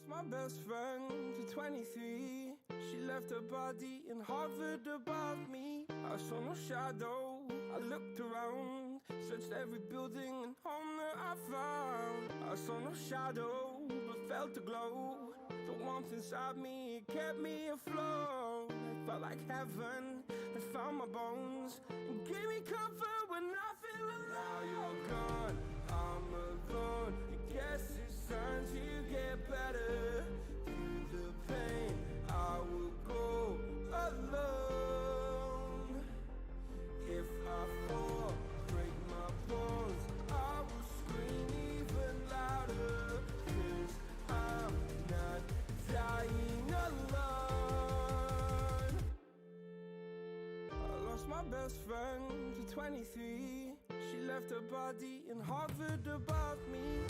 My best friend to 23. She left her body and hovered above me. I saw no shadow, I looked around, searched every building and home that I found. I saw no shadow, but felt the glow. The warmth inside me, it kept me afloat. It felt like heaven had found my bones and gave me comfort when I feel alone. Now you're gone, I'm alone. I guess it's time to get better. Through the pain, I will go alone. If I fall, break my bones, I will scream even louder. 'Cause I'm not dying alone. I lost my best friend to 23. She left her body and hovered above me.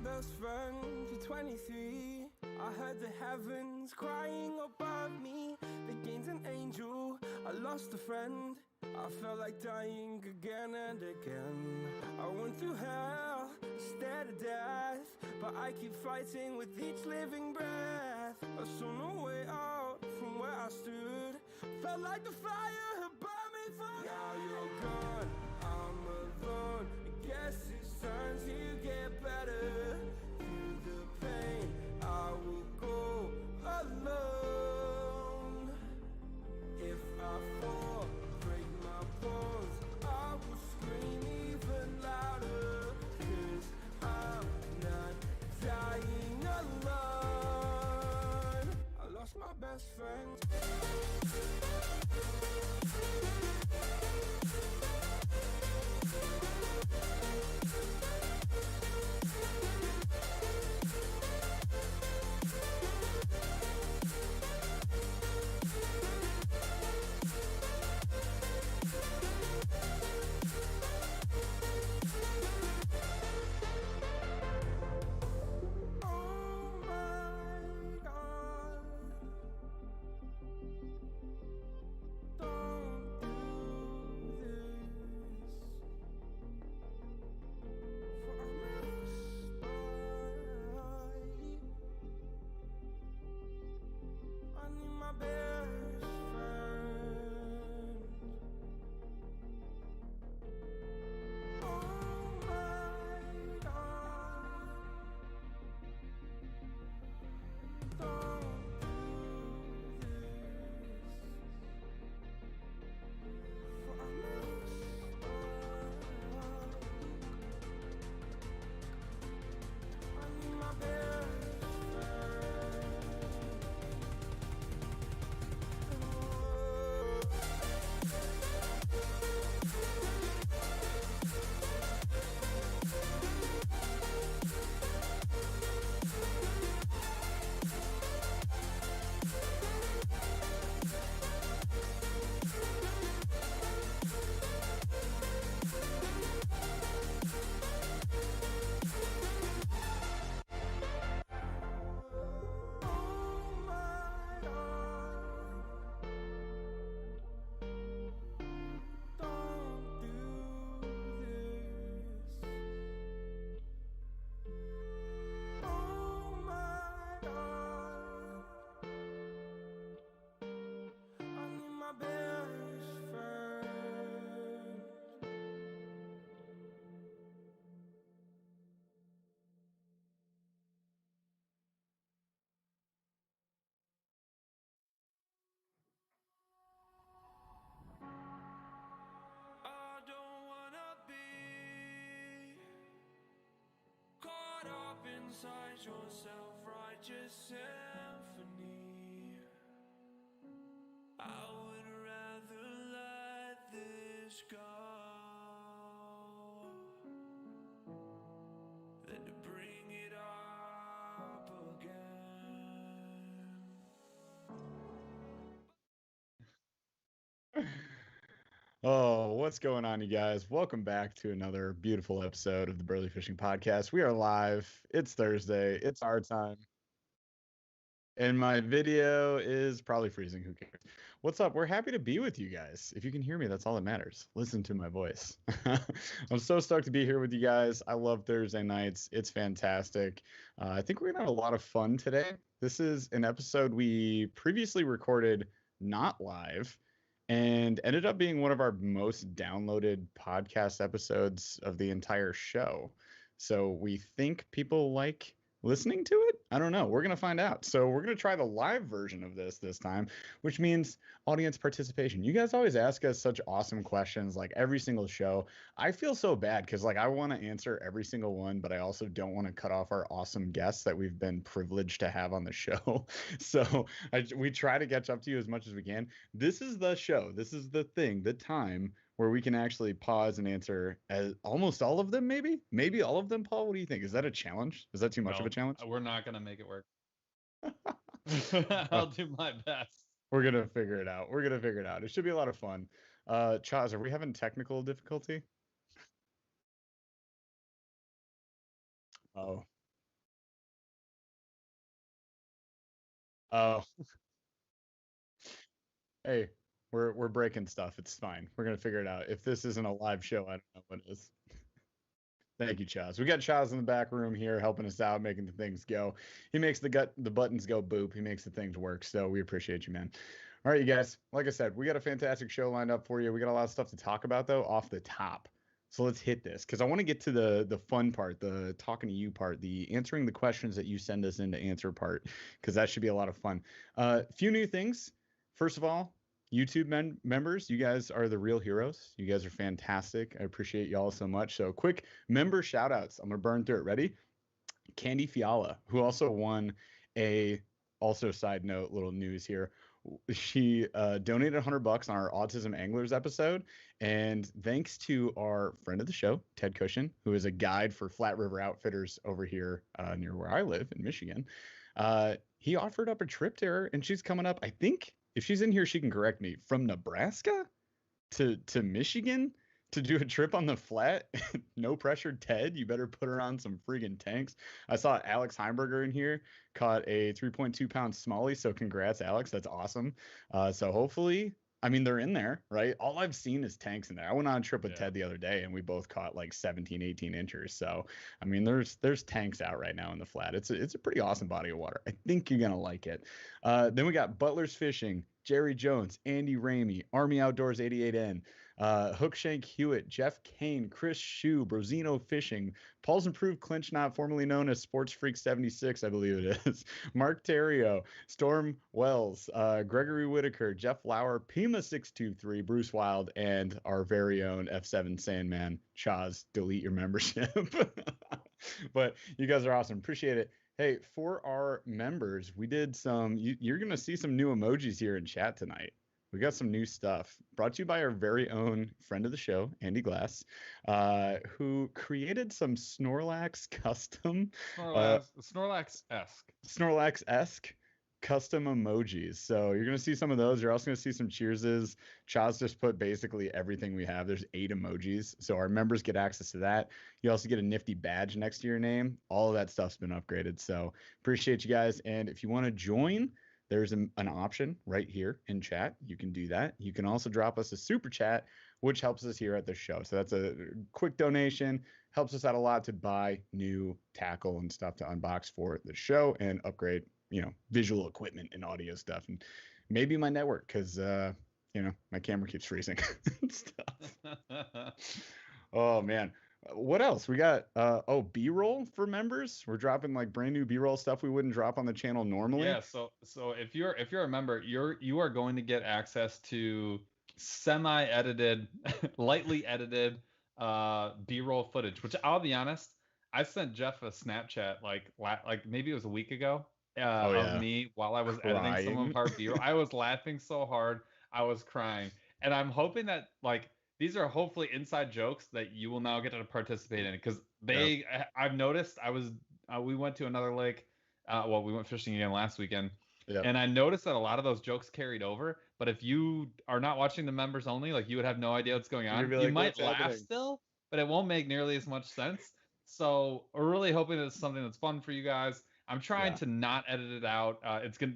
Best friend to 23. I heard the heavens crying above me. They gained an angel, I lost a friend. I felt like dying again and again. I went through hell, stared at death, but I keep fighting with each living breath. I saw no way out from where I stood. Felt like the fire had burned me for. Now you're gone, I'm alone. I guess it's time to get better. Through the pain, I will go alone. If I fall, break my bones, I will scream even louder. 'Cause I'm not dying alone. I lost my best friend. Inside your self-righteous symphony, I would rather let this go than to bring it up again. Oh, what's going on, you guys? Welcome back to another beautiful episode of the Burly Fishing Podcast. We are live. It's Thursday. It's our time. And my video is probably freezing. Who cares? What's up? We're happy to be with you guys. If you can hear me, that's all that matters. Listen to my voice. I'm so stoked to be here with you guys. I love Thursday nights. It's fantastic. I think we're going to have a lot of fun today. This is an episode we previously recorded not live and ended up being one of our most downloaded podcast episodes of the entire show. So we think people like listening to it? I don't know. We're going to find out. So we're going to try the live version of this time, which means audience participation. You guys always ask us such awesome questions like every single show. I feel so bad because like I want to answer every single one, but I also don't want to cut off our awesome guests that we've been privileged to have on the show. So we try to catch up to you as much as we can. This is the show. This is the thing, the time where we can actually pause and answer almost all of them, maybe all of them. Paul, what do you think? Is that a challenge? Is that too much of a No, challenge? we're not gonna make it work. I'll do my best. We're gonna figure it out. We're gonna figure it out. It should be a lot of fun. Chaz, are we having technical difficulty? Oh, oh, hey, we're breaking stuff. It's fine. We're gonna figure it out. If this isn't a live show, I don't know what is. Thank you, Chaz. We got Chaz in the back room here helping us out, making the things go. He makes the buttons go boop. He makes the things work. So we appreciate you, man. All right, you guys. Like I said, we got a fantastic show lined up for you. We got a lot of stuff to talk about though off the top. So let's hit this because I want to get to the fun part, the talking to you part, the answering the questions that you send us in to answer part, because that should be a lot of fun. Few new things. First of all, YouTube members, you guys are the real heroes. You guys are fantastic. I appreciate y'all so much. So, quick member shout outs. I'm going to burn through it. Ready? Candy Fiala, who also won a, also side note, little news here. She donated $100 on our Autism Anglers episode. And thanks to our friend of the show, Ted Cushion, who is a guide for Flat River Outfitters over here near where I live in Michigan, he offered up a trip to her, and she's coming up. I think if she's in here, she can correct me, from Nebraska to Michigan to do a trip on the flat. No pressure, Ted. You better put her on some friggin' tanks. I saw Alex Heimberger in here caught a 3.2 pound smallie. So congrats, Alex. That's awesome. So hopefully, I mean, they're in there, right? All I've seen is tanks in there. I went on a trip with Yeah. Ted the other day and we both caught like 17, 18 inchers. So, I mean, there's tanks out right now in the flat. It's a pretty awesome body of water. I think you're going to like it. Then we got Butler's Fishing, Jerry Jones, Andy Ramey, Army Outdoors 88N, Hookshank Hewitt, Jeff Kane, Chris Shue, Brozino Fishing, Paul's Improved Clinch Knot, formerly known as Sports Freak 76, I believe it is, Mark Terrio, Storm Wells, Gregory Whitaker, Jeff Lauer, Pima 623, Bruce Wild, and our very own F7 Sandman, Chaz. Delete your membership. But you guys are awesome. Appreciate it. Hey, for our members, we did some, you're going to see some new emojis here in chat tonight. We got some new stuff brought to you by our very own friend of the show, Andy Glass, who created some Snorlax custom, uh, Snorlax-esque. Snorlax-esque custom emojis. So you're gonna see some of those. You're also gonna see some cheerses. Chaz just put basically everything we have. There's 8 emojis, so our members get access to that. You also get a nifty badge next to your name. All of that stuff's been upgraded. So appreciate you guys. And if you want to join, there's an option right here in chat. You can do that. You can also drop us a super chat, which helps us here at the show. So that's a quick donation, helps us out a lot to buy new tackle and stuff to unbox for the show and upgrade, visual equipment and audio stuff, and maybe my network because my camera keeps freezing and stuff. Oh man. What else? We got B-roll for members. We're dropping like brand new B-roll stuff we wouldn't drop on the channel normally. Yeah, so if you're a member, you are going to get access to semi-edited, lightly edited B-roll footage, which I'll be honest, I sent Jeff a Snapchat like maybe it was a week ago Oh of yeah. me while I was editing some of Crying. our B-roll. I was laughing so hard, I was crying. And I'm hoping that like these are hopefully inside jokes that you will now get to participate in because Yeah. I've noticed we went to another lake, well, we went fishing again last weekend, Yep. And I noticed that a lot of those jokes carried over. But if you are not watching the members only, like you would have no idea what's going You're on. gonna be You like, might "What's laugh happening?" still, but it won't make nearly as much sense. So we're really hoping that it's something that's fun for you guys. I'm trying Yeah. to not edit it out.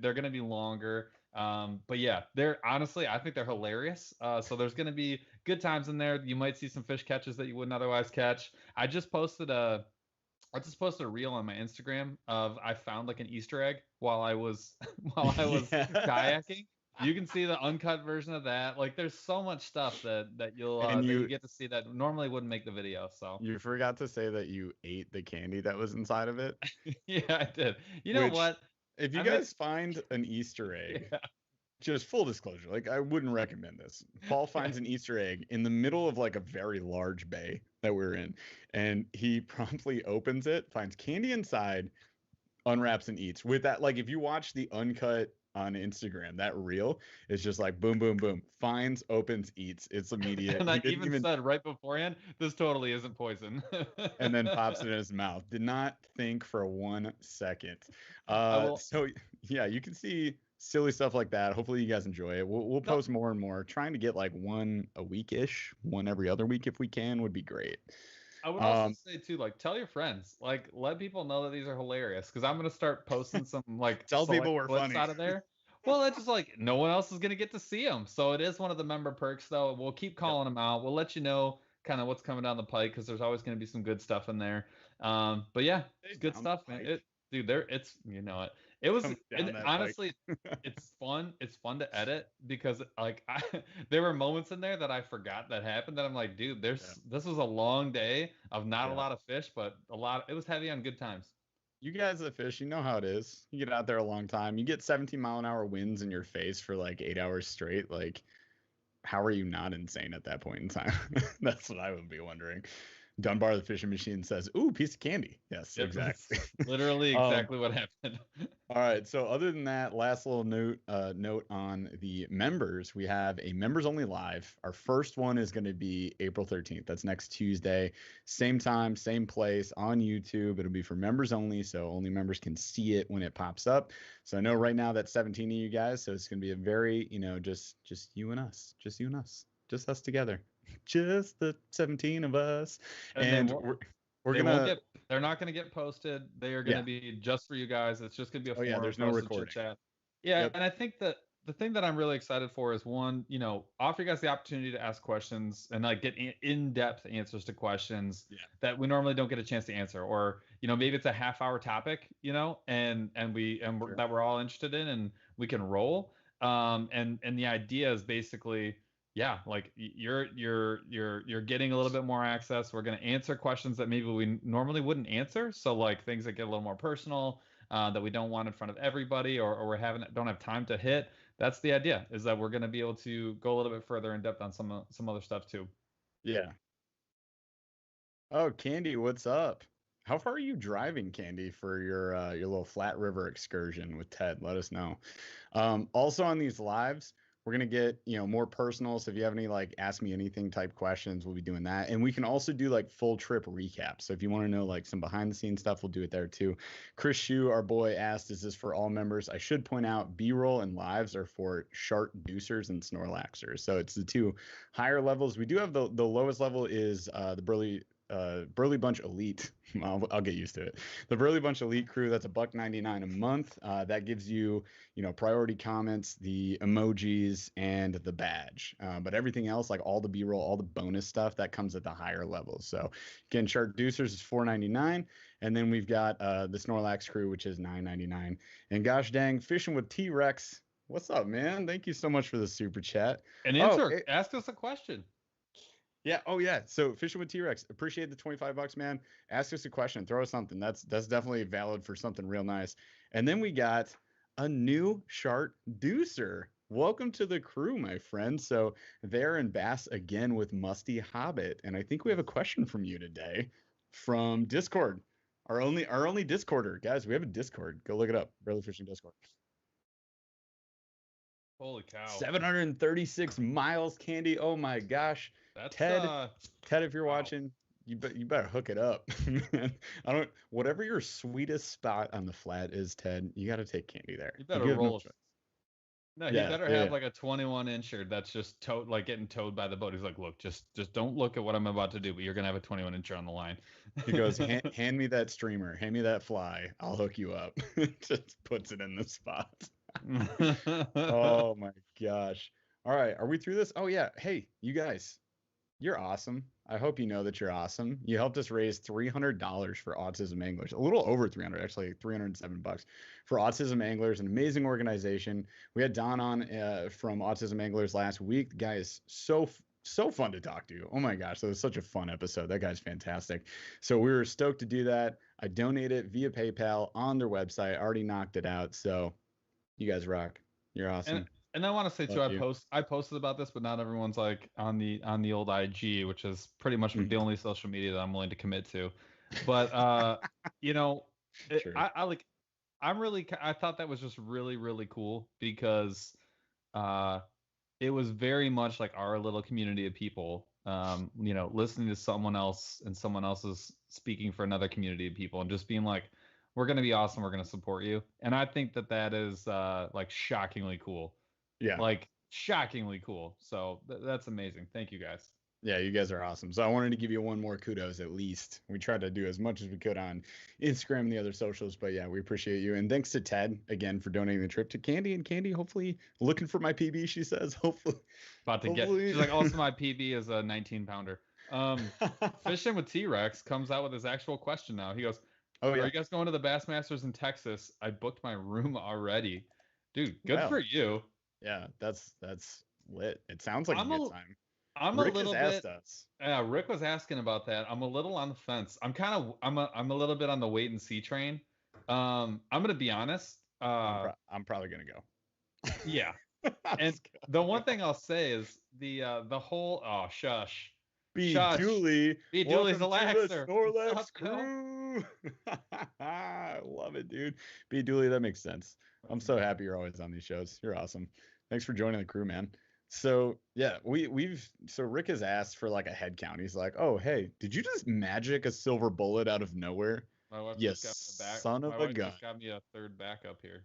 They're gonna be longer. But yeah, they're honestly, I think they're hilarious. So there's gonna be good times in there. You might see some fish catches that you wouldn't otherwise catch. I just posted a reel on my Instagram of I found like an Easter egg while I was Yeah. kayaking. You can see the uncut version of that. Like there's so much stuff that you'll And that you you get to see that normally wouldn't make the video. So you forgot to say that you ate the candy that was inside of it, yeah, I did. You know which what? if you I mean, guys find an Easter egg, yeah. just full disclosure, like I wouldn't recommend this. Paul finds an Easter egg in the middle of like a very large bay that we're in, and he promptly opens it, finds candy inside, unwraps and eats. With that, like if you watch the uncut on Instagram, that reel is just like boom, boom, boom. Finds, opens, eats. It's immediate. And He I didn't even even, said right beforehand, this totally isn't poison. and then pops it in his mouth. Did not think for 1 second. I will. So yeah, you can see silly stuff like that. Hopefully you guys enjoy it. We'll No, post more and more. Trying to get like one a week ish, one every other week if we can would be great. I would also Um, say too, like tell your friends, like let people know that these are hilarious because I'm gonna start posting some like tell select people we're clips funny. out of there. Well, it's just like no one else is gonna get to see them, so it is one of the member perks. Though we'll keep Yep. calling them out. We'll let you know kind of what's coming down the pike because there's always gonna be some good stuff in there. But yeah, Hey, it's good down the stuff, man. pike. Dude, there, it's you know it. It was Coming down and that pike. honestly, it's fun. It's fun to edit because like there were moments in there that I forgot that happened that I'm like, dude, Yeah. this was a long day of not a Yeah. lot of fish, but it was heavy on good times. You guys that fish, you know how it is. You get out there a long time. You get 17-mile-an-hour winds in your face for like 8 hours straight. Like, how are you not insane at that point in time? That's what I would be wondering. Dunbar the fishing machine says, "Ooh, piece of candy." Yes, Yep, exactly. that's literally Um, exactly what happened. all right. So other than that, last little note on the members. We have a members only live. Our first one is going to be April 13th. That's next Tuesday. Same time, same place on YouTube. It'll be for members only, so only members can see it when it pops up. So I know right now that's 17 of you guys, so it's going to be a very, just you and us, just us together, just the 17 of us, And and we're they won't gonna, get they're not going to get posted. They are going yeah. to be just for you guys. It's just going to be a Oh yeah, forum there's for no us to recording. chit chat. Yeah, Yep. and I think that the thing that I'm really excited for is one, offer you guys the opportunity to ask questions and like get in-depth answers to questions Yeah. that we normally don't get a chance to answer, or maybe it's a half-hour topic, Sure. that we're all interested in, and we can roll. And the idea is basically, yeah, like you're getting a little bit more access. We're going to answer questions that maybe we normally wouldn't answer. So like things that get a little more personal, that we don't want in front of everybody, or don't have time to hit. That's the idea, is that we're going to be able to go a little bit further in depth on some other stuff too. Yeah. Oh, Candy, what's up? How far are you driving, Candy, for your little Flat River excursion with Ted? Let us know. Also on these lives, we're gonna get more personal. So if you have any like ask me anything type questions, we'll be doing that, and we can also do like full trip recaps. So if you want to know like some behind the scenes stuff, we'll do it there too. Chris Shu, our boy, asked, "Is this for all members?" I should point out, B-roll and lives are for shark deucers and snorlaxers. So it's the two higher levels. We do have the lowest level is the Burly Bunch Elite. I'll get used to it. The Burly Bunch Elite crew, that's $1.99 a month. That gives you, priority comments, the emojis, and the badge. But everything else, like all the B-roll, all the bonus stuff, that comes at the higher levels. So again, Shark Deucers is $4.99. And then we've got the Snorlax crew, which is $9.99. And gosh dang, Fishing with T-Rex. What's up, man? Thank you so much for the super chat. And ask us a question. Yeah. Oh, yeah. So Fishing with T-Rex, appreciate the $25, man. Ask us a question. Throw us something. That's definitely valid for something real nice. And then we got a new Shark Deucer. Welcome to the crew, my friend. So there in Bass again with Musty Hobbit. And I think we have a question from you today from Discord. Our only Discorder. Guys, we have a Discord. Go look it up. Burly Fishing Discord. Holy cow. 736 miles, Candy. Oh my gosh. That's Ted, if you're wow. watching, you better hook it up, man. Whatever your sweetest spot on the flat is, Ted, you got to take Candy there. You You better have no roll. choice. No, he Yeah, better yeah, have yeah. like a 21 incher that's just towed, like getting towed by the boat. He's like, look, just don't look at what I'm about to do, but you're gonna have a 21 incher on the line. He goes, hand me that streamer, hand me that fly, I'll hook you up. Just puts it in the spot. Oh my gosh. All right, are we through this? Oh yeah. Hey, you guys, you're awesome. I hope you know that you're awesome. You helped us raise $300 for Autism Anglers. A little over 300, actually, $307 for Autism Anglers, an amazing organization. We had Don on from Autism Anglers last week. The guy is so fun to talk to. Oh my gosh, that was such a fun episode. That guy's fantastic. So we were stoked to do that. I donated via PayPal on their website. I already knocked it out. So you guys rock. You're awesome. And I want to say too, Love you. I posted about this, but not everyone's like on the old IG, which is pretty much the only social media that I'm willing to commit to. But you know, True. I thought that was just really really cool because uh it was very much like our little community of people, listening to someone else and someone else is speaking for another community of people and just being like, we're going to be awesome. We're going to support you. And I think that is like shockingly cool. Yeah. Like shockingly cool. So that's amazing. Thank you guys. Yeah, you guys are awesome. So I wanted to give you one more kudos at least. We tried to do as much as we could on Instagram and the other socials, but yeah, we appreciate you. And thanks to Ted again for donating the trip to Candy. And Candy, hopefully looking for my PB, she says. Hopefully. She's like, also my PB is a 19 pounder. Fishing with T-Rex comes out with his actual question now. He goes, Oh yeah. Are you guys going to the Bassmasters in Texas? I booked my room already. Dude, good Wow. for you. Yeah, that's lit. It sounds like a good time. Rick a little has asked us. Yeah, Rick was asking about that. I'm a little on the fence. I'm a little bit on the wait and see train. I'm gonna be honest. I'm probably gonna go. Yeah. And the one thing I'll say is the whole shush. Be Shush. Dooley. Be Dooley's the Welcome to Laxer. the Snorlax crew. I love it, dude. Be Dooley, that makes sense. I'm so happy you're always on these shows. You're awesome. Thanks for joining the crew, man. So yeah, so Rick has asked for like a head count. He's like, oh hey, did you just magic a silver bullet out of nowhere? My wife Yes, just got son of a gun. just got me a third backup here.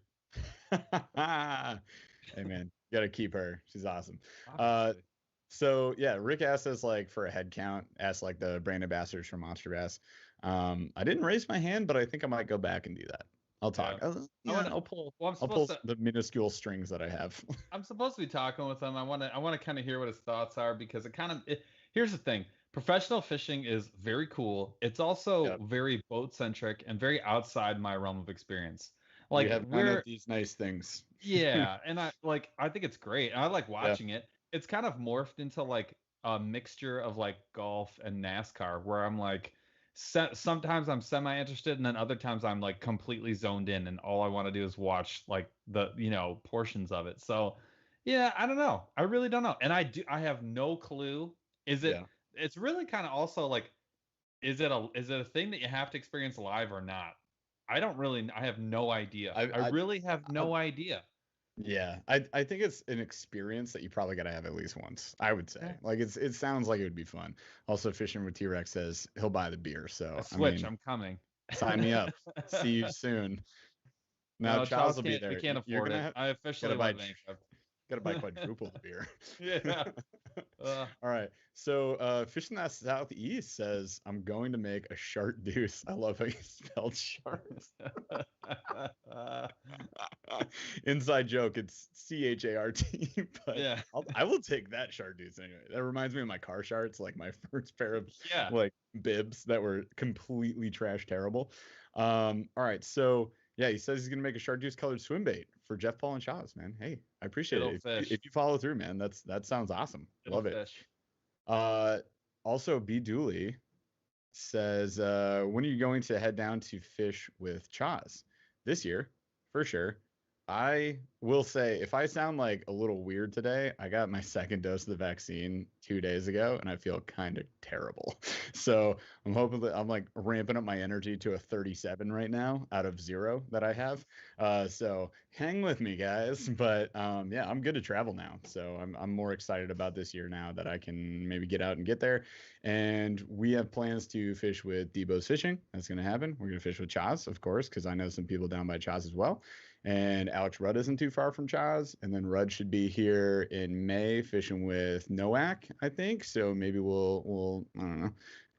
Hey man, you gotta keep her. She's awesome. Obviously. So yeah, Rick asked us like for a head count, asked like the brand ambassadors from Monster Bass. I didn't raise my hand, but I think I might go back and do that. I'll talk. Yeah. I'll pull. Well, I'll pull the minuscule strings that I have. I'm supposed to be talking with him. I want to kind of hear what his thoughts are because here's the thing. Professional fishing is very cool. It's also very boat centric and very outside my realm of experience. Like we have none of these nice things. Yeah, and I think it's great. And I like watching it. It's kind of morphed into like a mixture of like golf and NASCAR where I'm like sometimes I'm semi interested and then other times I'm like completely zoned in and all I want to do is watch like the portions of it. So yeah, I don't know. I really don't know. And I have no clue. It's really kind of also like is it a thing that you have to experience live or not? I have no idea. I really have no idea. Yeah, I think it's an experience that you probably got to have at least once. I would say, like it sounds like it would be fun. Also, Fishing with T-Rex says he'll buy the beer, so I'm coming. Sign me up. See you soon. Now, Charles will be there. We can't afford it. I officially went bankrupt. Gotta buy quadruple the beer. Yeah. All right. So Fishing That Southeast says, I'm going to make a shart deuce. I love how you spelled sharks. Inside joke, it's CHART. But yeah, I will take that shart deuce anyway. That reminds me of my car sharts, like my first pair of like bibs that were completely trash terrible. All right. So yeah, he says he's gonna make a chartreuse colored swim bait for Jeff Paul and Chaz, man. Hey, I appreciate it. If you follow through, man, that sounds awesome. Love it. Also, B Dooley says, when are you going to head down to fish with Chaz? This year, for sure. I will say, if I sound like a little weird today, I got my second dose of the vaccine 2 days ago, and I feel kind of terrible. So I'm hoping that I'm like ramping up my energy to a 37 right now out of 0 that I have. So hang with me, guys. But yeah, I'm good to travel now. So I'm more excited about this year now that I can maybe get out and get there. And we have plans to fish with Debo's Fishing. That's going to happen. We're going to fish with Chaz, of course, because I know some people down by Chaz as well. And Alex Rudd isn't too far from Chaz. And then Rudd should be here in May fishing with Noack, I think. So maybe we'll I don't know,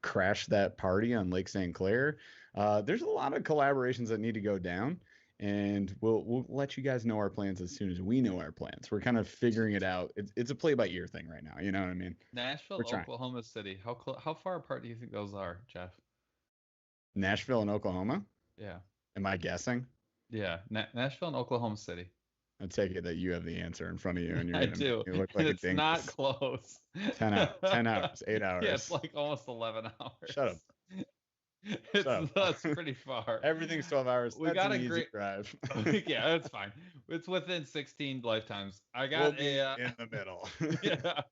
crash that party on Lake St. Clair. There's a lot of collaborations that need to go down. And we'll let you guys know our plans as soon as we know our plans. We're kind of figuring it out. It's a play by ear thing right now. You know what I mean? Nashville, We're trying. Oklahoma City. How far apart do you think those are, Jeff? Nashville and Oklahoma. Yeah. Am I guessing? Yeah, Nashville and Oklahoma City. I take it that you have the answer in front of you, and you're I gonna do. you look like And a it's dingus. not close. 10 hours, 8 hours. Yeah, it's like almost 11 hours. Shut up. That's pretty far. Everything's 12 hours. We That's got an a easy great drive. Yeah, that's fine. It's within 16 lifetimes. I We'll got be a in the middle. yeah.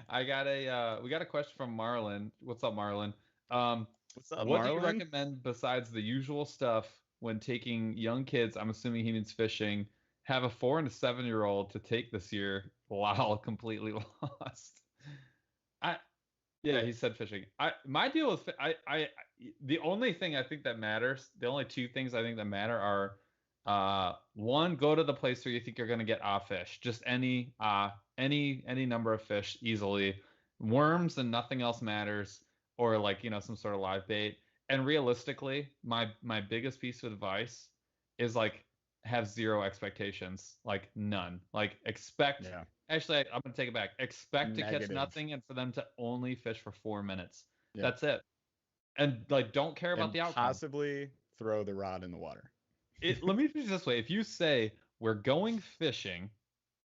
I got a we got a question from Marlon. What's up, Marlon? What's up, What do you Marlon? recommend besides the usual stuff when taking young kids? I'm assuming he means fishing. Have a 4 and a 7-year-old to take this year. Wow, completely lost. I Yeah, he said fishing. My deal with the only thing I think that matters, the only two things I think that matter are one, go to the place where you think you're gonna get a fish. Just any number of fish easily. Worms and nothing else matters, or like, some sort of live bait. And realistically, my biggest piece of advice is like have zero expectations, like none. Like expect Yeah. Actually, I'm gonna take it back. Expect to catch Negative. nothing and for them to only fish for 4 minutes. Yeah. That's it. And like, don't care about And the outcome. possibly throw the rod in the water. Let me put it this way: if you say we're going fishing,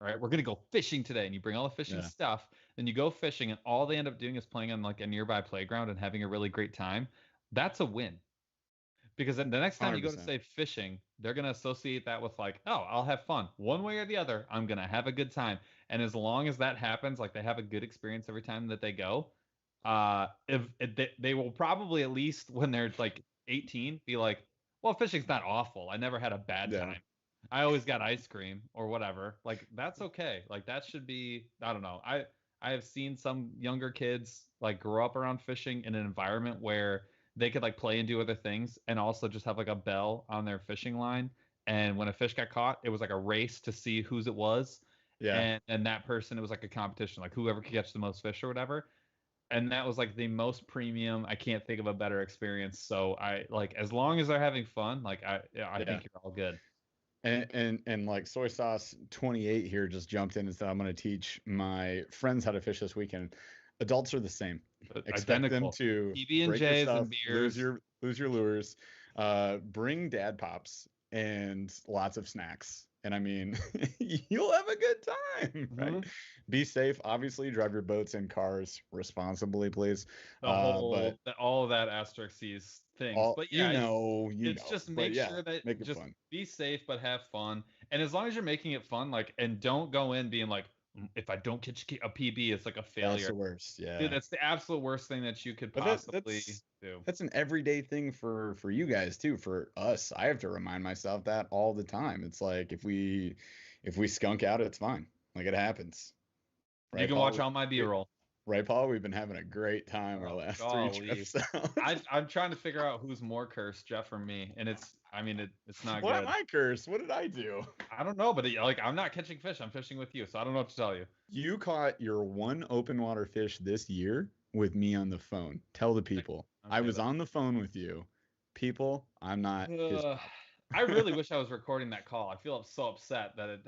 right? We're gonna go fishing today, and you bring all the fishing Yeah. stuff, then you go fishing, and all they end up doing is playing on like a nearby playground and having a really great time. That's a win. Because then the next time you go to 100%. say fishing, they're going to associate that with like, oh, I'll have fun. One way or the other, I'm going to have a good time. And as long as that happens, like they have a good experience every time that they go, they will probably, at least when they're like 18, be like, well, fishing's not awful. I never had a bad Yeah. time. I always got ice cream or whatever. Like that's okay. Like that should be, I don't know. I have seen some younger kids like grow up around fishing in an environment where they could like play and do other things and also just have like a bell on their fishing line. And when a fish got caught, it was like a race to see whose it was. Yeah. And that person, it was like a competition, like whoever could catch the most fish or whatever. And that was like the most premium. I can't think of a better experience. So I like, as long as they're having fun, like I think you're all good. And like soy sauce 28 here just jumped in and said, I'm going to teach my friends how to fish this weekend. Adults are the same. Expect Identical. them to PB&Js break your stuff, and beers. lose your lures, bring dad pops and lots of snacks. And I mean, you'll have a good time, right? Mhm. Be safe. Obviously, drive your boats and cars responsibly, please. The whole, all of that asterisk C's things. But yeah, it's just make sure that make it just fun. be safe but have fun. And as long as you're making it fun, like, and don't go in being like, if I don't catch a PB, it's like a failure. That's the worst. Yeah. Dude, that's the absolute worst thing that you could possibly do. That's an everyday thing for you guys too. For us, I have to remind myself that all the time. It's like if we skunk out, it's fine. Like it happens. Right, you can watch all my B-roll. Right, Paul? We've been having a great time our last 3 trips. I'm trying to figure out who's more cursed, Jeff or me, and it's not Why good. am I cursed? What did I do? I don't know, but like I'm not catching fish. I'm fishing with you, so I don't know what to tell you. You caught your one open water fish this year with me on the phone. Tell the people. I was on the phone with you. People, I'm not his I really wish I was recording that call. I feel so upset that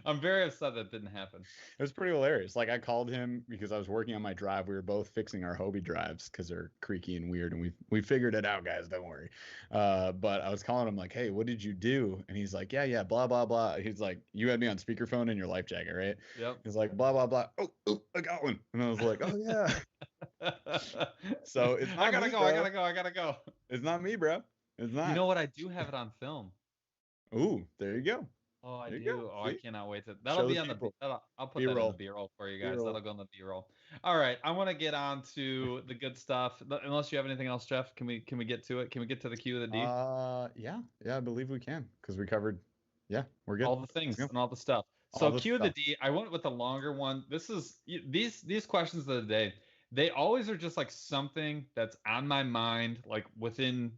I'm very upset that it didn't happen. It was pretty hilarious. Like I called him because I was working on my drive. We were both fixing our Hobie drives because they're creaky and weird, and we figured it out, guys. Don't worry. But I was calling him like, "Hey, what did you do?" And he's like, "Yeah, blah blah blah." He's like, "You had me on speakerphone in your life jacket, right?" Yep. He's like, "Blah blah blah." Oh, I got one. And I was like, "Oh yeah." So it's not I gotta me, go. bro. I gotta go. It's not me, bro. It's not. You know what? I do have it on film. Ooh, there you go. Oh, I There you do. go. Oh, I See? cannot wait to. Show That'll the be on the. people. I'll put that in the B-roll. B-roll for you guys. B-roll. That'll go in the B-roll. All right, I want to get on to the good stuff. Unless you have anything else, Jeff, can we get to it? Can we get to the Q of the D? Yeah, I believe we can because we covered. Yeah, we're good. All the Let's things go. and all the stuff. All So the Q of the stuff. D, I went with the longer one. This is these questions of the day. They always are just like something that's on my mind, like between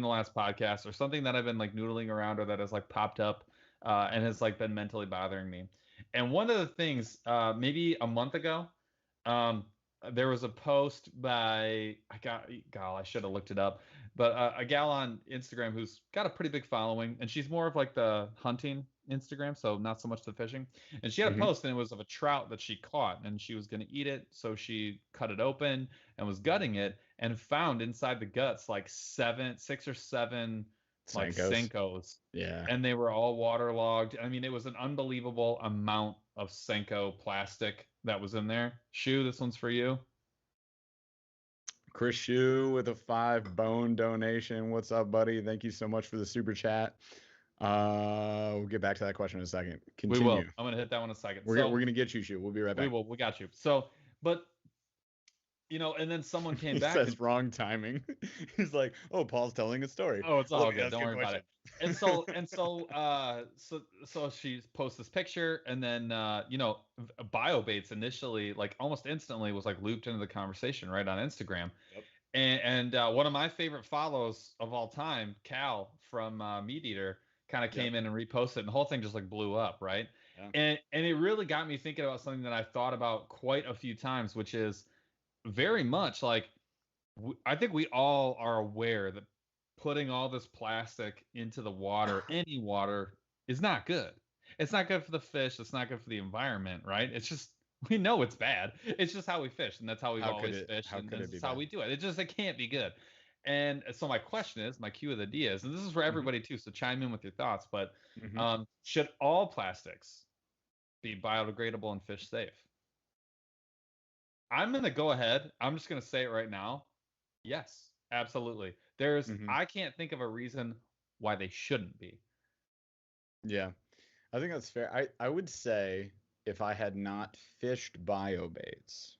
the last podcast, or something that I've been like noodling around, or that has like popped up, and has like been mentally bothering me. And one of the things, maybe a month ago, um, there was a post by I should have looked it up, but a gal on Instagram who's got a pretty big following, and she's more of like the hunting Instagram, so not so much the fishing. And she had a Mhm. post, and it was of a trout that she caught, and she was going to eat it, so she cut it open and was gutting it, and found inside the guts like 6 or 7 like Senkos. Senkos, Yeah. and they were all waterlogged. I mean, it was an unbelievable amount of Senko plastic that was in there. Shu, this one's for you. Chris Shu with a 5 bone donation. What's up, buddy? Thank you so much for the super chat. We'll get back to that question in a second. Continue. We will. I'm gonna hit that one in a second. We're gonna get you, Shu. We'll be right back. We will. We got you. So, but and then someone came back. He says wrong timing. He's like, "Oh, Paul's telling a story." Oh, it's all Okay, good. Don't worry about it. And so she posts this picture, and then BioBaits initially, like almost instantly, was like looped into the conversation right on Instagram. Yep. And one of my favorite follows of all time, Cal from Meat Eater, kind of came in and reposted, and the whole thing just like blew up, right? Yeah. And it really got me thinking about something that I thought about quite a few times, which is very much like I think we all are aware that putting all this plastic into the water, any water, is not good. It's not good for the fish. It's not good for the environment, right? It's just we know it's bad. It's just how we fish, and that's how we've always fished, and this is how we do it. It can't be good. And so my question is, my Q of the D is, and this is for everybody too, so chime in with your thoughts. But should all plastics be biodegradable and fish safe? I'm gonna go ahead. I'm just gonna say it right now. Yes, absolutely. I can't think of a reason why they shouldn't be. Yeah, I think that's fair. I would say if I had not fished biobaits,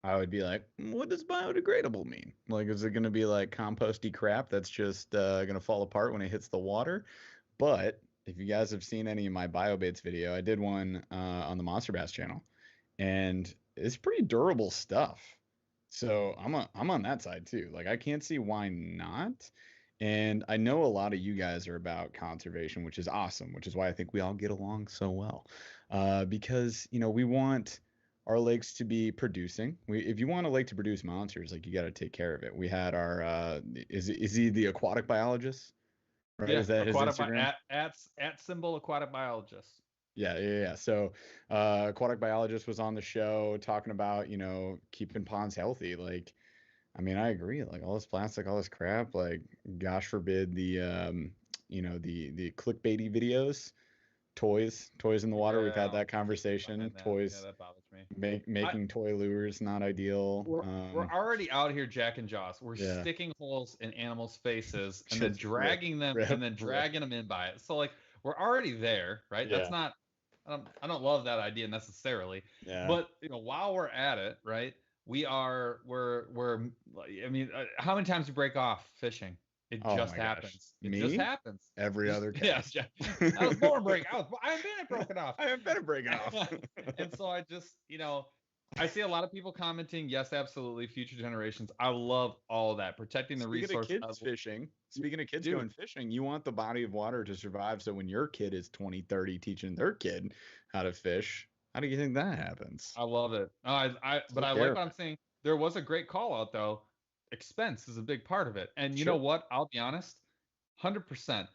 I would be like, what does biodegradable mean? Like, is it going to be like composty crap that's just going to fall apart when it hits the water? But if you guys have seen any of my biobaits video, I did one on the MonsterBass channel, and it's pretty durable stuff. So I'm on that side too. Like, I can't see why not. And I know a lot of you guys are about conservation, which is awesome, which is why I think we all get along so well. Because, we want our lakes to be producing. If you want a lake to produce monsters, like, you got to take care of it. We had our is he the aquatic biologist? Right? Yeah, Is that his Instagram? At symbol aquatic biologist. Yeah. So, aquatic biologist was on the show talking about, keeping ponds healthy. Like, I mean, I agree. Like, all this plastic, all this crap, like, gosh forbid the the clickbaity videos, toys in the water. We've had that conversation. Toys, that bothers me. Making toy lures, not ideal. We're already out here jacking jaws. We're sticking holes in animals' faces and then dragging them in by it. So like, we're already there, right? Yeah. That's not. I don't love that idea necessarily. Yeah. But while we're at it, right? We're I mean, how many times you break off fishing? It just happens. It just happens. Every other cast. Yes, I was born break. I haven't been broken off. I haven't been breaking off. And so I just, I see a lot of people commenting, yes, absolutely, future generations. I love all of that. Protecting the resource. Speaking of kids going fishing, you want the body of water to survive. So when your kid is 20, 30 teaching their kid how to fish, how do you think that happens? I love it. But I like what I'm saying. There was a great call out though. Expense is a big part of it. And you know what? I'll be honest, 100%.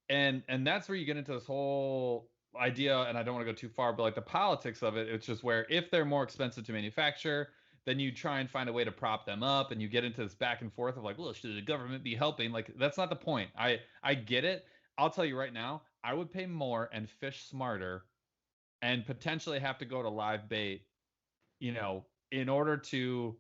And that's where you get into this whole idea, and I don't want to go too far, but like the politics of it, it's just where if they're more expensive to manufacture, then you try and find a way to prop them up, and you get into this back and forth of like, well, should the government be helping? Like, that's not the point. I get it. I'll tell you right now, I would pay more and fish smarter and potentially have to go to live bait, in order to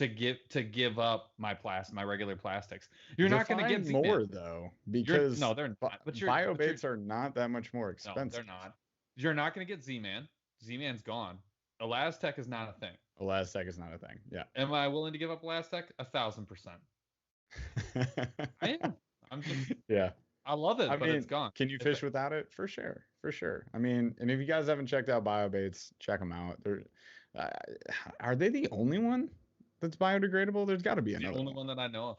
give up my regular plastics. You're not going to get Define more Z-Man. though, because No, they're not. bio baits are not that much more no, expensive. they're not. You're not going to get Z-Man. Z-Man's gone. Elastec is not a thing. Elastec is not a thing. Yeah. Am I willing to give up Elastec? 1,000%. I am. I'm just. Yeah. I love it, I but mean, it's gone. can you fish without it? For sure, for sure. I mean, and if you guys haven't checked out BioBaits, check them out. They're, uh, are they the only one that's biodegradable? There's got to be another the only one that I know of.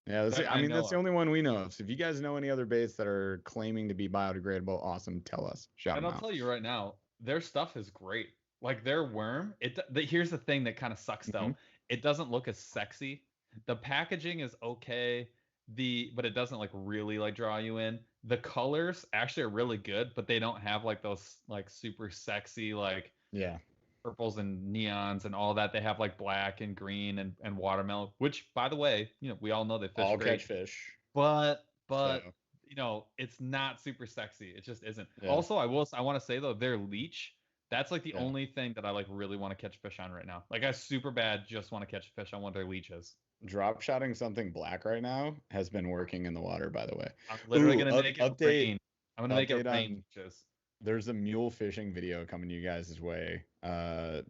Yeah, that's that I I mean, know that's the of. only one we know of. So if you guys know any other baits that are claiming to be biodegradable, awesome. Tell us. Shout And them I'll out. tell you right now, their stuff is great. Like their worm, here's the thing that kind of sucks though. Mhm. It doesn't look as sexy. The packaging is okay. But it doesn't like really like draw you in. The colors actually are really good, but they don't have like those like super sexy like Yeah. purples and neons and all that. They have like black and green and watermelon, which by the way, we all know they fish All great. catch fish. But So, it's not super sexy. It just isn't. yeah. Also, I want to say though, their leech, that's like the Yeah. only thing that I like really want to catch fish on right now. Like I super bad just want to catch fish on one of their leeches. Drop shotting something black right now has been working in the water, by the way. I'm literally Ooh, gonna make it update. rain. I'm gonna make it update rain. on- Just There's a mule fishing video coming you guys' way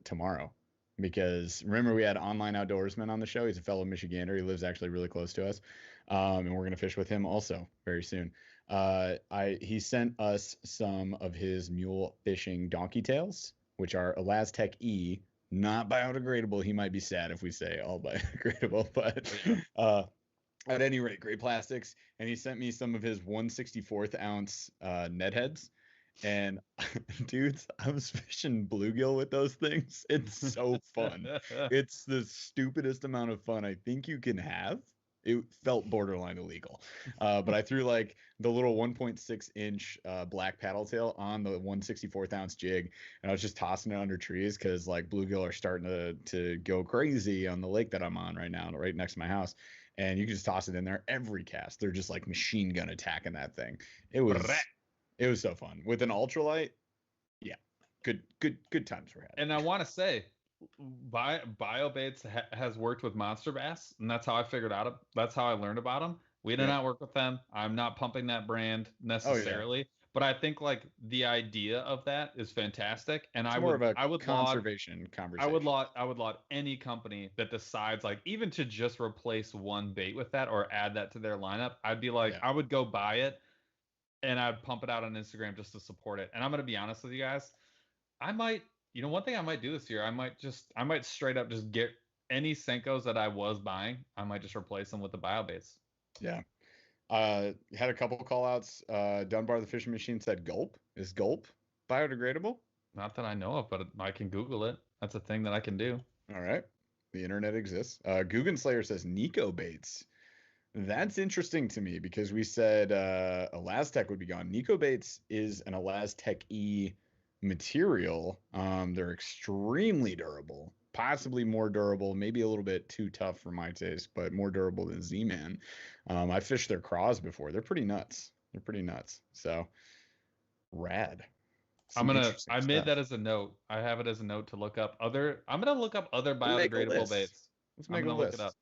tomorrow. Because remember, we had Online Outdoorsman on the show. He's a fellow Michigander. He lives actually really close to us. And we're going to fish with him also very soon. He sent us some of his mule fishing donkey tails, which are Elastec E, not biodegradable. He might be sad if we say all biodegradable, but at any rate, great plastics. And he sent me some of his 1/64th ounce Ned heads. And dudes, I was fishing bluegill with those things. It's so fun. It's the stupidest amount of fun I think you can have. It felt borderline illegal. But I threw like the little 1.6 inch black paddle tail on the 1/64th ounce jig, and I was just tossing it under trees because like bluegill are starting to go crazy on the lake that I'm on right now, right next to my house. And you can just toss it in there every cast. They're just like machine gun attacking that thing. It was so fun with an ultralight. Yeah, good times we're having. and I want to say, BioBaits has worked with MONSTERBASS, and that's how I figured out. That's how I learned about them. We did not work with them. I'm not pumping that brand necessarily, but I think like the idea of that is fantastic. And It's I more would of a I would conservation conversation. I would laud any company that decides like even to just replace one bait with that or add that to their lineup. I'd be like, I would go buy it and I'd pump it out on Instagram just to support it. And I'm gonna be honest with you guys, I might, one thing I might do this year, I might straight up just get any Senkos that I was buying, I might just replace them with the BioBaits. Yeah. Had a couple call outs. Dunbar the fishing machine said gulp. Is gulp biodegradable? Not that I know of, but I can Google it. That's a thing that I can do. All right. The internet exists. Guggen Slayer says Nico baits. That's interesting to me because we said Elastec would be gone. Nico baits is an Elastec E material. They're extremely durable, possibly more durable, maybe a little bit too tough for my taste, but more durable than Z-Man. I fished their craws before. They're pretty nuts. So rad. I made that as a note. I have it as a note to look up other. I'm gonna look up other biodegradable baits. Let's make a list. Look it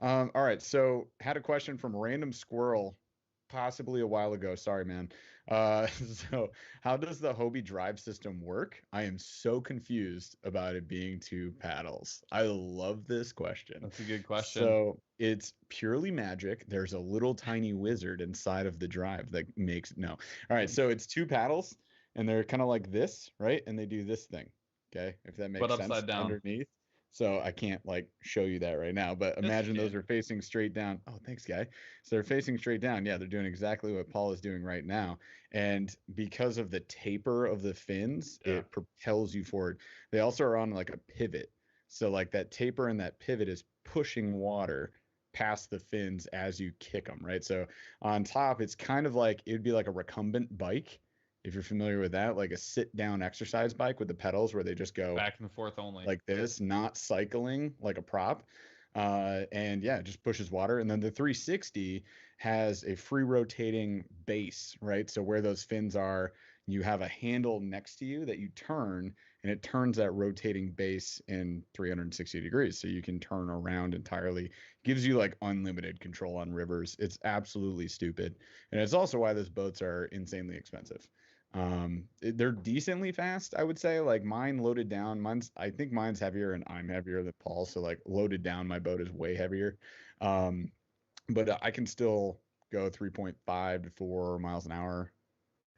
up. All right. So had a question from Random Squirrel, possibly a while ago. Sorry, man. So how does the Hobie drive system work? I am so confused about it being 2 paddles. I love this question. That's a good question. So it's purely magic. There's a little tiny wizard inside of the drive that makes no. All right. So it's 2 paddles and they're kind of like this, right? And they do this thing. Okay. If that makes sense. Upside down. Underneath. So I can't like show you that right now, but imagine those are facing straight down. Oh, thanks, guy. So they're facing straight down. Yeah, they're doing exactly what Paul is doing right now. And because of the taper of the fins, it propels you forward. They also are on like a pivot. So like that taper and that pivot is pushing water past the fins as you kick them, right? So on top, it's kind of like, it'd be like a recumbent bike. If you're familiar with that, like a sit-down exercise bike with the pedals where they just go back and forth only, like this, not cycling like a prop. And yeah, it just pushes water. And then the 360 has a free rotating base, right? So where those fins are, you have a handle next to you that you turn, and it turns that rotating base in 360 degrees. So you can turn around entirely. Gives you like unlimited control on rivers. It's absolutely stupid. And it's also why those boats are insanely expensive. They're decently fast, I would say. Like mine loaded down, I think mine's heavier and I'm heavier than Paul. So like loaded down, my boat is way heavier. But I can still go 3.5 to 4 miles an hour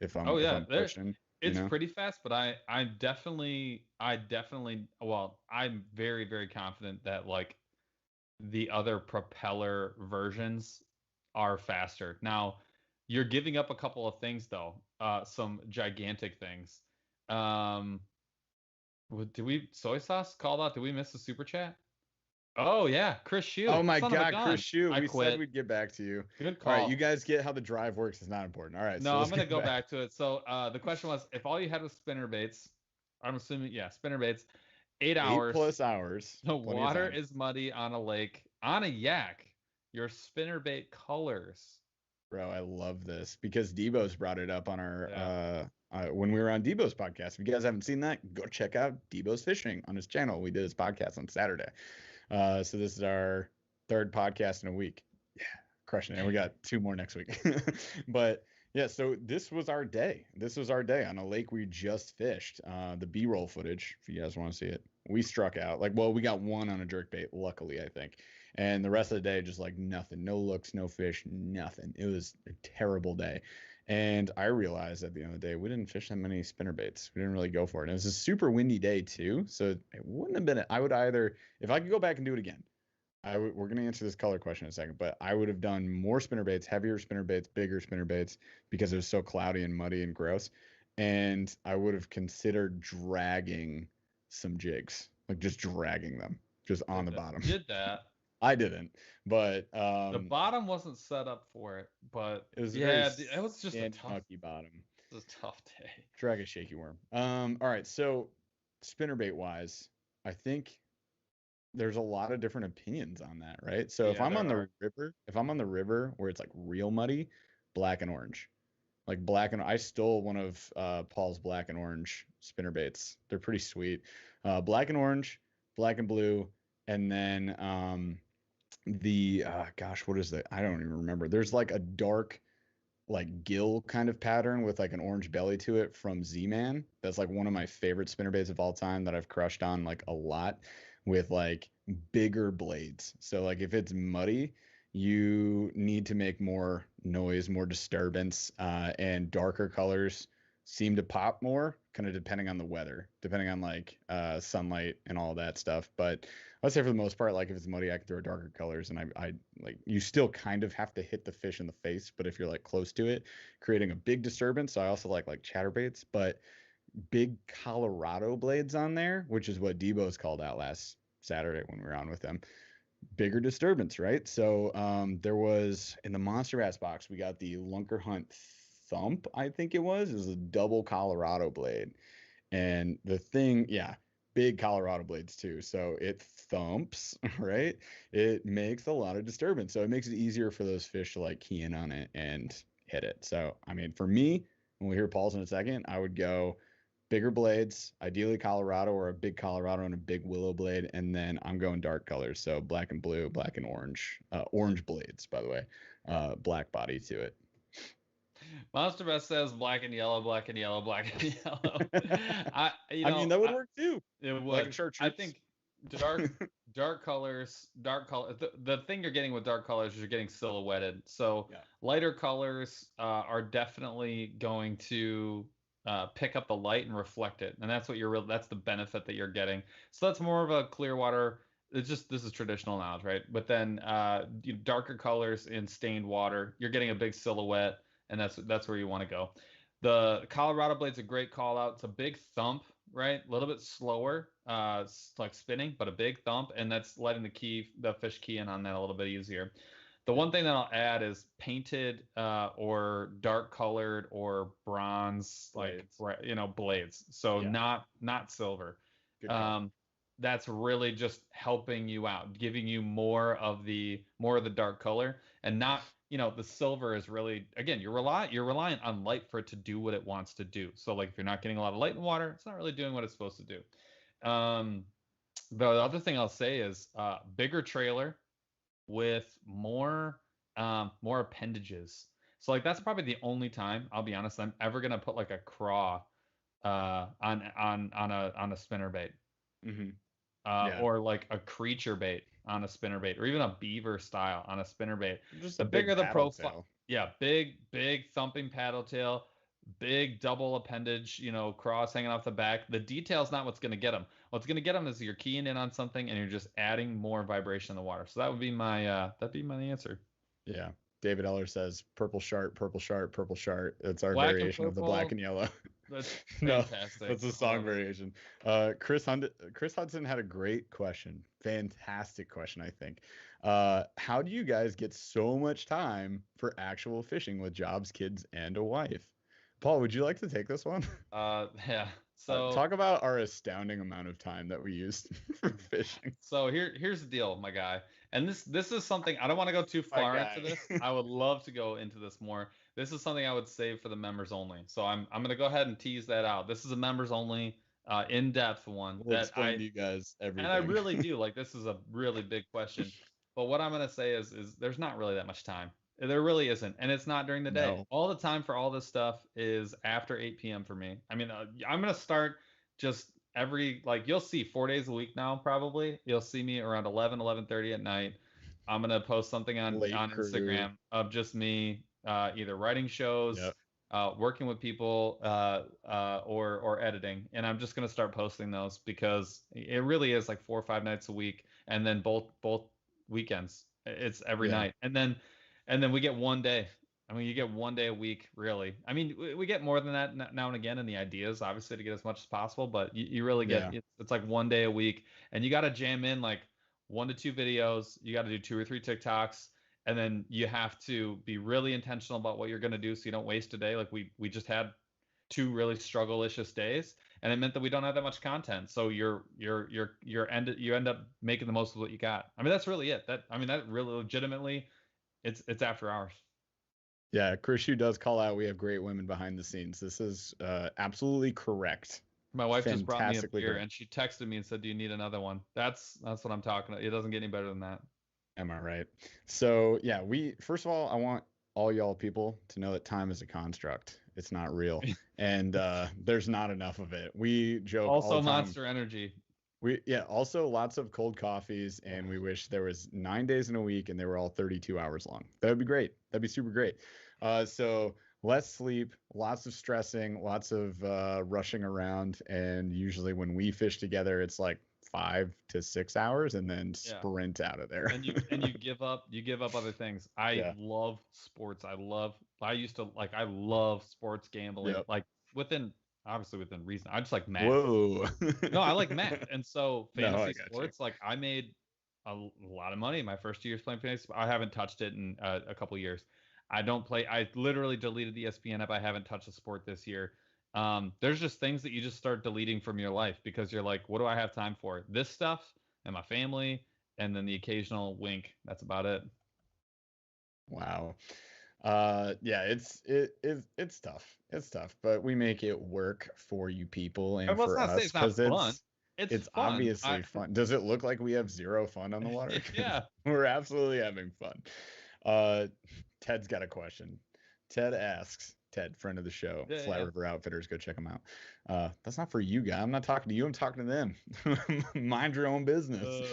if Oh if yeah, I'm pushing, you it's know. pretty fast, but I definitely, well, I'm very, very confident that like the other propeller versions are faster. Now, you're giving up a couple of things though, some gigantic things. Um, did we soy sauce called out? Did we miss the super chat? Oh yeah, Chris Oh Shue, my son of a God, Chris gun. Shue, I we said quit. we'd get back to you. Good All right, you call. guys get how the drive works is not important. All right, so No, I'm let's gonna get go back. back to it. So the question was, if all you had was spinner baits, I'm assuming, yeah, spinner baits, 8 hours, 8+ hours, the plenty of water time. is muddy on a lake, on a yak, your spinner bait colors. Bro, I love this because Debo's brought it up on our Yeah. when we were on Debo's podcast. If you guys haven't seen that, go check out Debo's Fishing on his channel. We did his podcast on Saturday. So this is our third podcast in a week. Yeah, crushing it. And we got 2 more next week. But yeah, so this was our day. This was our day on a lake we just fished. The B-roll footage, if you guys want to see it. We struck out. Like, well, we got one on a jerkbait, luckily, I think. And the rest of the day, just like nothing. No looks, no fish, nothing. It was a terrible day. And I realized at the end of the day, we didn't fish that many spinner baits. We didn't really go for it. And it was a super windy day too. So it wouldn't have been, I would either, if I could go back and do it again, we're going to answer this color question in a second, but I would have done more spinner baits, heavier spinner baits, bigger spinner baits because it was so cloudy and muddy and gross. And I would have considered dragging some jigs, like just dragging them just on the bottom. Did that. I didn't, but The bottom wasn't set up for it, but it was a yeah, very it was just a sandy, tough, mucky bottom. it was a tough day. Drag a shaky worm. All right, so spinnerbait wise, I think there's a lot of different opinions on that, right? So if Yeah, I'm there on the are. river, if I'm on the river where it's like real muddy, black and orange. Like black and I stole one of Paul's black and orange spinnerbaits. They're pretty sweet. Black and orange, black and blue, and then the gosh, what is that? I don't even remember. There's like a dark like gill kind of pattern with like an orange belly to it from Z-Man. That's like one of my favorite spinnerbaits of all time that I've crushed on like a lot with like bigger blades. So like if it's muddy, you need to make more noise, more disturbance, and darker colors seem to pop more, kind of depending on the weather, depending on like sunlight and all that stuff. But I'd say for the most part, like if it's muddy, I can throw darker colors, and I like you still kind of have to hit the fish in the face, but if you're like close to it, creating a big disturbance. So I also like chatterbaits, but big Colorado blades on there, which is what Debo's called out last Saturday when we were on with them. Bigger disturbance, right? So there was in the Monster Bass box, we got the Lunker Hunt Thump, I think it was. It was a double Colorado blade. And the thing, yeah, big Colorado blades too. So it thumps, right? It makes a lot of disturbance. So it makes it easier for those fish to like key in on it and hit it. So, I mean, for me, when we hear Paul's in a second, I would go bigger blades, ideally Colorado or a big Colorado and a big willow blade. And then I'm going dark colors. So black and blue, black and orange blades, by the way, black body to it. MonsterBass says black and yellow, black and yellow, black and yellow. I mean, that would work too. It would. Like a chartreuse. I think dark colors, the thing you're getting with dark colors is you're getting silhouetted. So Yeah. lighter colors are definitely going to pick up the light and reflect it, and that's what that's the benefit that you're getting. So that's more of a clear water. It's just, this is traditional knowledge, right? But then darker colors in stained water, you're getting a big silhouette, and that's where you want to go. The Colorado blade's a great call out. It's a big thump, right? A little bit slower, like spinning, but a big thump, and that's letting the fish key in on that a little bit easier. The one thing that I'll add is painted or dark colored or bronze, Blades. like blades. So Yeah. not silver. Good call. That's really just helping you out, giving you more of the dark color, and not the silver is really, again, you're reliant on light for it to do what it wants to do. So like if you're not getting a lot of light in water, it's not really doing what it's supposed to do. The other thing I'll say is bigger trailer with more appendages. So like that's probably the only time, I'll be honest, I'm ever gonna put like a craw on a spinner bait. Mm-hmm. Or like a creature bait on a spinner bait, or even a beaver style on a spinner bait. Just The a big bigger the paddle profile, tail. yeah, big thumping paddle tail, big double appendage, cross hanging off the back. The detail's not what's going to get them. What's going to get them is you're keying in on something and you're just adding more vibration in the water. So that'd be my answer. Yeah. David Eller says purple shark, purple shark, purple shark. It's our Black and variation of the purple. black and yellow. That's No, fantastic. that's a song variation. Chris Hudson had a great question. Fantastic question, I think. How do you guys get so much time for actual fishing with jobs, kids, and a wife? Paul, would you like to take this one? Yeah. So talk about our astounding amount of time that we used for fishing. So here's the deal, my guy. And this is something I don't want to go too far into this. I would love to go into this more. This is something I would save for the members only. So I'm gonna go ahead and tease that out. This is a members only in-depth one We'll explain to you guys everything. And I really do like this is a really big question. But what I'm gonna say is there's not really that much time. There really isn't, and it's not during the day. No. All the time for all this stuff is after 8 p.m. for me. I mean, I'm gonna start just you'll see 4 days a week now probably. You'll see me around 11:30 at night. I'm gonna post something on Instagram of just me either writing shows, working with people, or editing, and I'm just gonna start posting those because it really is like 4 or 5 nights a week, and then both weekends. It's every night, and then we get 1 day. I mean, you get 1 day a week, really. I mean, we get more than that now and again, and the idea is obviously to get as much as possible, but you really get, it's like 1 day a week, and you got to jam in like 1 to 2 videos. You got to do 2 or 3 TikToks, and then you have to be really intentional about what you're going to do so you don't waste a day. Like we just had 2 really struggle-licious days, and it meant that we don't have that much content. So you end up making the most of what you got. I mean, that's really it. That really legitimately, it's after hours. Yeah, Chris Hugh does call out we have great women behind the scenes. This is absolutely correct. My wife just brought me a beer, and she texted me and said, "Do you need another one?" That's what I'm talking about. It doesn't get any better than that. Am I right? So yeah, first of all, I want all y'all people to know that time is a construct. It's not real, and there's not enough of it. We joke also all the time. Monster Energy. Also lots of cold coffees, and we wish there was 9 days in a week and they were all 32 hours long. That would be great. That'd be super great. So less sleep, lots of stressing, lots of rushing around, and usually when we fish together, it's like 5 to 6 hours, and then sprint out of there. And you give up other things. I love sports. I love sports gambling. Yep. Like obviously within reason. I just like math. Whoa. No, I like math. And so fantasy sports, like I made a lot of money my first 2 years playing fantasy. I haven't touched it in a couple years. I don't play. I literally deleted the ESPN app. I haven't touched a sport this year. There's just things that you just start deleting from your life because you're like, what do I have time for? This stuff and my family, and then the occasional wink. That's about it. Wow. It's tough. It's tough, but we make it work for you people and for us because it's fun. Obviously fun. Does it look like we have zero fun on the water? Yeah, we're absolutely having fun. Ted's got a question. Ted asks, friend of the show, Flat River Outfitters, go check them out. That's not for you guys. I'm not talking to you. I'm talking to them. Mind your own business.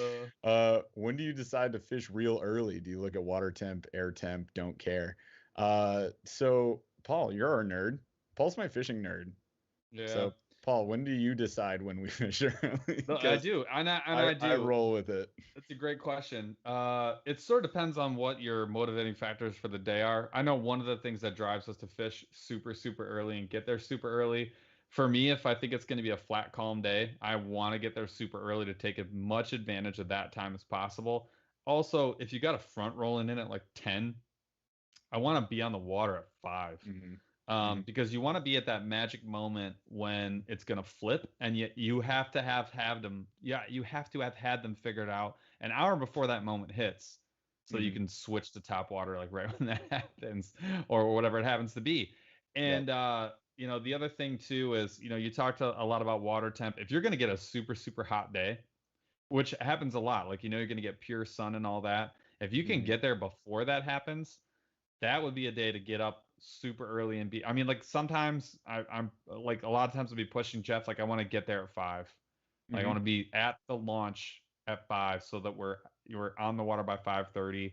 When do you decide to fish real early? Do you look at water temp, air temp, don't care? So Paul, you're our nerd. Paul's my fishing nerd. Yeah. So Paul, when do you decide when we fish early? No, I do. I do. I roll with it. That's a great question. It sort of depends on what your motivating factors for the day are. I know one of the things that drives us to fish super, super early and get there super early. For me, if I think it's going to be a flat, calm day, I want to get there super early to take as much advantage of that time as possible. Also, if you got a front rolling in at like 10, I want to be on the water at 5. Mm-hmm. Because you want to be at that magic moment when it's going to flip, and yet you have to have had them figured out an hour before that moment hits. so you can switch to top water like right when that happens, or whatever it happens to be. And the other thing too is, you talked a lot about water temp. If you're going to get a super super hot day, which happens a lot, like you're going to get pure sun and all that, if you can get there before that happens, that would be a day to get up super early and be. I mean, like sometimes I'm like a lot of times I'll be pushing Jeff, like I want to get there at 5. Like I want to be at the launch at 5 so that we're on the water by 5:30,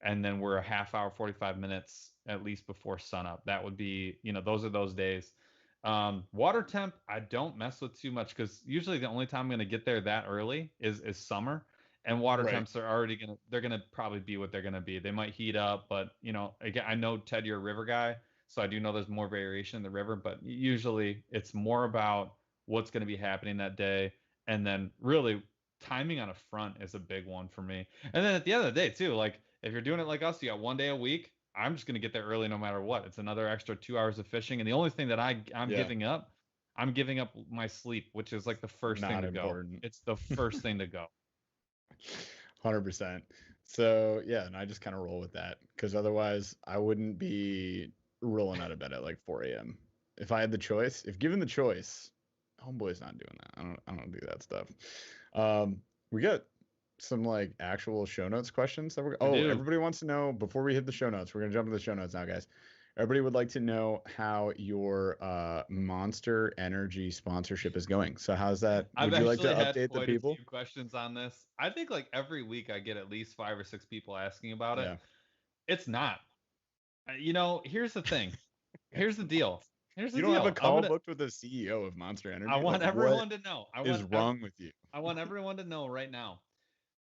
and then we're a half hour, 45 minutes at least before sunup. That would be, those are those days. Water temp, I don't mess with too much because usually the only time I'm gonna get there that early is summer, and water temps are already they're gonna probably be what they're gonna be. They might heat up, but again, I know Ted, you're a river guy, so I do know there's more variation in the river, but usually it's more about what's gonna be happening that day, and then really timing on a front is a big one for me. And then at the end of the day too, like if you're doing it like us, you got one day a week. I'm just gonna get there early no matter what. It's another extra 2 hours of fishing, and the only thing that I'm giving up, I'm giving up my sleep, which is like the first thing to go. It's the first thing to go. 100%. So yeah, and I just kind of roll with that because otherwise I wouldn't be rolling out of bed at like 4 a.m. If I had the choice, if given the choice, homeboy's not doing that. I don't do that stuff. We got some like actual show notes questions that everybody wants to know before we hit the show notes. We're gonna jump into the show notes now, guys. Everybody would like to know how your Monster Energy sponsorship is going. So how's that? Would you like to update the people? A few questions on this. I think like every week I get at least 5 or 6 people asking about it. It's not. Here's the thing. Here's the deal. You don't have a call booked with the CEO of Monster Energy? I want everyone to know. What is wrong with you? I want everyone to know right now.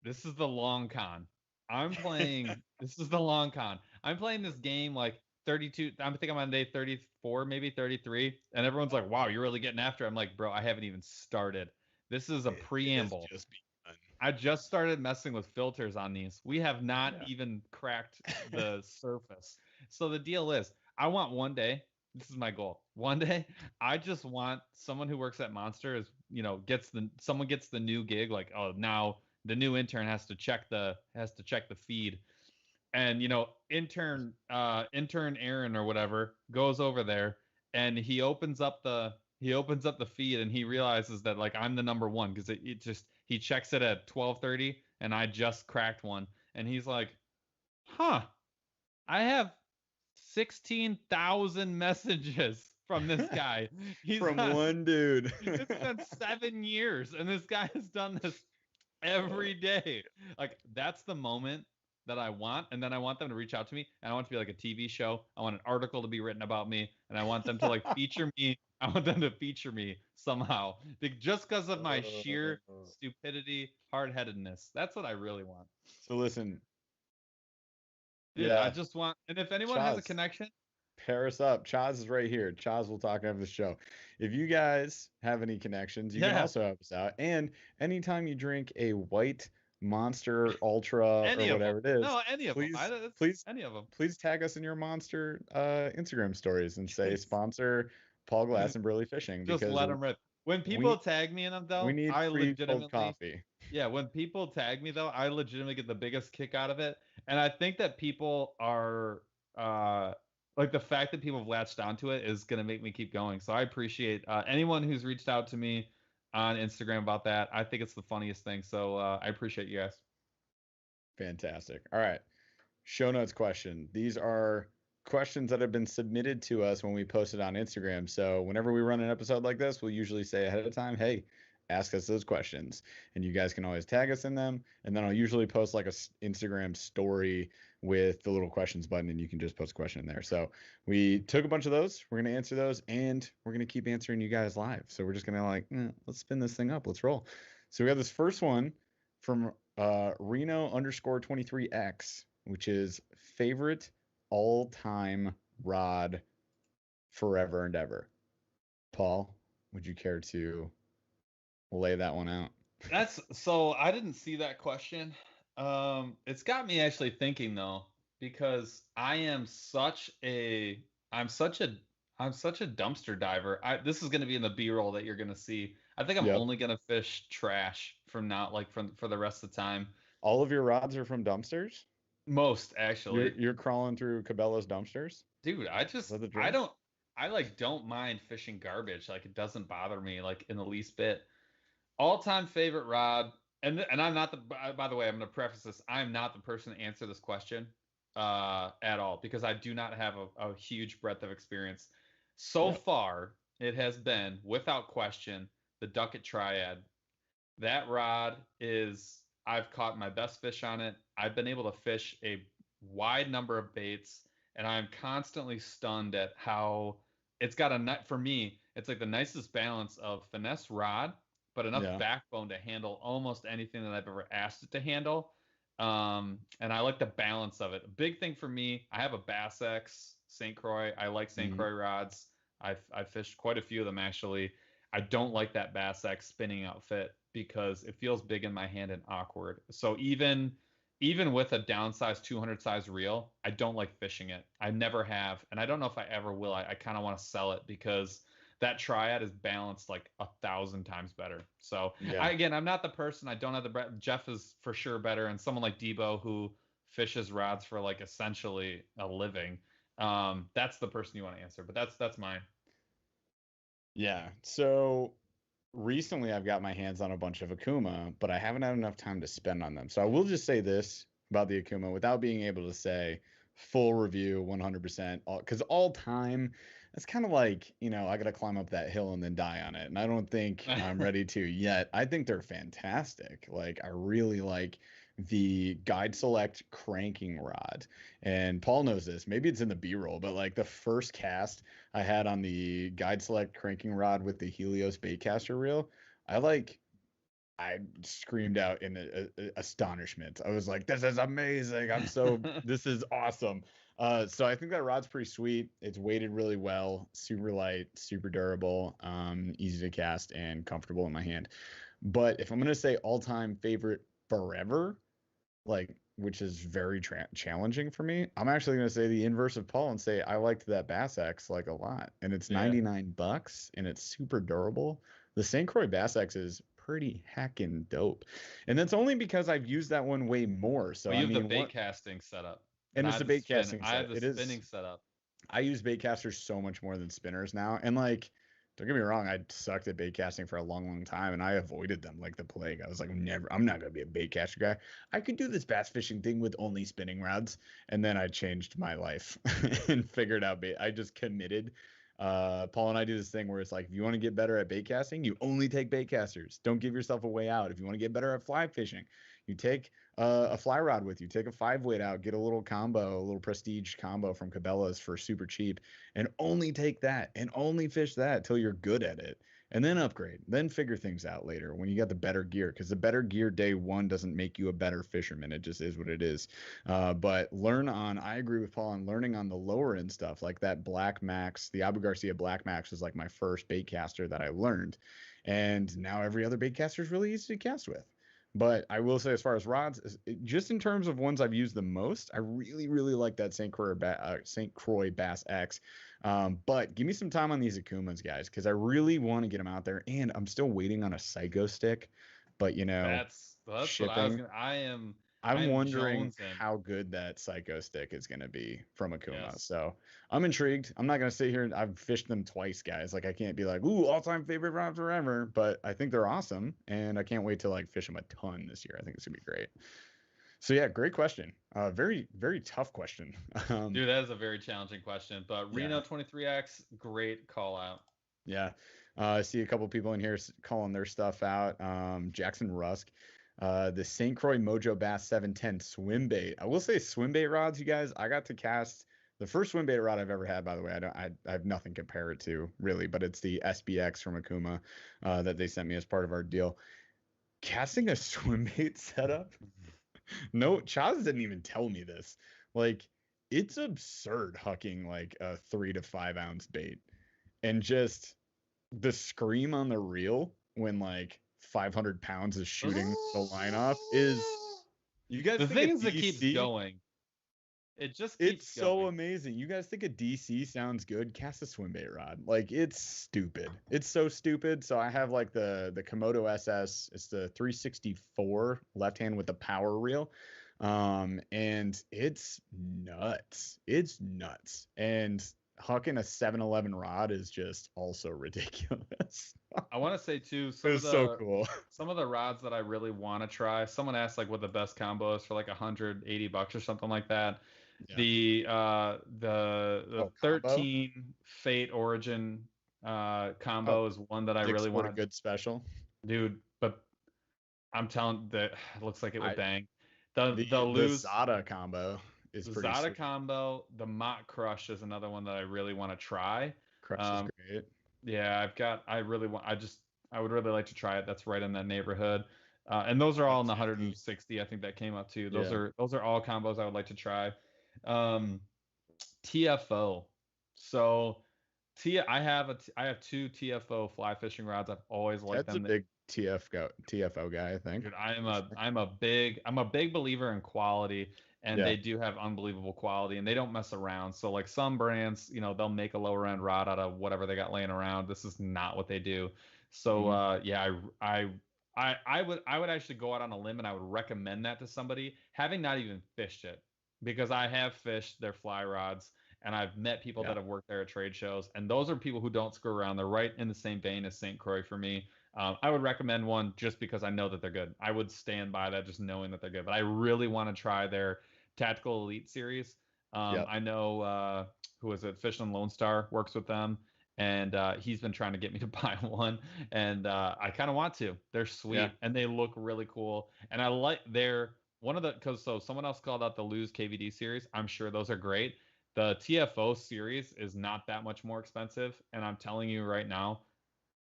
This is the long con. This is the long con. I'm playing this game like 32. I think I'm on day 34, maybe 33. And everyone's like, wow, you're really getting after it. I'm like, bro, I haven't even started. This is a preamble. I just started messing with filters on these. We have not even cracked the surface. So the deal is, I want one day. This is my goal. One day, I just want someone who works at Monster someone gets the new gig. Like, oh, now the new intern has to check the feed, and intern Aaron or whatever goes over there and he opens up the feed and he realizes that like I'm the number one because he checks it at 12:30 and I just cracked one and he's like, huh, I have 16,000 messages from this guy. One dude. It's been 7 years and this guy has done this every day. Like that's the moment that I want, and then I want them to reach out to me, and I want it to be like a TV show. I want an article to be written about me, and I want them to like feature me. I want them to feature me somehow, just because of my sheer stupidity, hard-headedness. That's what I really want. So listen, dude, I just want, and if anyone has a connection, pair us up. Chaz is right here. Chaz will talk after the show. If you guys have any connections, you can also help us out. And anytime you drink a white Monster Ultra or whatever it is, any of them. Please, any of them. Please tag us in your Monster Instagram stories and say sponsor Paul Glass and Burly Fishing. Just let them rip. When people tag me in them, though, we need free cold coffee. Yeah, when people tag me, though, I legitimately get the biggest kick out of it. And I think that people are like the fact that people have latched onto it is going to make me keep going. So I appreciate anyone who's reached out to me on Instagram about that. I think it's the funniest thing. So I appreciate you guys. Fantastic. All right. Show notes question. These are questions that have been submitted to us when we posted on Instagram. So whenever we run an episode like this, we'll usually say ahead of time, hey, ask us those questions. And you guys can always tag us in them. And then I'll usually post like a Instagram story with the little questions button, and you can just post a question in there. So we took a bunch of those. We're going to answer those, and we're going to keep answering you guys live. So we're just going to let's spin this thing up. Let's roll. So we got this first one from Reno_23X, which is favorite all-time rod forever and ever. Paul, would you care to lay that one out? So I didn't see that question. It's got me actually thinking though, because I'm such a dumpster diver. This is going to be in the B-roll that you're going to see. I think I'm only going to fish trash from now, like for the rest of the time. All of your rods are from dumpsters? Most actually. You're crawling through Cabela's dumpsters? Dude, Is that the drill? I like don't mind fishing garbage. Like it doesn't bother me like in the least bit. All-time favorite rod, and I'm not the by the way, I'm going to preface this. I'm not the person to answer this question at all because I do not have a huge breadth of experience. So Yep. far, it has been without question the Ducket Triad. That rod is I've caught my best fish on it. I've been able to fish a wide number of baits, and I'm constantly stunned at how it's got for me, it's like the nicest balance of finesse rod, but enough Yeah. backbone to handle almost anything that I've ever asked it to handle. And I like the balance of it. A big thing for me, I have a Bass X St. Croix. I like St. Mhm. Croix rods. I've fished quite a few of them actually. I don't like that Bass X spinning outfit because it feels big in my hand and awkward. So even with a downsized 200 size reel, I don't like fishing it. I never have, and I don't know if I ever will. I kind of want to sell it because that triad is balanced like 1,000 times better. So Yeah. I'm not the person. I don't have the Jeff is for sure better, and someone like Debo who fishes rods for like essentially a living. That's the person you want to answer, but that's mine. Yeah. So recently I've got my hands on a bunch of Akuma, but I haven't had enough time to spend on them. So I will just say this about the Akuma without being able to say full review 100%, because all time, it's kind of like, I got to climb up that hill and then die on it. And I don't think I'm ready to yet. I think they're fantastic. Like, I really like the Guide Select cranking rod. And Paul knows this. Maybe it's in the B-roll, but like the first cast I had on the Guide Select cranking rod with the Helios baitcaster reel, I screamed out in astonishment. I was like, "This is amazing! This is awesome." So I think that rod's pretty sweet. It's weighted really well, super light, super durable, easy to cast, and comfortable in my hand. But if I'm gonna say all-time favorite forever, like, which is very challenging for me, I'm actually going to say the inverse of Paul and say I liked that Bass X like a lot, and it's Yeah. $99 and it's super durable. The St. Croix Bass X is pretty heckin' dope, and that's only because I've used that one way more. So Well, I you have the mean, bait what? casting setup, And and I it's a have the bait spin. casting I have set. the It is. spinning setup. I use bait casters so much more than spinners now, and like, don't get me wrong, I sucked at bait casting for a long, long time, and I avoided them like the plague. I was like, I'm not gonna be a bait caster guy. I could do this bass fishing thing with only spinning rods, and then I changed my life and figured out bait. I just committed. Paul and I do this thing where it's like, if you want to get better at bait casting, you only take bait casters. Don't give yourself a way out. If you want to get better at fly fishing, you take a fly rod with you. Take a 5-weight out, get a little combo, a little prestige combo from Cabela's for super cheap, and only take that and only fish that till you're good at it. And then upgrade, then figure things out later when you got the better gear. Because the better gear day one doesn't make you a better fisherman. It just is what it is. But I agree with Paul on learning on the lower end stuff, like that Black Max. The Abu Garcia Black Max was like my first bait caster that I learned. And now every other bait caster is really easy to cast with. But I will say, as far as rods, just in terms of ones I've used the most, I really, really like that St. Croix Bass X. But give me some time on these Akumas, guys, because I really want to get them out there. And I'm still waiting on a Psycho stick. But, That's what I was shipping. gonna. I I'm am wondering jonesing. how good that Psycho stick is going to be from Akuma. Yes. So I'm intrigued. I'm not going to sit here and I've fished them twice, guys. Like, I can't be like, ooh, all-time favorite rod forever. But I think they're awesome, and I can't wait to like fish them a ton this year. I think it's gonna be great. So yeah, great question. Very, very tough question. Dude, that is a very challenging question. But Yeah, Reno 23X, great call out. yeah. I see a couple people in here calling their stuff out. Jackson Rusk. The St. Croix Mojo Bass 710 swim bait. I will say swim bait rods, you guys. I got to cast the first swim bait rod I've ever had, by the way. I have nothing to compare it to, really, but it's the SBX from Akuma that they sent me as part of our deal. Casting a swim bait setup? No, Chaz didn't even tell me this. Like, it's absurd hucking like a 3 to 5 ounce bait, and just the scream on the reel when like 500 pounds is shooting the line off is, you guys The think a thing is, it keeps DC? going. It just It's keeps so going. amazing. You guys think a DC sounds good? Cast a swim bait rod. Like, it's stupid. It's so stupid. So I have like the Komodo SS. It's the 364 left hand with the power reel. And it's nuts. It's nuts. And hucking a 7-Eleven rod is just also ridiculous. I want to say too, It was so cool. some of the rods that I really want to try. Someone asked like what the best combo is for like $180 or something like that. Yeah. The Combo? 13 Fate Origin combo is one that I really want to, good special. dude. But I'm telling that it looks like it would bang. The lose Zada combo is the pretty Zada sweet. combo. The Mach Crush is another one that I really want to try. Crush is great. Yeah, I would really like to try it. That's right in that neighborhood. And those are all in the 160. I think that came up too. Those are all combos I would like to try. TFO. So I have two TFO fly fishing rods. I've always liked them. That's a big TFO guy, I think. Dude, I'm a big believer in quality, and they do have unbelievable quality, and they don't mess around. So like some brands, they'll make a lower end rod out of whatever they got laying around. This is not what they do. So I would actually go out on a limb and I would recommend that to somebody, having not even fished it, because I have fished their fly rods and I've met people that have worked there at trade shows, and those are people who don't screw around. They're right in the same vein as St. Croix for me. I would recommend one just because I know that they're good. I would stand by that just knowing that they're good. But I really want to try their Tactical Elite series. I know who is it? Fish and Lone Star works with them, and he's been trying to get me to buy one, and I kind of want to. They're sweet and they look really cool, and I like someone else called out the Lose KVD series. I'm sure those are great. The TFO series is not that much more expensive, and I'm telling you right now,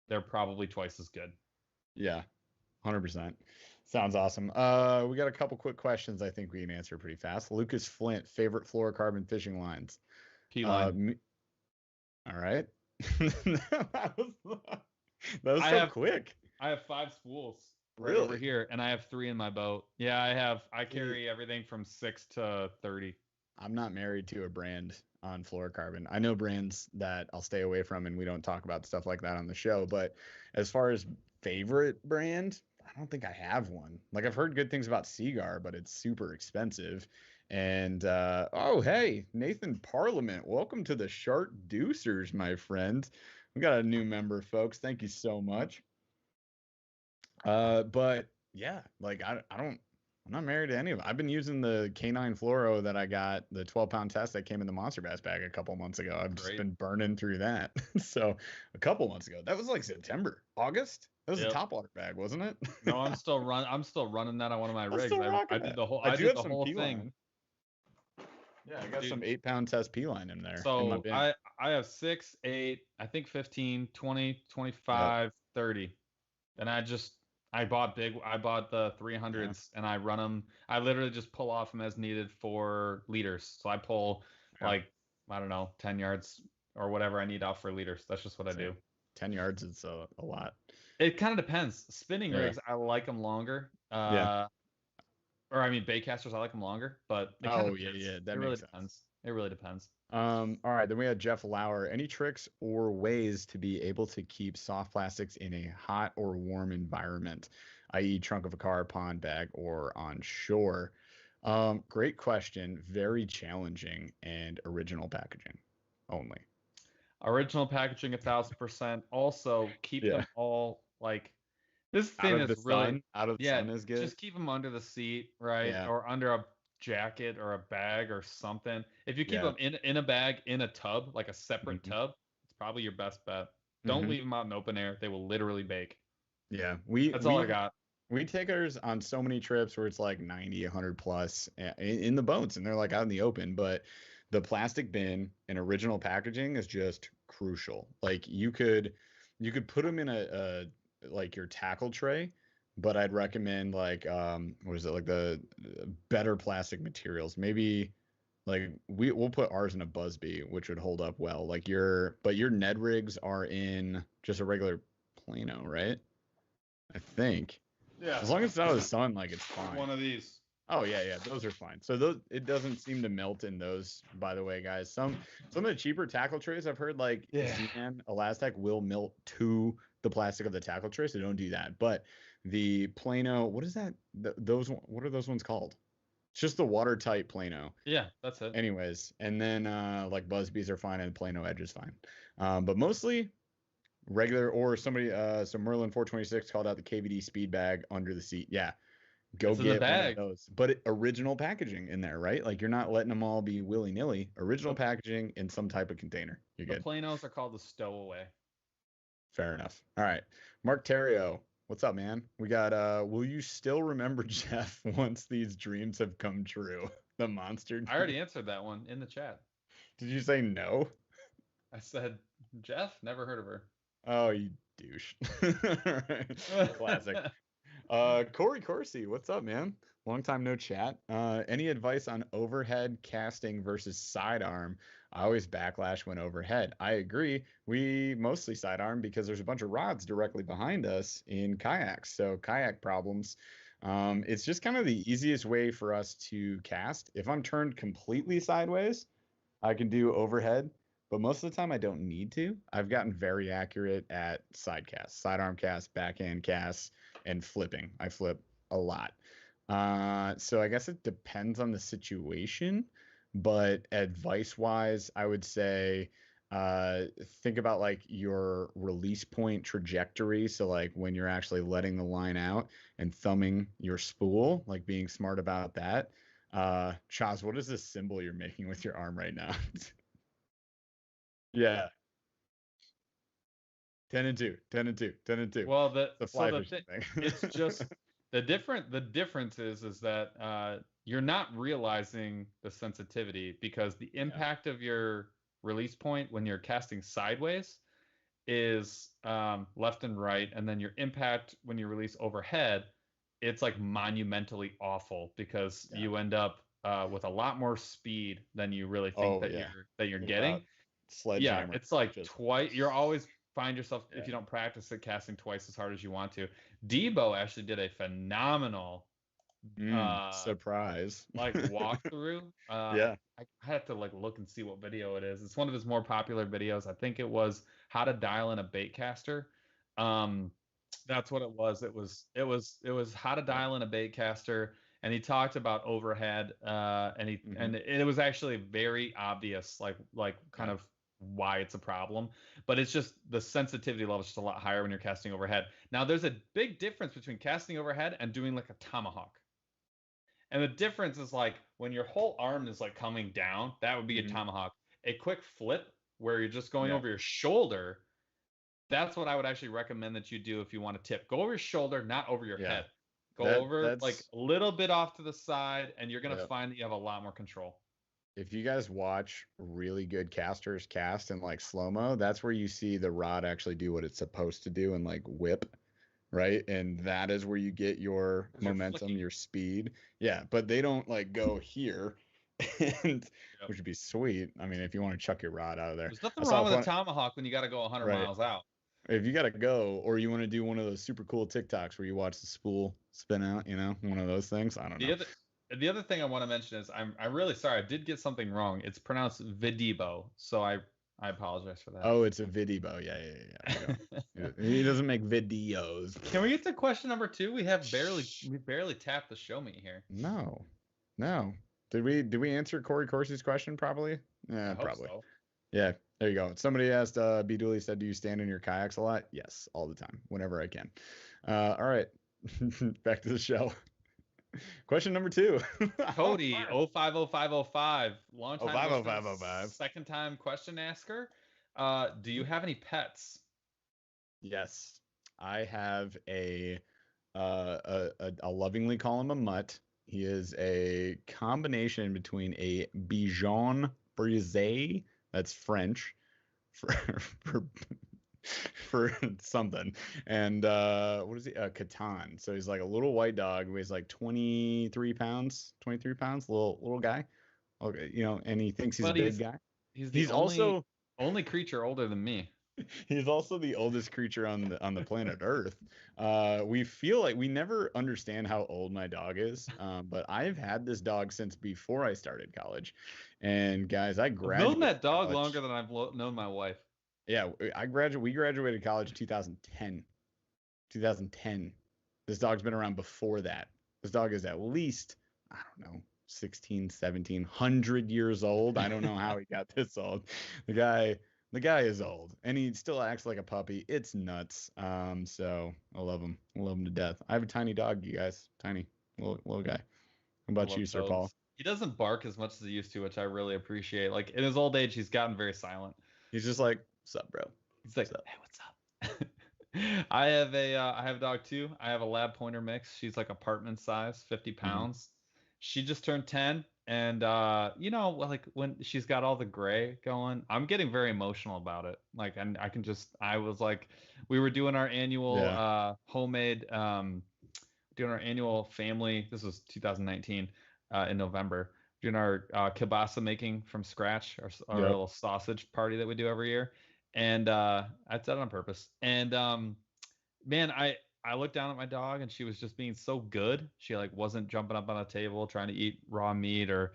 they're probably twice as good. Yeah, 100%. Sounds awesome. We got a couple quick questions I think we can answer pretty fast. Lucas Flint, favorite fluorocarbon fishing lines? P-line. All right. that was so quick. I have 5 spools right really? over here, and I have 3 in my boat. Yeah, I carry everything from 6 to 30. I'm not married to a brand on fluorocarbon. I know brands that I'll stay away from, and we don't talk about stuff like that on the show. But as far as favorite brand, I don't think I have one. Like, I've heard good things about Seagar, but it's super expensive. And oh, hey, Nathan Parliament, welcome to the Shark Deucers, my friend. We got a new member, folks. Thank you so much. But yeah, like I'm not married to any of them. I've been using the K9 Fluoro that I got, the 12-pound test that came in the Monster Bass bag a couple months ago. I've just been burning through that. So a couple months ago, that was like September, August. That was a topwater bag, wasn't it? No, I'm still running that on one of my rigs. I did the whole thing. Yeah, I got some 8-pound test P-line in there. So in my bin. I have 6, 8, I think 15, 20, 25, 30. And I bought the 300s and I run them. I literally just pull off them as needed for leaders. So I pull I don't know, 10 yards or whatever I need off for leaders. That's just what I do. 10 yards is a lot. It kind of depends. Spinning rigs, I like them longer. Or I mean, baitcasters, I like them longer. But that makes sense. It really depends. All right, then we had Jeff Lauer. Any tricks or ways to be able to keep soft plastics in a hot or warm environment, i.e. trunk of a car, pond, bag, or on shore? Great question. Very challenging, and original packaging only. Original packaging 1,000%. Also, keep them all like this thing is really out of the sun is good. Just keep them under the seat, right? Yeah. Or under a jacket or a bag or something. If you keep them in a bag, in a tub, like a separate tub, it's probably your best bet. Don't leave them out in open air. They will literally bake. Yeah. That's all I got. We take ours on so many trips where it's like 90, 100 plus in the boats, and they're like out in the open. But the plastic bin and original packaging is just crucial. Like you could put them in a like your tackle tray, but I'd recommend like what is it, like the better plastic materials. Maybe like we'll put ours in a Busby, which would hold up well. Like your Ned rigs are in just a regular Plano, right? I think. Yeah. As long as it's out of the sun, like it's fine. One of these. Oh yeah, those are fine. So it doesn't seem to melt in those, by the way, guys. Some of the cheaper tackle trays I've heard, like Z-Man, Elastec, will melt to the plastic of the tackle tray, so don't do that. But the Plano, what is that? What are those ones called? It's just the watertight Plano. Yeah, that's it. Anyways, and then like Busby's are fine and Plano Edge is fine. But mostly regular or somebody so Merlin 426 called out the KVD speed bag under the seat. Yeah. Go It's in the get one of bag. those. But original packaging in there, right? Like you're not letting them all be willy-nilly. Original packaging in some type of container. You're The good. Planos are called the stowaway. Fair enough. All right. Mark Terrio, what's up, man? We got will you still remember Jeff once these dreams have come true? The monster. I already answered that one in the chat. Did you say no? I said, Jeff, never heard of her. Oh, you douche. Classic. Corey Corsi, what's up, man? Long time no chat. Any advice on overhead casting versus sidearm? I always backlash when overhead. I agree. We mostly sidearm because there's a bunch of rods directly behind us in kayaks. So kayak problems. It's just kind of the easiest way for us to cast. If I'm turned completely sideways, I can do overhead, but most of the time I don't need to. I've gotten very accurate at side casts, sidearm casts, backhand casts, and flipping. I flip a lot. So I guess it depends on the situation, but advice-wise, I would say think about like your release point trajectory. So like when you're actually letting the line out and thumbing your spool, like being smart about that. Chaz, what is this symbol you're making with your arm right now? Yeah. 10 and 2, 10 and 2, 10 and 2. Well, Thing. It's just the difference is that you're not realizing the sensitivity because the impact of your release point when you're casting sideways is left and right, and then your impact when you release overhead, it's like monumentally awful because you end up with a lot more speed than you really think you're getting. Sledgehammer. It's like twice. You're always find yourself if you don't practice it casting twice as hard as you want to. Debo actually did a phenomenal surprise like walkthrough. I have to like look and see what video it is. It's one of his more popular videos. I think it was how to dial in a bait caster. That's what it was. It was how to dial in a bait caster, and he talked about overhead, and it was actually very obvious, like kind of why it's a problem, but it's just the sensitivity level is just a lot higher when you're casting overhead. Now there's a big difference between casting overhead and doing like a tomahawk. And the difference is like when your whole arm is like coming down, that would be a tomahawk. A quick flip where you're just going over your shoulder, that's what I would actually recommend that you do if you want to tip. Go over your shoulder, not over your head. Go over like a little bit off to the side, and you're going to find that you have a lot more control. If you guys watch really good casters cast in like slow-mo, that's where you see the rod actually do what it's supposed to do and like whip, right? And that is where you get your momentum, your speed. Yeah, but they don't like go here, and which would be sweet. I mean, if you want to chuck your rod out of there. There's nothing wrong with a tomahawk when you got to go 100 miles out. If you got to go, or you want to do one of those super cool TikToks where you watch the spool spin out, you know, one of those things. I don't know. The other thing I want to mention is I'm really sorry. I did get something wrong. It's pronounced Videbo, so I apologize for that. Oh, it's a Videbo. Yeah. He doesn't make videos. Can we get to question number 2? We barely tapped the show me here. No. Did we answer Corey Corsi's question properly? Yeah, probably. So. Yeah, there you go. Somebody asked, B. Dooley said, do you stand in your kayaks a lot? Yes, all the time, whenever I can. All right, back to the show. Question number 2. Cody 050505, long time 050505. Second time question asker. Do you have any pets? Yes, I have I'll lovingly call him a mutt. He is a combination between a Bichon Frise, that's French for something, and what is he? Catan. So he's like a little white dog, weighs like 23 pounds, little guy. Okay, you know, and he thinks he's a big guy. He's also only creature older than me. He's also the oldest creature on the planet Earth. We feel like we never understand how old my dog is, but I've had this dog since before I started college. And guys, I've known that dog longer than I've known my wife. Yeah, we graduated college 2010. 2010. This dog's been around before that. This dog is at least, I don't know, 16, 17, 100 years old. I don't know how he got this old. The guy is old, and he still acts like a puppy. It's nuts. So I love him. I love him to death. I have a tiny dog, you guys. Tiny little guy. How I about love you, Sir Tobes. Paul? He doesn't bark as much as he used to, which I really appreciate. Like in his old age, he's gotten very silent. He's just like, "Sup, bro? He's like, Sup?" "Hey, what's up?" I have a dog too. I have a lab pointer mix. She's like apartment size, 50 Mhm. pounds. She just turned 10, and you know, like when she's got all the gray going, I'm getting very emotional about it. Like, and I can just, I was like, we were doing our annual Yeah. homemade doing our annual family. This was 2019 in November. Doing our kielbasa making from scratch, our Yep. little sausage party that we do every year, and I did that on purpose. And man, I looked down at my dog, and she was just being so good. She like wasn't jumping up on a table trying to eat raw meat or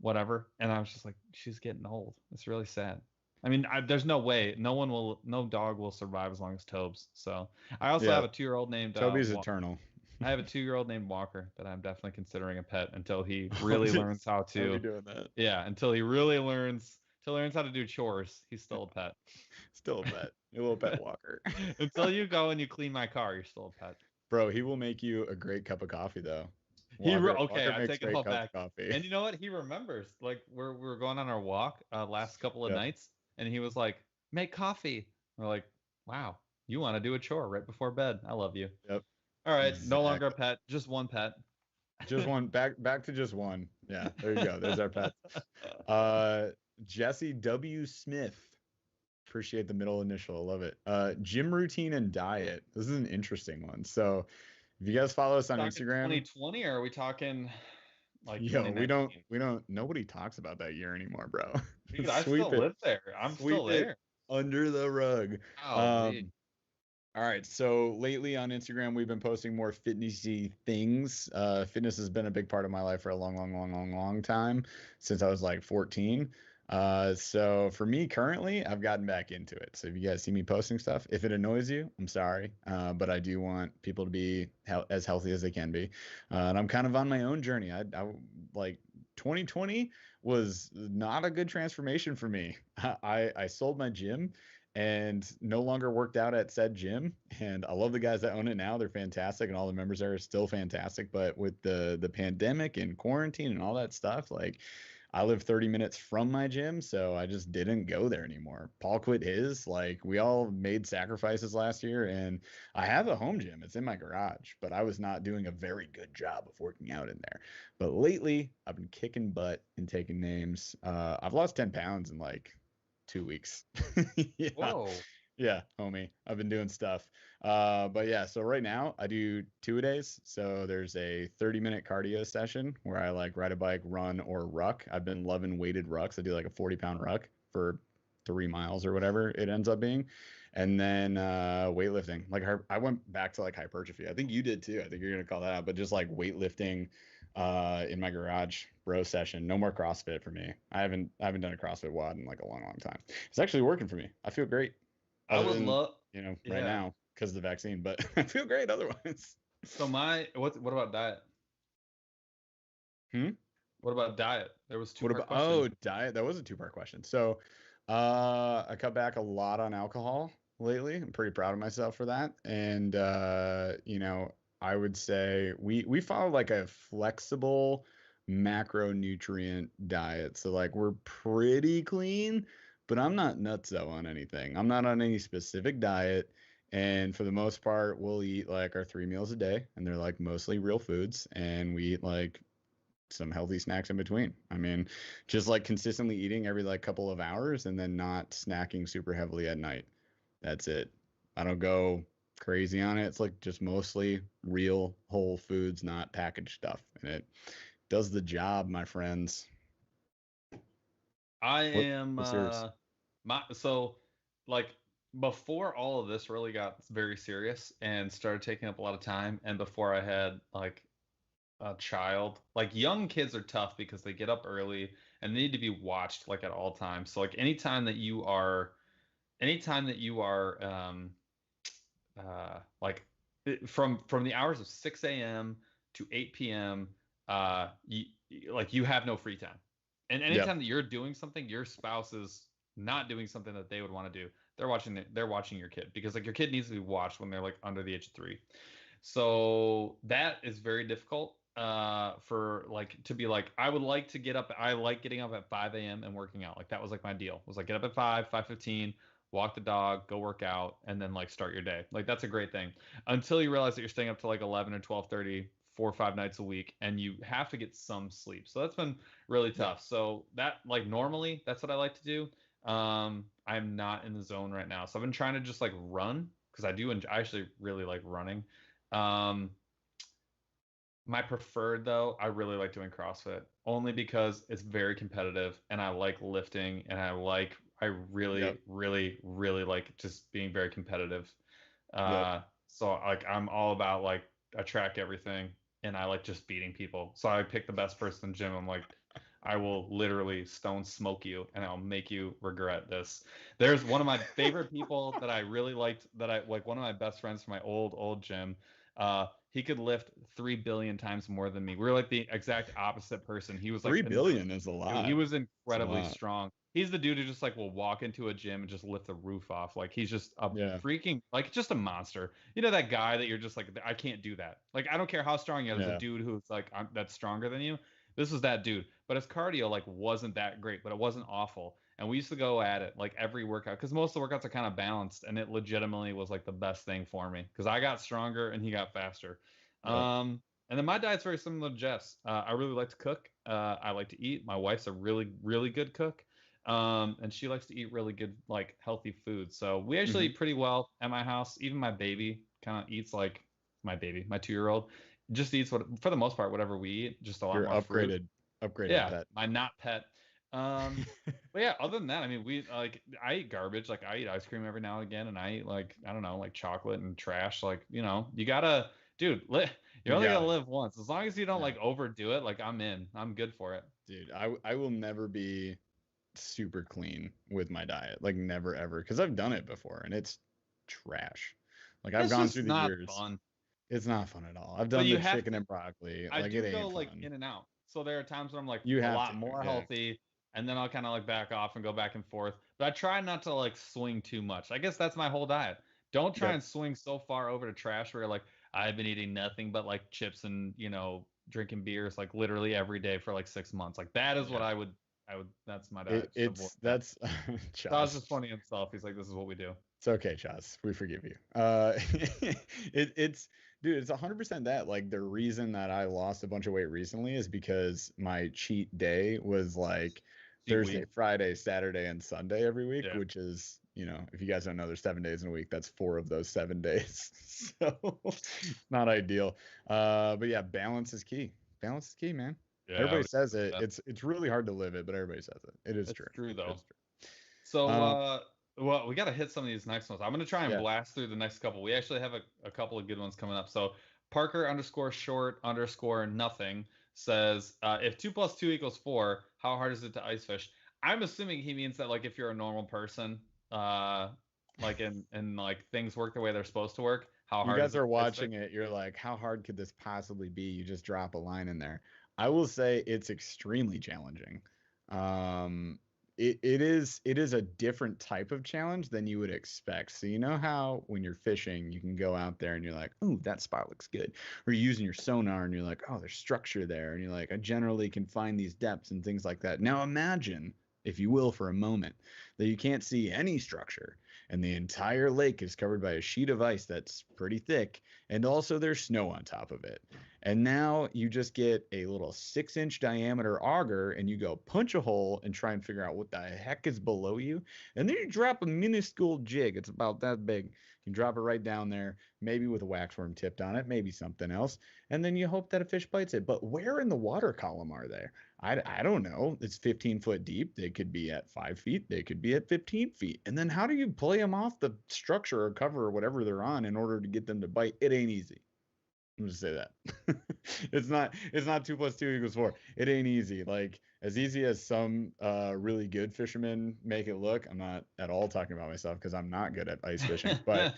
whatever. And I was just like, she's getting old. It's really sad. I mean, there's no way, no dog will survive as long as Tobes. So I also Yeah. have a 2-year-old named Toby's eternal. I have a 2-year-old named Walker that I'm definitely considering a pet until he really learns how How are we to. doing that? Yeah, until he really learns how to do chores. He's still a pet. Still a pet. A little pet walker. Until you go and you clean my car, you're still a pet. Bro, he will make you a great cup of coffee though. Okay, Walker I makes take it great all cup back. of coffee. And you know what? He remembers. Like we're going on our walk last couple of Yep. nights, and he was like, "Make coffee." We're like, "Wow, you want to do a chore right before bed? I love you." Yep. All right, no longer a Exactly. pet, just one pet. Just one back to just one. Yeah, there you go. There's our pets. Jesse W. Smith. Appreciate the middle initial. I love it. Gym routine and diet. This is an interesting one. So if you guys follow us on Talking Instagram, 2020, or are we talking like yo, we don't 2019? we don't nobody talks about that year anymore, bro. Dude, I Sweep still it. live there. I'm still Sweep it there. under the rug. Golly. All right. So lately on Instagram, we've been posting more fitnessy things. Fitness has been a big part of my life for a long, long, long, long, long time since I was like 14. So for me currently, I've gotten back into it. So if you guys see me posting stuff, if it annoys you, I'm sorry. But I do want people to be as healthy as they can be. And I'm kind of on my own journey. I like 2020 was not a good transformation for me. I sold my gym and no longer worked out at said gym. And I love the guys that own it now. They're fantastic, and all the members there are still fantastic. But with the pandemic and quarantine and all that stuff, like I live 30 minutes from my gym, so I just didn't go there anymore. Paul quit his. Like we all made sacrifices last year, and I have a home gym. It's in my garage, but I was not doing a very good job of working out in there. But lately, I've been kicking butt and taking names. I've lost 10 pounds in like 2 weeks. Yeah. Whoa. Yeah, homie. I've been doing stuff. But yeah, so right now I do 2-a-days. So there's a 30-minute cardio session where I like ride a bike, run, or ruck. I've been loving weighted rucks. I do like a 40-pound ruck for 3 miles or whatever it ends up being. And then weightlifting. Like I went back to like hypertrophy. I think you did too. I think you're gonna call that out, but just like weightlifting in my garage bro session. No more CrossFit for me. I haven't done a CrossFit WOD in like a long, long time. It's actually working for me. I feel great. I Other would than, love. right Yeah. now because of the vaccine, but I feel great otherwise. So what about diet? Hmm? What about diet? There was two What part about question. diet? That was a two-part question. So I cut back a lot on alcohol lately. I'm pretty proud of myself for that. And I would say we follow like a flexible macronutrient diet. So like we're pretty clean, but I'm not nutso on anything. I'm not on any specific diet. And for the most part, we'll eat like our 3 meals a day, and they're like mostly real foods. And we eat like some healthy snacks in between. I mean, just like consistently eating every like couple of hours and then not snacking super heavily at night. That's it. I don't go crazy on it. It's like just mostly real whole foods, not packaged stuff. And it does the job, my friends. I What, am what's yours? so like before all of this really got very serious and started taking up a lot of time, and before I had like a child. Like young kids are tough because they get up early and they need to be watched like at all times. So like anytime that you are like from the hours of 6 a.m. to 8 p.m. you have no free time. And Yep. anytime that you're doing something, your spouse is not doing something that they would want to do. They're watching your kid, because like your kid needs to be watched when they're like under the age of 3. So that is very difficult for like to be like, I would like to get up. I like getting up at 5 a.m. and working out. Like that was like my deal. Was like get up at 5:15, walk the dog, go work out, and then like start your day. Like that's a great thing. Until you realize that you're staying up to like 11 or 12:30, 4 or 5 nights a week, and you have to get some sleep. So that's been really tough. So that like normally that's what I like to do. I'm not in the zone right now. So I've been trying to just like run, because I actually really like running. Um, my preferred though, I really like doing CrossFit, only because it's very competitive and I like lifting, and I really, Yep. really, really like just being very competitive. Yep. So like I'm all about like I track everything, and I like just beating people. So I pick the best person in the gym. I'm like, I will literally stone smoke you, and I'll make you regret this. There's one of my favorite people that I really liked, that I like, one of my best friends from my old gym. He could lift 3 billion times more than me. We were like the exact opposite person. He was like 3 billion is a dude, he lot. was It's a incredibly lot. strong. He's the dude who just like will walk into a gym and just lift the roof off. Like he's just a Yeah. freaking like just a monster. You know that guy that you're just like, I can't do that. Like I don't care how strong you are. There's a Yeah. dude who's like that's stronger than you. This was that dude, but his cardio like wasn't that great, but it wasn't awful. And we used to go at it like every workout, because most of the workouts are kind of balanced, and it legitimately was like the best thing for me, because I got stronger and he got faster. Yep. And then my diet's very similar to Jeff's. I really like to cook. I like to eat. My wife's a really, really good cook. And she likes to eat really good, like healthy food. So we actually Hmm. eat pretty well at my house. Even my baby kind of eats like my baby, my 2-year-old, just eats what, for the most part, whatever we eat, just a lot You're more fruit. upgraded Yeah, pet. my not pet. But yeah, other than that, I mean, we like I eat garbage. Like I eat ice cream every now and again, and I eat like I don't know, like chocolate and trash. Like you gotta, dude. You're You only got gonna it. live once. As long as you don't Yeah. like overdo it, like I'm in. I'm good for it. Dude, I will never be super clean with my diet. Like never ever. Because I've done it before and it's trash. Like I've It's gone just through the not years. fun. It's not fun at all. I've But done you the have chicken to. and broccoli. I Like do it go ain't like fun. in and out. So there are times when I'm like You a have lot to. more Yeah. healthy, and then I'll kind of like back off and go back and forth. But I try not to like swing too much. I guess that's my whole diet. Don't try Yep. and swing so far over to trash where you're like, I've been eating nothing but like chips and, drinking beers like literally every day for like 6 months. Like that is what Yeah. I would that's my diet. Just avoid It's that. that's So I was Chaz. just funny himself. He's like, this is what we do. It's okay, Chaz. We forgive you. It's dude, it's 100% that. Like the reason that I lost a bunch of weight recently is because my cheat day was like Cheat Thursday, week. Friday, Saturday, and Sunday every week, Yeah. which is, if you guys don't know, there's 7 days in a week. That's 4 of those 7 days. So not ideal. But yeah, balance is key. Balance is key, man. Yeah, I Everybody would says agree with it. that. It's really hard to live it, but everybody says it. It is It's true. true though. It's true. So, Um, well, we got to hit some of these next ones. I'm going to try and yeah. blast through the next couple. We actually have a couple of good ones coming up. So, Parker underscore short underscore nothing says, if 2 + 2 = 4, how hard is it to ice fish? I'm assuming he means that, like, if you're a normal person, like, and like things work the way they're supposed to work, how You hard is guys it are to ice fish? watching it. You're like, how hard could this possibly be? You just drop a line in there. I will say it's extremely challenging. Um, it is a different type of challenge than you would expect. So you know how when you're fishing, you can go out there and you're like, "Ooh, that spot looks good," or you're using your sonar and you're like, "Oh, there's structure there," and you're like, "I generally can find these depths and things like that." Now imagine, if you will, for a moment, that you can't see any structure and the entire lake is covered by a sheet of ice that's pretty thick, and also there's snow on top of it. And now you just get a little 6-inch diameter auger and you go punch a hole and try and figure out what the heck is below you. And then you drop a minuscule jig. It's about that big. You drop it right down there, maybe with a waxworm tipped on it, maybe something else. And then you hope that a fish bites it. But where in the water column are they? I don't know. It's 15 foot deep. They could be at 5 feet. They could be at 15 feet. And then how do you play them off the structure or cover or whatever they're on in order to get them to bite? It ain't easy. I'm just say that. It's not 2 + 2 = 4. It ain't easy. Like as easy as some really good fishermen make it look. I'm not at all talking about myself because I'm not good at ice fishing. But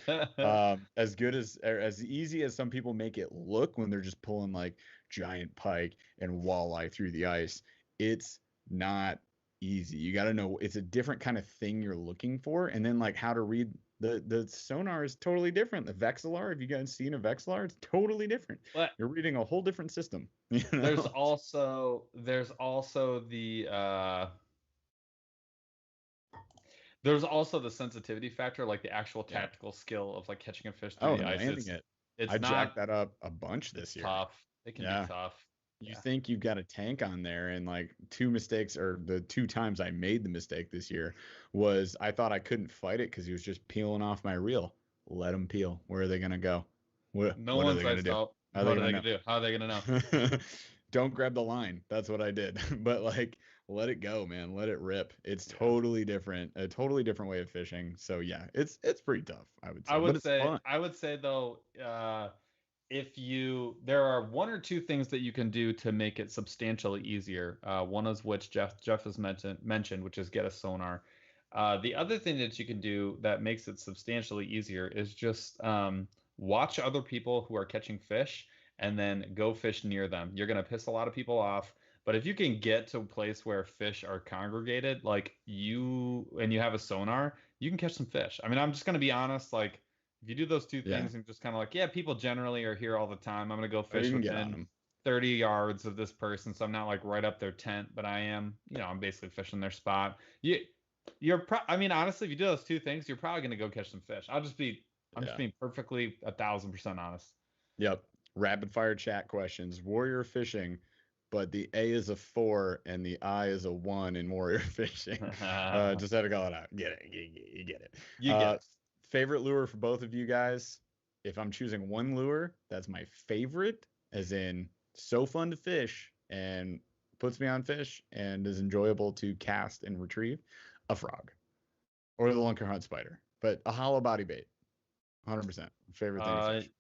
as good as or as easy as some people make it look when they're just pulling like giant pike and walleye through the ice, it's not easy. You got to know it's a different kind of thing you're looking for, and then like how to read the sonar is totally different. The Vexilar, if you guys seen a Vexilar, it's totally different. But You're reading a whole different system. You there's know? also there's also the sensitivity factor, like the actual Yeah. tactical skill of like catching a fish Oh, through the and ice. landing it. I It's jacked not that up a bunch it's this year. tough. It can be Yeah. tough. You Yeah. think you've got a tank on there, and like 2 mistakes, or the 2 times I made the mistake this year was I thought I couldn't fight it because he was just peeling off my reel. Let him peel. Where are they gonna go? No What are one they says gonna do? no. How are What they are they gonna gonna do? How are they gonna know? know? Don't grab the line. That's what I did. But like, let it go, man. Let it rip. It's Yeah. totally different. A totally different way of fishing. So yeah, it's pretty tough, I would say. But it's fun. I would say though, there are one or two things that you can do to make it substantially easier. One of which Jeff has mentioned, which is get a sonar. The other thing that you can do that makes it substantially easier is just watch other people who are catching fish and then go fish near them. You're gonna piss a lot of people off, but if you can get to a place where fish are congregated, like you have a sonar, you can catch some fish. I mean, I'm just gonna be honest, like if you do those two Yeah. things and just kind of like, yeah, people generally are here all the time. I'm gonna go Or you fish can get on within them. 30 yards of this person, so I'm not like right up their tent, but I am, I'm basically fishing their spot. I mean, honestly, if you do those two things, you're probably gonna go catch some fish. I'm just Yeah. being perfectly 1,000% honest. Yep. Rapid fire chat questions. Warrior fishing, but the A is a 4 and the I is a 1 in warrior fishing. Just had to call it out. Get it. You get it. You get it. Favorite lure for both of you guys? If I'm choosing one lure, that's my favorite, as in so fun to fish and puts me on fish and is enjoyable to cast and retrieve, a frog or the lunker hunt spider, but a hollow body bait, 100% favorite thing to Uh, fish.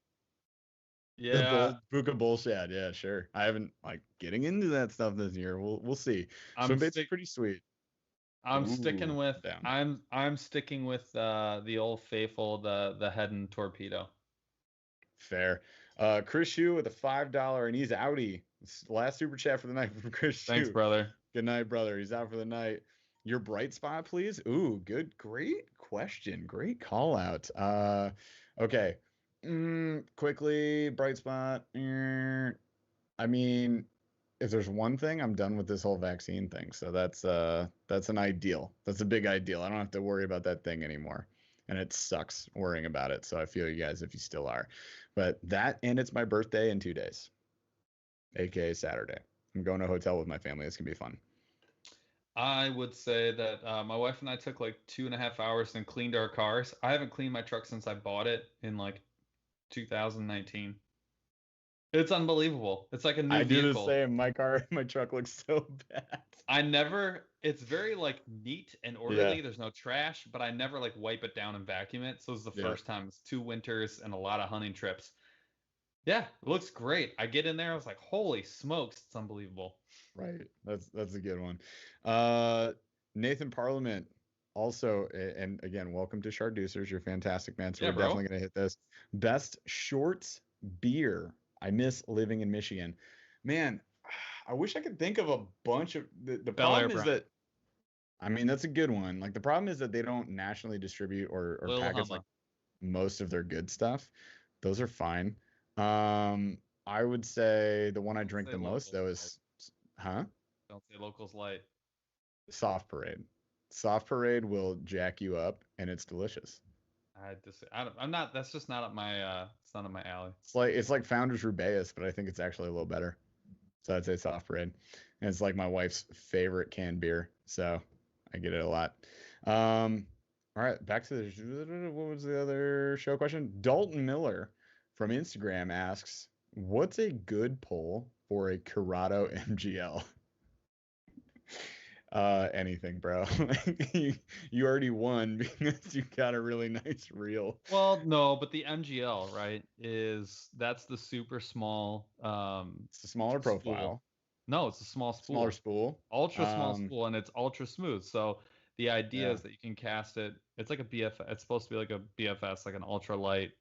The yeah, Buka bullshad, yeah, sure. I haven't like getting into that stuff this year. We'll see. I'm Swim baits are stick. pretty sweet. I'm sticking Ooh, with. down. I'm sticking with the old faithful, the head and torpedo. Fair. Chris Shu with a $5, and he's outie. Last super chat for the night from Chris Thanks, Shu. brother. Good night, brother. He's out for the night. Your bright spot, please. Ooh, great question. Great call out. Okay. Quickly, bright spot. I mean, if there's one thing, I'm done with this whole vaccine thing. So that's an ideal. That's a big ideal. I don't have to worry about that thing anymore. And it sucks worrying about it. So I feel you guys if you still are. But that, and it's my birthday in 2 days, aka Saturday. I'm going to a hotel with my family. It's gonna be fun. I would say that my wife and I took like 2.5 hours and cleaned our cars. I haven't cleaned my truck since I bought it in like 2019. It's unbelievable. It's like a new I do the vehicle. same. My truck looks so bad. It's very like neat and orderly. Yeah. There's no trash, but I never like wipe it down and vacuum it. So it's the Yeah. first time. It's 2 winters and a lot of hunting trips. Yeah, it looks great. I get in there, I was like, holy smokes, it's unbelievable. Right. That's a good one. Nathan Parliament also, and again, welcome to Charducers. You're fantastic, man. So Yeah, we're bro. definitely gonna hit this. Best shorts beer. I miss living in Michigan. Man, I wish I could think of a bunch of the Bel Air problem is Brown. that I mean that's a good one. Like the problem is that they don't nationally distribute or Lil package Humma. like most of their good stuff. Those are fine. I would say the one I drink Say the most locals though light. is huh? Don't say locals light. Soft Parade. Soft Parade will jack you up, and it's delicious. I'm not. That's just not up my. It's not up my alley. It's like Founders Rubaeus, but I think it's actually a little better. So I'd say Soft Parade, and it's like my wife's favorite canned beer, so I get it a lot. All right, back to the what was the other show question? Dalton Miller from Instagram asks, "What's a good pull for a Corrado MGL?" Anything, bro. You already won because you got a really nice reel. Well, no, but the MGL, right, that's the super small It's a smaller spool. profile, No, it's a small smaller spool. spool. Ultra small spool, and it's ultra smooth. So the idea Yeah. is that you can cast it. It's like a BF. It's supposed to be like a BFS, like an ultra light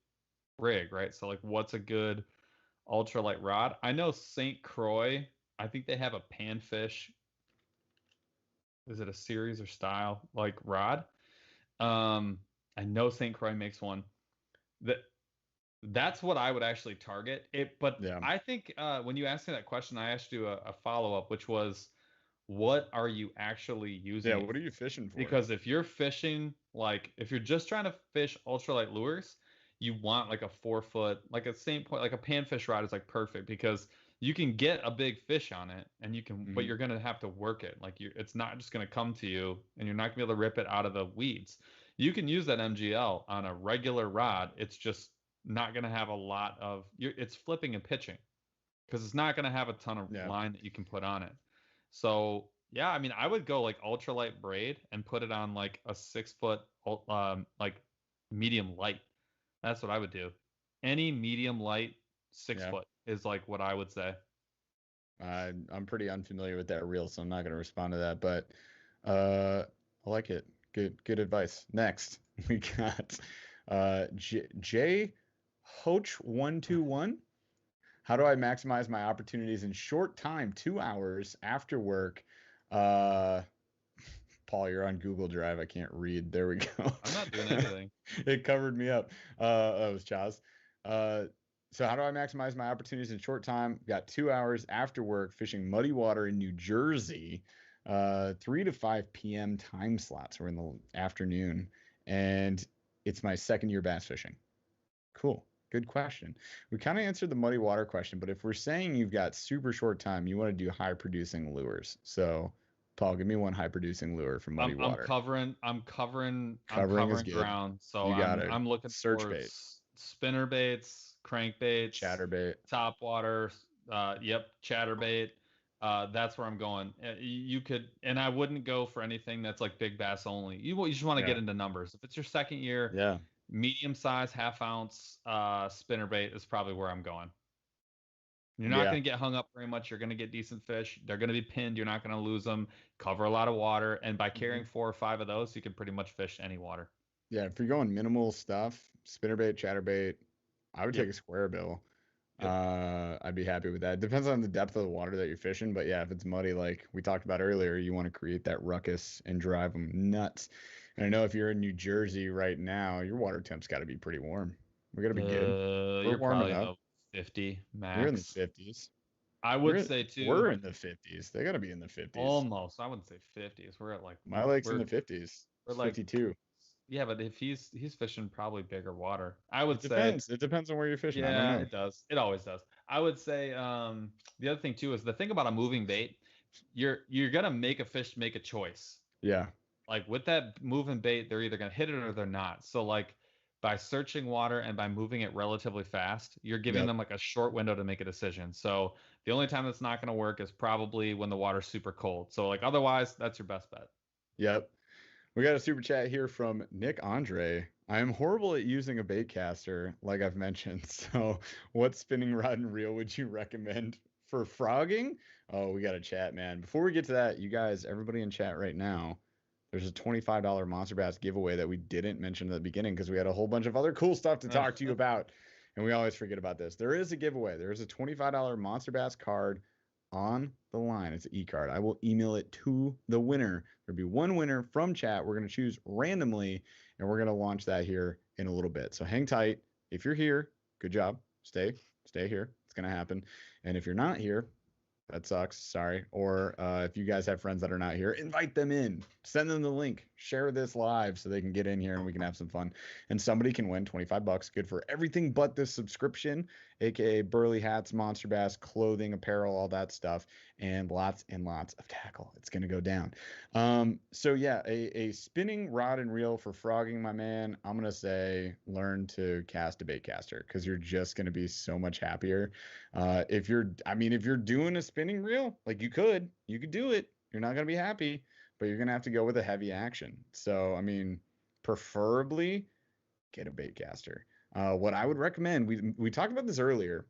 rig, right? So like, what's a good ultralight rod? I know St. Croix. I think they have a panfish. Is it a series or style like rod? Um, I know St. Croix makes one. That that's what I would actually target it. But Yeah. I think when you asked me that question, I asked you a follow up, which was, what are you actually using Yeah. it What are for? you fishing for? Because if you're fishing, like if you're just trying to fish ultralight lures, you want like a 4 foot, like a same point, like a panfish rod is like perfect because you can get a big fish on it and you can, but Mhm. you're gonna have to work it. Like it's not just gonna come to you and you're not gonna be able to rip it out of the weeds. You can use that MGL on a regular rod. It's just not gonna have a lot of, it's flipping and pitching because it's not gonna have a ton of Yeah. line that you can put on it. So yeah, I mean, I would go like ultralight braid and put it on like a 6 foot, like medium light. That's what I would do. Any medium light six Yeah. foot is like what I would say. I'm pretty unfamiliar with that reel, so I'm not going to respond to that. But I like it. Good advice. Next, we got J Hoch121. How do I maximize my opportunities in short time, 2 hours after work? Uh, Paul, you're on Google Drive. I can't read. There we go. I'm not doing anything. It covered me up. That was Chaz. Uh, so how do I maximize my opportunities in short time? Got 2 hours after work fishing muddy water in New Jersey. 3 to 5 p.m. time slots. We're in the afternoon, and it's my second year bass fishing. Cool. Good question. We kind of answered the muddy water question, but if we're saying you've got super short time, you want to do high producing lures. So, Paul, give me one high producing lure for muddy I'm water. covering I'm covering I'm Covering is covering good. ground. So You got it. I'm looking Search for bait, spinner baits, crankbaits, chatterbait. top water, yep, chatterbait. That's where I'm going. You could, and I wouldn't go for anything that's like big bass only. You just want to get Yeah. into numbers. If it's your second year, Yeah. medium size, half ounce spinner bait is probably where I'm going. You're not Yeah. going to get hung up very much. You're going to get decent fish. They're going to be pinned. You're not going to lose them. Cover a lot of water, and by carrying Mhm. 4 or 5 of those, you can pretty much fish any water. Yeah. If you're going minimal stuff, spinnerbait, chatterbait, I would Yep. take a square bill. Yep. I'd be happy with that. Depends on the depth of the water that you're fishing, but yeah, if it's muddy, like we talked about earlier, you want to create that ruckus and drive them nuts. And I know if you're in New Jersey right now, your water temp's got to be pretty warm. We got to be good. We're You're warm probably in enough. the 50 You're in the max. 50s. I You're would in, say too, we're in the 50s. They got to be in the 50s. almost. I wouldn't say 50s. We're at like My lake's in we're the 50s. we're It's like 52. yeah, but if he's fishing probably bigger water. I would It say depends. It depends on where you're fishing. I don't yeah, know. it does. It always does. I would say the other thing too is the thing about a moving bait, you're gonna make a fish make a choice. Yeah. Like with that moving bait, they're either gonna hit it or they're not. So like by searching water and by moving it relatively fast, you're giving Yep. them like a short window to make a decision. So the only time that's not gonna work is probably when the water's super cold. So like otherwise, that's your best bet. Yep. We got a super chat here from Nick Andre. I am horrible at using a bait caster, like I've mentioned. So, what spinning rod and reel would you recommend for frogging? Oh, we got a chat, man. Before we get to that, you guys, everybody in chat right now, there's a $25 Monster Bass giveaway that we didn't mention at the beginning because we had a whole bunch of other cool stuff to talk to you about. And we always forget about this. There is a giveaway. There is a $25 Monster Bass card on the line. It's an e-card. I will email it to the winner. There'll be one winner from chat. We're going to choose randomly, and we're going to launch that here in a little bit. So hang tight. If you're here, good job. Stay here. It's going to happen. And if you're not here, that sucks. Sorry. Or if you guys have friends that are not here, invite them in. Send them the link. Share this live so they can get in here and we can have some fun. And somebody can win $25. Good for everything but the subscription, aka Burly hats, Monster Bass, clothing, apparel, all that stuff, and lots of tackle. It's gonna go down. So yeah, a spinning rod and reel for frogging, my man. I'm gonna say learn to cast a bait caster because you're just gonna be so much happier. If you're doing a spinning reel, like you could do it. You're not gonna be happy, but you're going to have to go with a heavy action. So, I mean, preferably get a bait caster. What I would recommend, we talked about this earlier.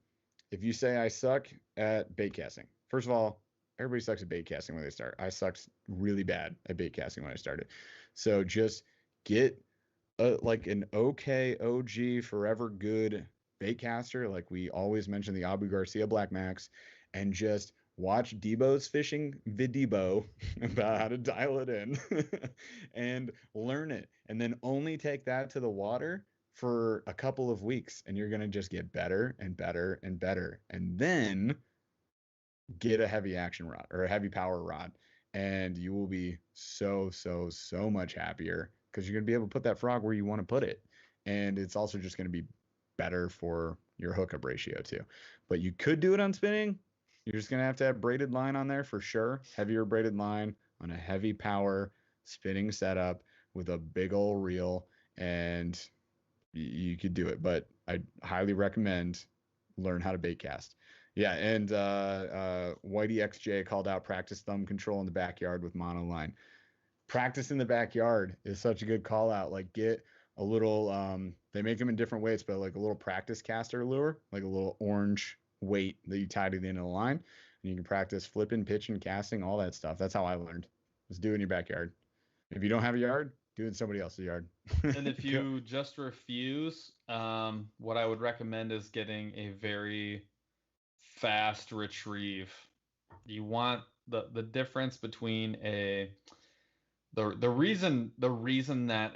If you say I suck at bait casting, first of all, everybody sucks at bait casting when they start. I sucked really bad at bait casting when I started. So just get like an okay OG forever good bait caster. Like we always mention the Abu Garcia Black Max, and just watch Debo's fishing video about how to dial it in and learn it. And then only take that to the water for a couple of weeks, and you're going to just get better and better and better. And then get a heavy action rod or a heavy power rod, and you will be so much happier because you're going to be able to put that frog where you want to put it. And it's also just going to be better for your hookup ratio too. But you could do it on spinning. You're just going to have braided line on there for sure. Heavier braided line on a heavy power spinning setup with a big old reel, and you could do it. But I highly recommend learn how to bait cast. Yeah, and Whitey XJ called out practice thumb control in the backyard with monoline. Practice in the backyard is such a good call out. Like get a little, they make them in different weights, but like a little practice caster lure, like a little orange weight that you tie to the end of the line. And you can practice flipping, pitching, casting, all that stuff. That's how I learned. Just do it in your backyard. If you don't have a yard, do it in somebody else's yard. And if you just refuse, what I would recommend is getting a very fast retrieve. You want the difference between the reason that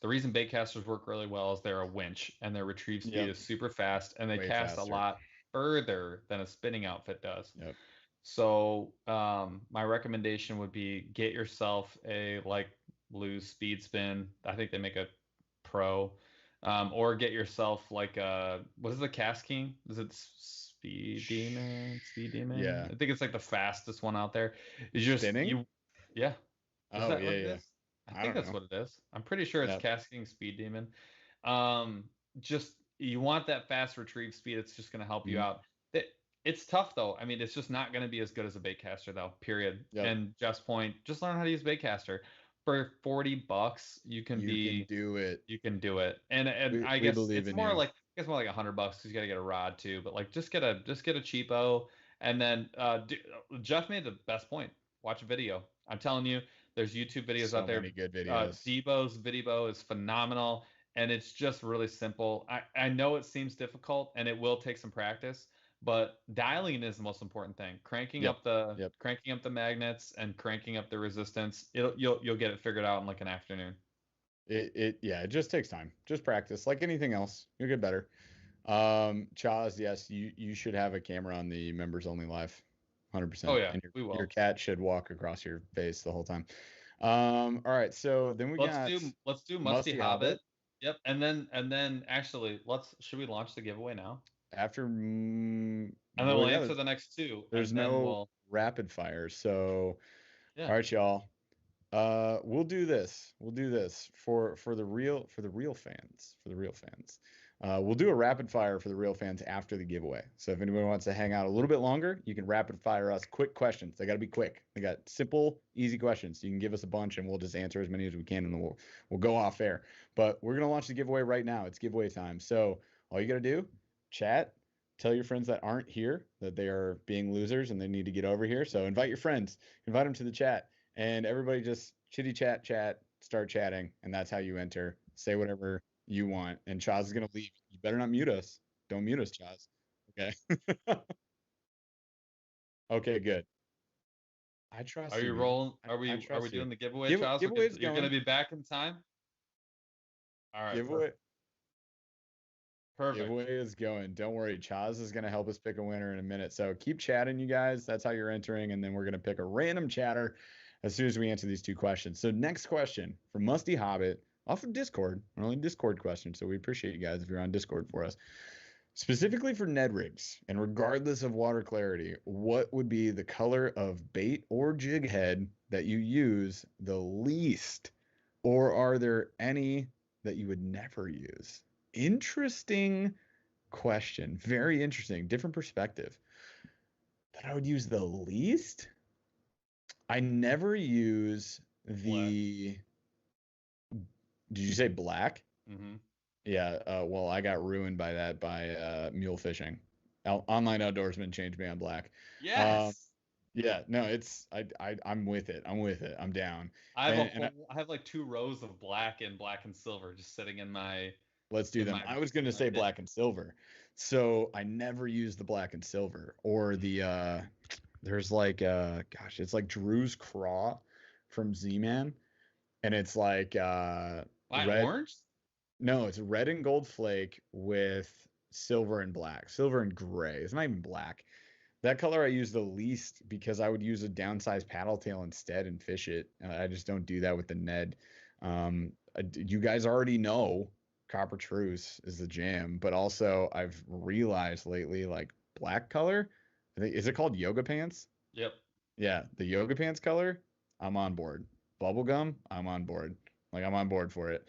the reason bait casters work really well is they're a winch and their retrieve speed is super fast, and they Way cast faster. a lot further than a spinning outfit does. Yep. So my recommendation would be get yourself a like Lose Speed Spin. I think they make a Pro. Or get yourself like what is the Cast King? Is it Speed Demon? Speed Demon? Yeah. I think it's like the fastest one out there. It's just Spinning? yeah. Is Oh, that yeah, what it yeah. is? I I think don't that's know. what it is. I'm pretty sure it's Yep. Cast King Speed Demon. Just you want that fast retrieve speed. It's just gonna help you out. It's tough though. I mean, it's just not gonna be as good as a baitcaster though. Period. Yep. And Jeff's point, just learn how to use baitcaster. For $40, you can do it. You can do it. And I we guess believe it's in more you. like $100 because you gotta get a rod too. But like just get a cheapo. And then Jeff made the best point. Watch a video. I'm telling you, there's YouTube videos So out there. many good videos. Debo's video is phenomenal, and it's just really simple. I know it seems difficult, and it will take some practice, but dialing is the most important thing. Cranking up the magnets and cranking up the resistance. You'll get it figured out in like an afternoon. It just takes time. Just practice. Like anything else, you'll get better. Chaz, yes, you should have a camera on the members only live. 100%. Oh yeah, and we will. Your cat should walk across your face the whole time. All right, so then let's do Musty Hobbit. Yep, and then actually should we launch the giveaway now? After and then we'll answer the next two. There's and then no rapid fire, so yeah. All right, y'all. We'll do this. We'll do this for the real fans. We'll do a rapid fire for the real fans after the giveaway. So if anyone wants to hang out a little bit longer, you can rapid fire us quick questions. They got to be quick. They got simple, easy questions. You can give us a bunch and we'll just answer as many as we can, and then we'll go off air. But we're gonna launch the giveaway right now. It's giveaway time. So all you gotta do, chat. Tell your friends that aren't here that they are being losers and they need to get over here. So invite your friends, invite them to the chat, and everybody just chitty chat, start chatting, and that's how you enter. Say whatever you want, and Chaz is gonna leave. You better not mute us. Don't mute us, Chaz. Okay. Okay, good. I trust. Are you rolling? Are we doing the giveaway, Chaz? You're gonna be back in time. All right. Giveaway. Perfect. Giveaway is going. Don't worry. Chaz is going to help us pick a winner in a minute. So keep chatting, you guys. That's how you're entering. And then we're going to pick a random chatter as soon as we answer these two questions. So next question from Musty Hobbit off of Discord. Only Discord question. So we appreciate you guys if you're on Discord for us. Specifically for Ned rigs, and regardless of water clarity, what would be the color of bait or jig head that you use the least? Or are there any that you would never use? Interesting question. Very interesting. Different perspective. That I would use the least? I never use Black. the. Did you say black? Mm-hmm. Yeah. Well, I got ruined by that by mule fishing. Online outdoorsman changed me on black. Yes. Yeah. No, I'm with it. I'm with it. I'm down. I have And I have like 2 rows of black and silver just sitting in my let's do them. I was going to say bin. black and silver. So I never use the black and silver or the there's like gosh, it's like Drew's Craw from Z-Man, and it's like red. Orange? No, it's red and gold flake with silver and black. Silver and gray. It's not even black. That color I use the least because I would use a downsized paddle tail instead and fish it. I just don't do that with the Ned. You guys already know Copper Truce is the jam, but also I've realized lately, like black color, I think, is it called yoga pants? Yep. Yeah, the yoga pants color, I'm on board. Bubblegum, I'm on board. Like I'm on board for it.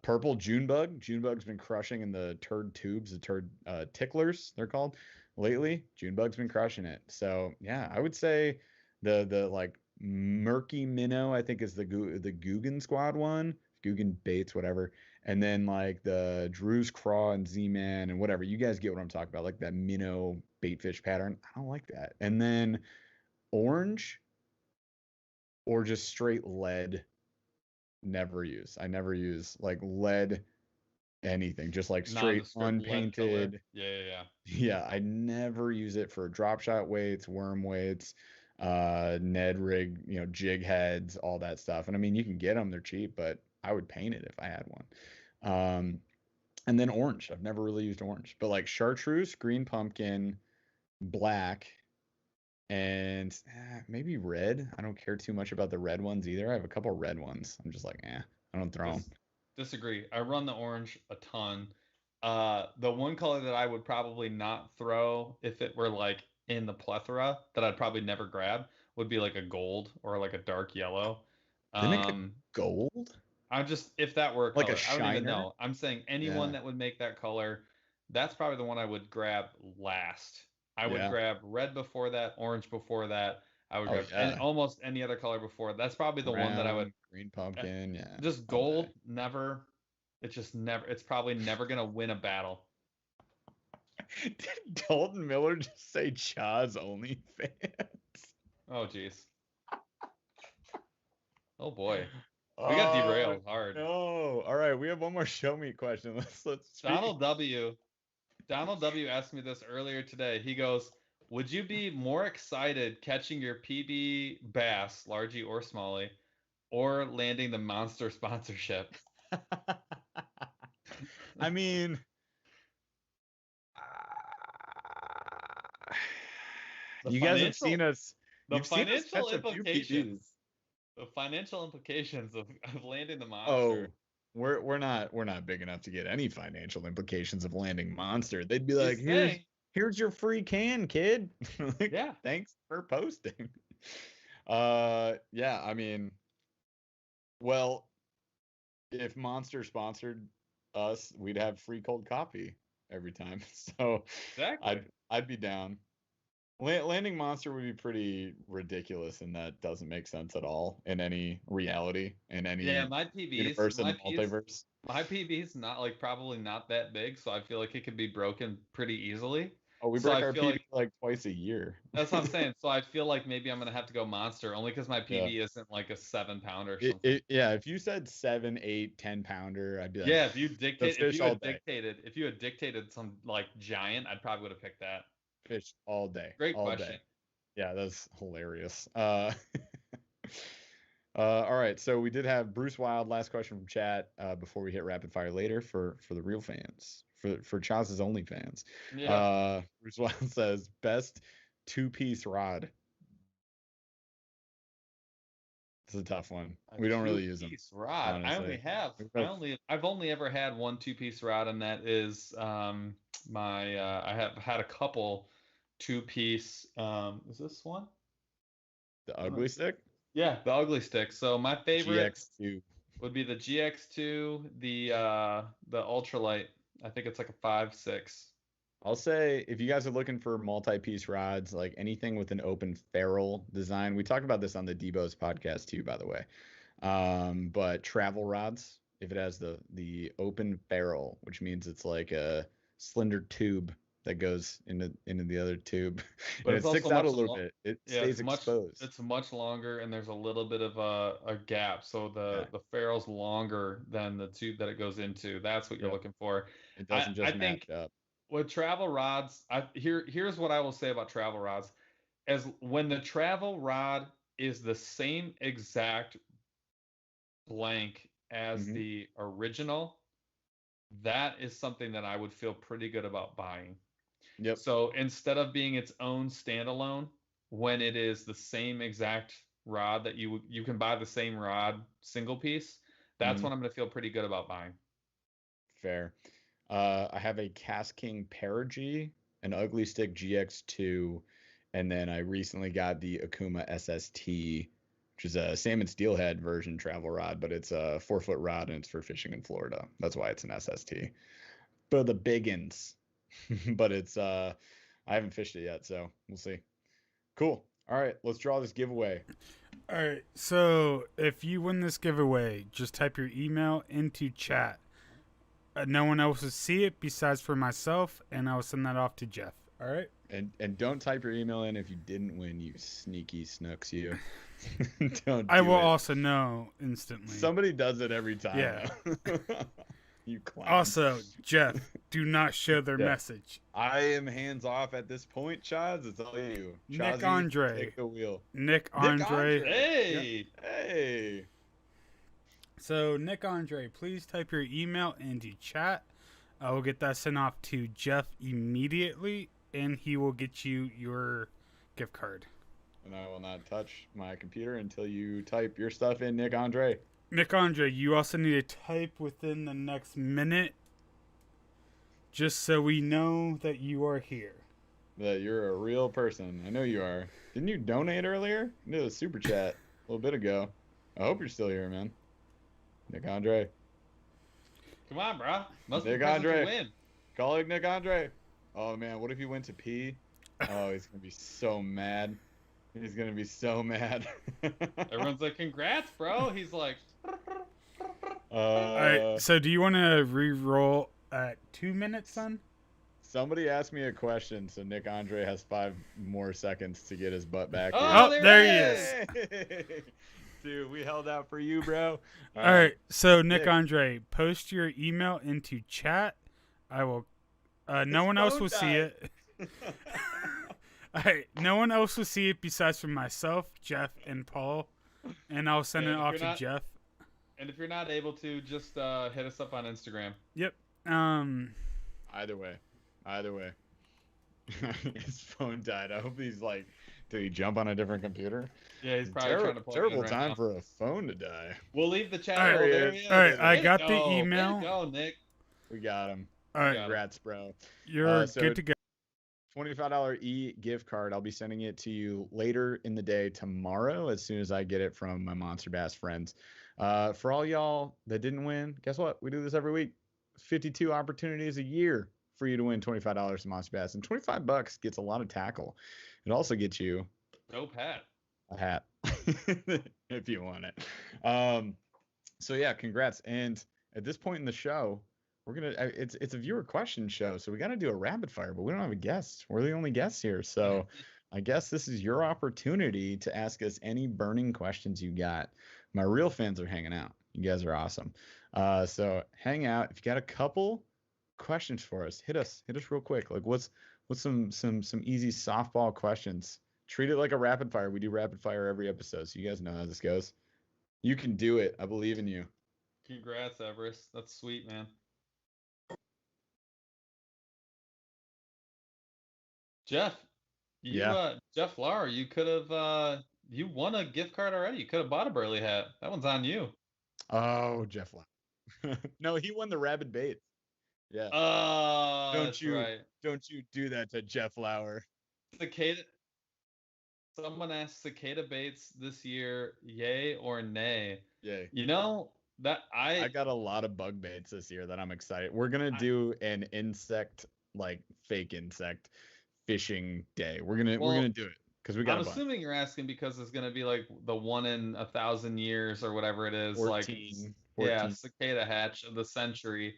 Purple Junebug. Junebug's been crushing in the turd tubes, the turd ticklers, they're called lately. Junebug's been crushing it. So yeah, I would say the like murky minnow, I think is the Guggen Squad one, Guggen Baits, whatever. And then like the Drew's Craw and Z-Man and whatever. You guys get what I'm talking about, like that minnow bait fish pattern. I don't like that. And then orange or just straight lead. Never use. I never use like lead anything, just like straight unpainted. Yeah. Yeah, I never use it for drop shot weights, worm weights, Ned rig, jig heads, all that stuff. And I mean, you can get them, they're cheap, but I would paint it if I had one. And then orange. I've never really used orange, but like chartreuse, green pumpkin, black, and maybe red. I don't care too much about the red ones either. I have a couple red ones. I'm just like, I don't throw them. Disagree. I run the orange a ton. The one color that I would probably not throw if it were like in the plethora that I'd probably never grab would be like a gold or like a dark yellow. They make a gold? If that were a color, like a shiner? I don't even know. I'm saying anyone that would make that color, that's probably the one I would grab last. I would grab red before that, orange before that. I would grab almost any other color before. That's probably the one that I would. Green pumpkin, Just gold, never. It's just never. It's probably never gonna win a battle. Did Dalton Miller just say Chaz only fans? Oh jeez. Oh boy. We got derailed hard. No. All right, we have one more show me question. Let's Donald W. Donald W asked me this earlier today. He goes, "Would you be more excited catching your PB bass, largie or smallie, or landing the Monster sponsorship?" I mean, you guys have seen us. The financial implications. The financial implications of landing the Monster. Oh, we're not big enough to get any financial implications of landing Monster. They'd be like, here's your free can, kid. Like, yeah. Thanks for posting. Yeah, I mean, well, if Monster sponsored us, we'd have free cold coffee every time. So exactly. I'd be down. Landing Monster would be pretty ridiculous, and that doesn't make sense at all in any reality, in any my PBs, universe in the multiverse. My PB's probably not that big, so I feel like it could be broken pretty easily. Oh, we break our PB like twice a year. That's what I'm saying. So I feel like maybe I'm gonna have to go Monster, only because my PB isn't like a 7-pounder or something. If you said 7, 8, 10-pounder, I'd be like, if you had dictated some like giant, I'd probably would have picked that. Fish all day. Great question. Day. Yeah, that's hilarious. All right, so we did have Bruce Wild. Last question from chat before we hit rapid fire later for the real fans, for Chaz's only fans. Yeah. Bruce Wild says best 2-piece rod. It's a tough one. We don't really use them. Rod. Honestly. I've only ever had one 2-piece rod, and that is I have had a couple 2-piece. Is this one? The ugly stick? Yeah, the ugly stick. So my favorite GX2 would be the GX2, the ultralight. I think it's like a 5.6. I'll say if you guys are looking for multi-piece rods, like anything with an open ferrule design, we talked about this on the Debo's podcast too, by the way. But travel rods, if it has the open ferrule, which means it's like a slender tube that goes into the other tube, But and it's it sticks also out a much little bit. It yeah, stays exposed. it's much longer, and there's a little bit of a gap. So Yeah. the ferrule's longer than the tube that it goes into. That's what you're Yep. looking for. It I doesn't I just match think up. with travel rods, here's what I will say about travel rods. As when the travel rod is the same exact blank as Hmm. the original, that is something that I would feel pretty good about buying. Yep. So instead of being its own standalone, when it is the same exact rod that you can buy the same rod single piece, that's Hmm. when I'm going to feel pretty good about buying. Fair. I have a Cast King Perigee, an Ugly Stick GX2, and then I recently got the Akuma SST, which is a salmon steelhead version travel rod, but it's a 4-foot rod and it's for fishing in Florida. That's why it's an SST. But the biggins. But it's I haven't fished it yet, so we'll see. Cool. All right, let's draw this giveaway. All right. So if you win this giveaway, just type your email into chat. No one else will see it besides for myself, and I will send that off to Jeff. All right. And don't type your email in if you didn't win, you sneaky snooks, you. Don't I do will it. also know instantly. Somebody does it every time. Yeah. You clown. Also, Jeff, do not show their Yeah. message. I am hands off at this point, Chaz. It's all you. Nick Chazzy, Andre. take the wheel. Nick Andre. Andre. Hey, Hey. So, Nick Andre, please type your email into chat. I will get that sent off to Jeff immediately, and he will get you your gift card. And I will not touch my computer until you type your stuff in, Nick Andre. Nick Andre, you also need to type within the next minute, just so we know that you are here. That you're a real person. I know you are. Didn't you donate earlier? You did a super chat a little bit ago. I hope you're still here, man. Nick Andre. come on, bro. Must be Nick present to Andre. win. Colleague Nick Andre. Oh, man. What if he went to pee? Oh, he's going to be so mad. He's going to be so mad. Everyone's like, "Congrats, bro." He's like, All right, so do you want to re-roll at 2 minutes, son? Somebody asked me a question, so Nick Andre has 5 more seconds to get his butt back. "Oh, Oh, there there he he is." Hey! Dude, we held out for you, bro. All right, so Nick Nick. Andre, post your email into chat. I will. No His one else phone will see died. it. All right, no one else will see it besides from myself, Jeff, and Paul, and I'll send Yeah, it if off you're to not- Jeff. And if you're not able to, just hit us up on Instagram. Yep. Either way. His phone died. I hope he's like, did he jump on a different computer? Yeah, he's probably trying to plug it in Terrible right time now. for a phone to die. We'll leave the chat. All right, Oh, there he is. all right, I Way got to the go. email. Way to go, Nick. We got him. All right, Yeah. Congrats, bro. you're so- good to go. $25 gift card. I'll be sending it to you later in the day tomorrow as soon as I get it from my Monster Bass friends. For all y'all that didn't win, guess what? We do this every week. 52 opportunities a year for you to win $25 in Monster Bass, and $25 gets a lot of tackle. It also gets you Dope hat. a hat if you want it. So yeah, congrats. And at this point in the show, we're gonna it's a viewer question show, so we got to do a rapid fire, but we don't have a guest. We're the only guests here, so I guess this is your opportunity to ask us any burning questions you got. My real fans are hanging out. You guys are awesome. So hang out. If you got a couple questions for us, hit us real quick. Like what's some easy softball questions? Treat it like a rapid fire. We do rapid fire every episode, so you guys know how this goes. You can do it. I believe in you. Congrats, Everest. That's sweet, man. Jeff, Jeff Lauer, you could have you won a gift card already. You could have bought a Burly hat. That one's on you. Oh, Jeff Lauer. No, he won the rabid bait. Yeah. Oh, Don't that's you- right. Don't you do that to Jeff Lauer. Cicada. Someone asked cicada baits this year, yay or nay? Yay. You know that I got a lot of bug baits this year that I'm excited. We're gonna do an insect like fake insect fishing day. We're gonna Well, do it because we got I'm a bunch. assuming you're asking because it's gonna be like the 1 in 1,000 years or whatever it is, 14, yeah, 14. cicada hatch of the century.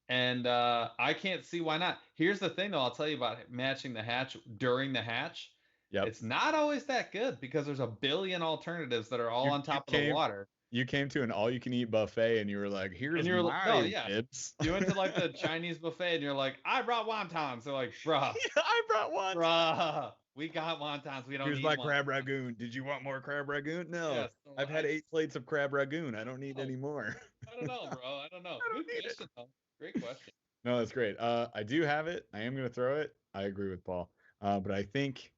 And I can't see why not. Here's the thing, though. I'll tell you about matching the hatch during the hatch. Yep. It's not always that good because there's a billion alternatives that are all on top of the water. You came to an all-you-can-eat buffet and you were like, "Here's my ribs." You went to like the Chinese buffet and you're like, "I brought wontons." They're like, "Bruh, Yeah, I brought one. bruh, we got wontons. We don't Here's need my wontons." crab ragoon. Did you want more crab ragoon? No. Yeah, so I've had 8 plates of crab ragoon. I don't need any more. I don't know, bro. I don't know. I don't Good need question, though. Great question. No, that's great. I do have it. I am gonna throw it. I agree with Paul. But I think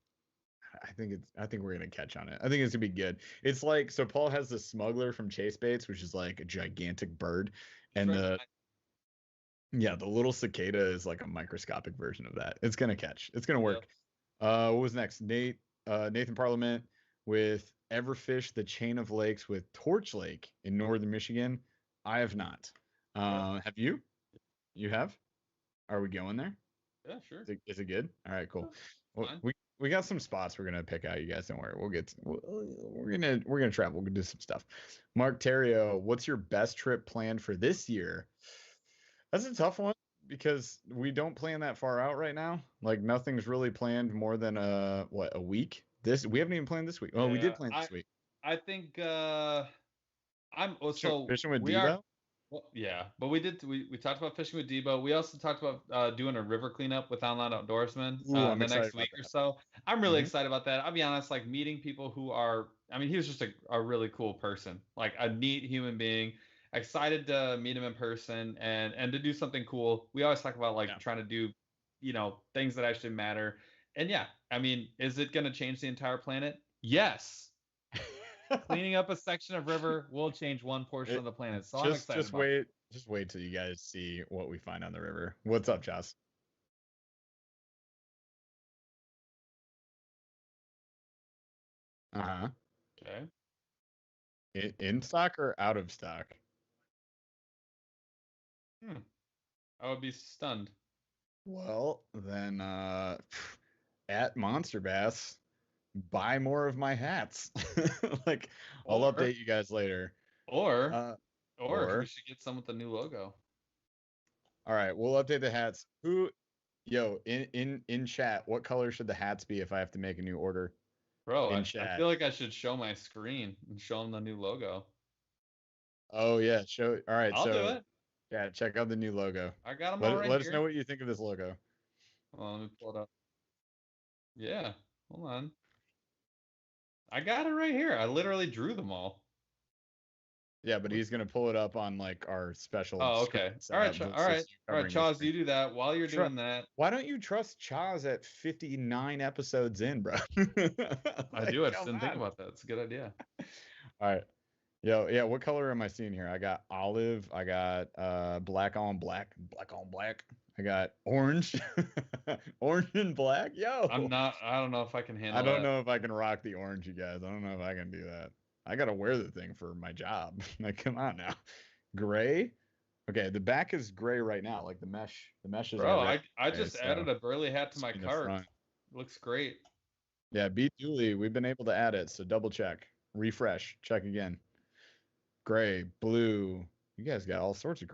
we're gonna catch on it. I think it's gonna be good. It's like, so Paul has the smuggler from Chase Baits, which is like a gigantic bird, and the little cicada is like a microscopic version of that. It's gonna catch. It's gonna work. What was next? Nathan Parliament with Everfish, the chain of lakes with Torch Lake in northern Michigan. I have not. Have you? You have? Are we going there? Yeah, sure. Is it good? All right, cool. Yeah, Well, we got some spots we're gonna pick out. You guys don't worry. We're gonna travel. We're gonna do some stuff. Mark Terrio, what's your best trip planned for this year? That's a tough one because we don't plan that far out right now. Like nothing's really planned more than a week. We haven't even planned this week. Oh, we did plan this week. I think Fishing with we Debo? are. Well, yeah, but we talked about fishing with Debo. We also talked about doing a river cleanup with Online Outdoorsman Ooh, the next week or so. I'm really excited about that. I'll be honest, like meeting people who are, I mean, he was just a really cool person, like a neat human being. Excited to meet him in person and to do something cool. We always talk about trying to do, things that actually matter. And yeah, I mean, is it going to change the entire planet? Yes. Cleaning up a section of river will change one portion of the planet. So I'm excited. Just wait till you guys see what we find on the river. What's up, Joss? Uh-huh. Okay. In stock or out of stock? I would be stunned. Well, then at MONSTERBASS, buy more of my hats. Like, I'll update you guys later. Or we should get some with the new logo. All right, we'll update the hats. In chat, what color should the hats be if I have to make a new order? Bro, I feel like I should show my screen and show them the new logo. Oh yeah, show. All right, I'll do it. Yeah, check out the new logo. I got them Let us know what you think of this logo. Well, let me pull it up. Yeah, hold on. I got it right here. I literally drew them all. Yeah, but he's gonna pull it up on like our special. Oh, okay. All right, Chaz, you do that while you're doing that. Why don't you trust Chaz at 59 episodes in, bro? I do. I just didn't think about that. It's a good idea. All right. Yeah. What color am I seeing here? I got olive. I got black on black. I got orange, orange and black. Yo. I don't know if I can handle. I don't know if I can rock the orange, you guys. I don't know if I can do that. I gotta wear the thing for my job. Like, come on now. Gray. Okay, the back is gray right now. Like the mesh is. Bro, I just added a Burly hat to my cart. Looks great. Yeah, B Dooley, we've been able to add it, so double check, refresh, check again. Gray, blue. You guys got all sorts of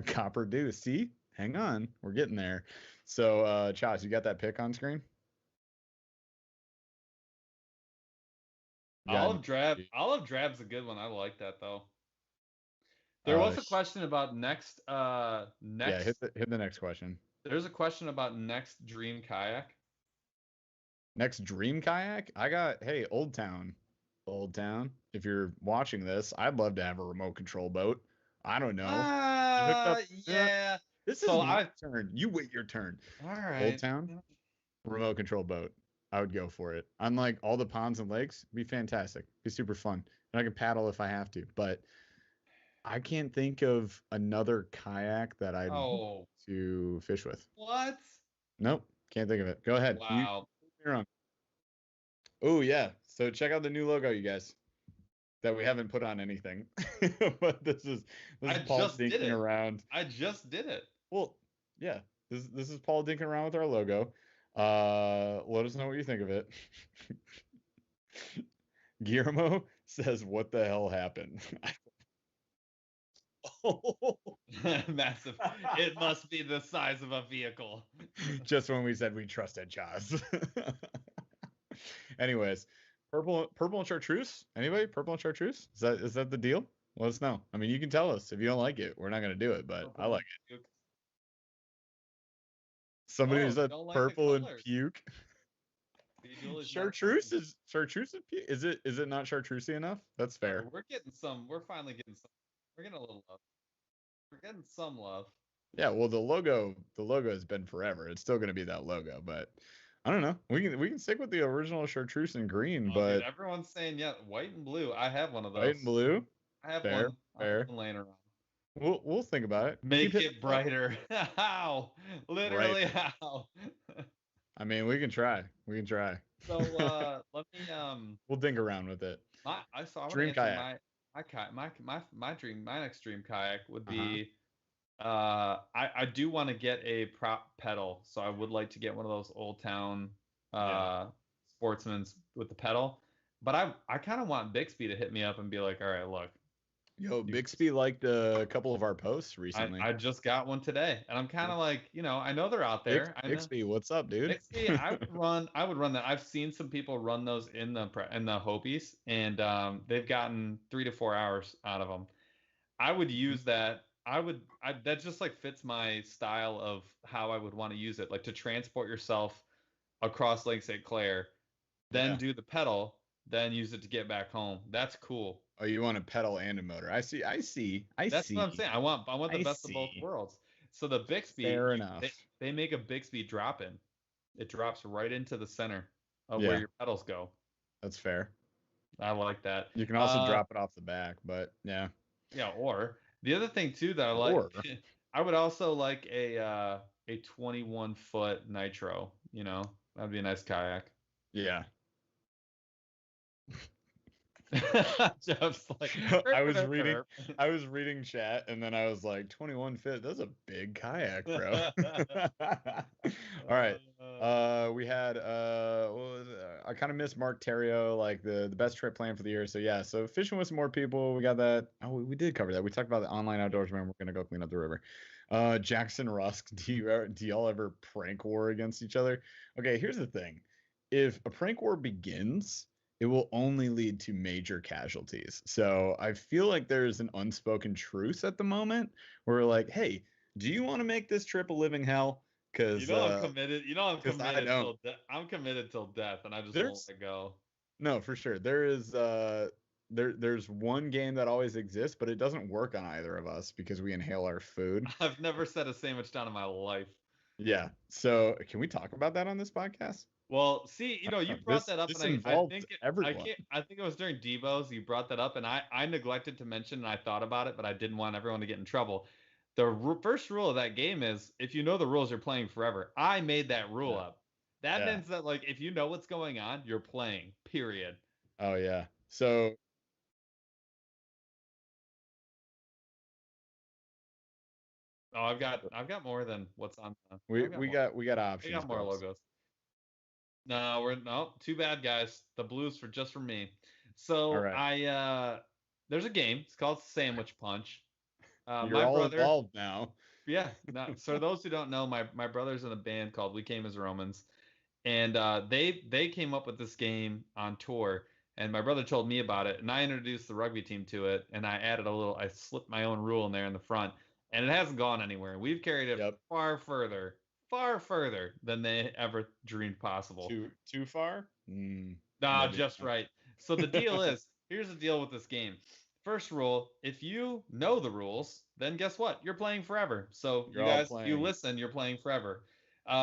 copper do. See? Hang on, we're getting there. So, Chaz, you got that pic on screen? Olive drab's a good one. I like that though. There was a question about next. Yeah, hit the next question. There's a question about next dream kayak. Next dream kayak? I got Old Town. If you're watching this, I'd love to have a remote control boat. I don't know. Yeah. This is my turn. You wait your turn. All right. Old Town, remote control boat. I would go for it. Unlike all the ponds and lakes, it'd be fantastic. It'd be super fun. And I can paddle if I have to. But I can't think of another kayak that I'd want to fish with. What? Nope. Can't think of it. Go ahead. Wow. You're wrong. Oh, yeah. So check out the new logo, you guys. That we haven't put on anything. But this is Paul sneaking around. I just did it. Well, yeah. This is Paul dinking around with our logo. Let us know what you think of it. Guillermo says, "What the hell happened?" Massive. It must be the size of a vehicle. Just when we said we trusted Chaz. Anyways, purple and chartreuse. Anybody? Purple and chartreuse? Is that the deal? Let us know. I mean, you can tell us if you don't like it. We're not gonna do it, but I like it. Somebody who said don't like the purple and colors. puke. Chartreuse is puke. Is it not chartreusey enough? That's fair. We're getting some. We're finally getting some. We're getting a little love. We're getting some love. Yeah, well, the logo has been forever. It's still gonna be that logo, but I don't know. We can stick with the original chartreuse and green, but dude, everyone's saying white and blue. I have one of those. white and blue. I have Fair, one. fair. I have one laying around. We'll think about it. Make it brighter. How? Literally how? I mean, we can try. So let me We'll dink around with it. Dream kayak. My next dream kayak would be I do want to get a prop pedal, so I would like to get one of those Old Town Sportsman's with the pedal. But I kind of want Bixby to hit me up and be like, all right, look. Yo, Bixby liked a couple of our posts recently. I just got one today, and I'm kind of like, I know they're out there. Bixby, what's up, dude? Bixby, I would run that. I've seen some people run those in the Hobies, and they've gotten 3 to 4 hours out of them. I would use that. That just like fits my style of how I would want to use it, like to transport yourself across Lake St. Clair, then do the pedal, then use it to get back home. That's cool. Oh, you want a pedal and a motor? I see. That's what I'm saying. I want the best of both worlds. So the Bixby, fair enough. They make a Bixby drop in. It drops right into the center of where your pedals go. That's fair. I like that. You can also drop it off the back, but yeah. Yeah, or the other thing too that I like, I would also like a 21-foot nitro. That'd be a nice kayak. Yeah. Jeff's like, I was reading chat, and then I was like, 21 feet, that's a big kayak, bro. All right. We had I kind of missed Mark Terrio, like the best trip plan for the year. So yeah, so fishing with some more people. We got that. Oh, we did cover that. We talked about the online outdoorsman. We're gonna go clean up the river. Jackson Rusk, do y'all ever prank war against each other? Okay, here's the thing. If a prank war begins, it will only lead to major casualties. So I feel like there's an unspoken truce at the moment where we're like, hey, do you want to make this trip a living hell? Because I'm committed. I'm committed I'm committed till death, and I just won't let go. No, for sure. There is there's one game that always exists, but it doesn't work on either of us because we inhale our food. I've never set a sandwich down in my life. Yeah. So can we talk about that on this podcast? Well, see, you brought that up, and I think it was during Debo's you brought that up, and I neglected to mention, and I thought about it, but I didn't want everyone to get in trouble. The first rule of that game is if you know the rules, you're playing forever. I made that rule up. That means that like if you know what's going on, you're playing. Period. Oh yeah. So. Oh, I've got more than what's on. We got options. We got more logos. No, too bad, guys. The blues just for me. So there's a game. It's called Sandwich Punch. You're all involved now. Yeah. So those who don't know, my brother's in a band called We Came as Romans, and they came up with this game on tour. And my brother told me about it, and I introduced the rugby team to it, and I slipped my own rule in there in the front, and it hasn't gone anywhere. We've carried it far further than they ever dreamed possible. Too far? Nah, just right. So the deal is, here's the deal with this game. First rule, if you know the rules, then guess what? You're playing forever. So you listen, you're playing forever.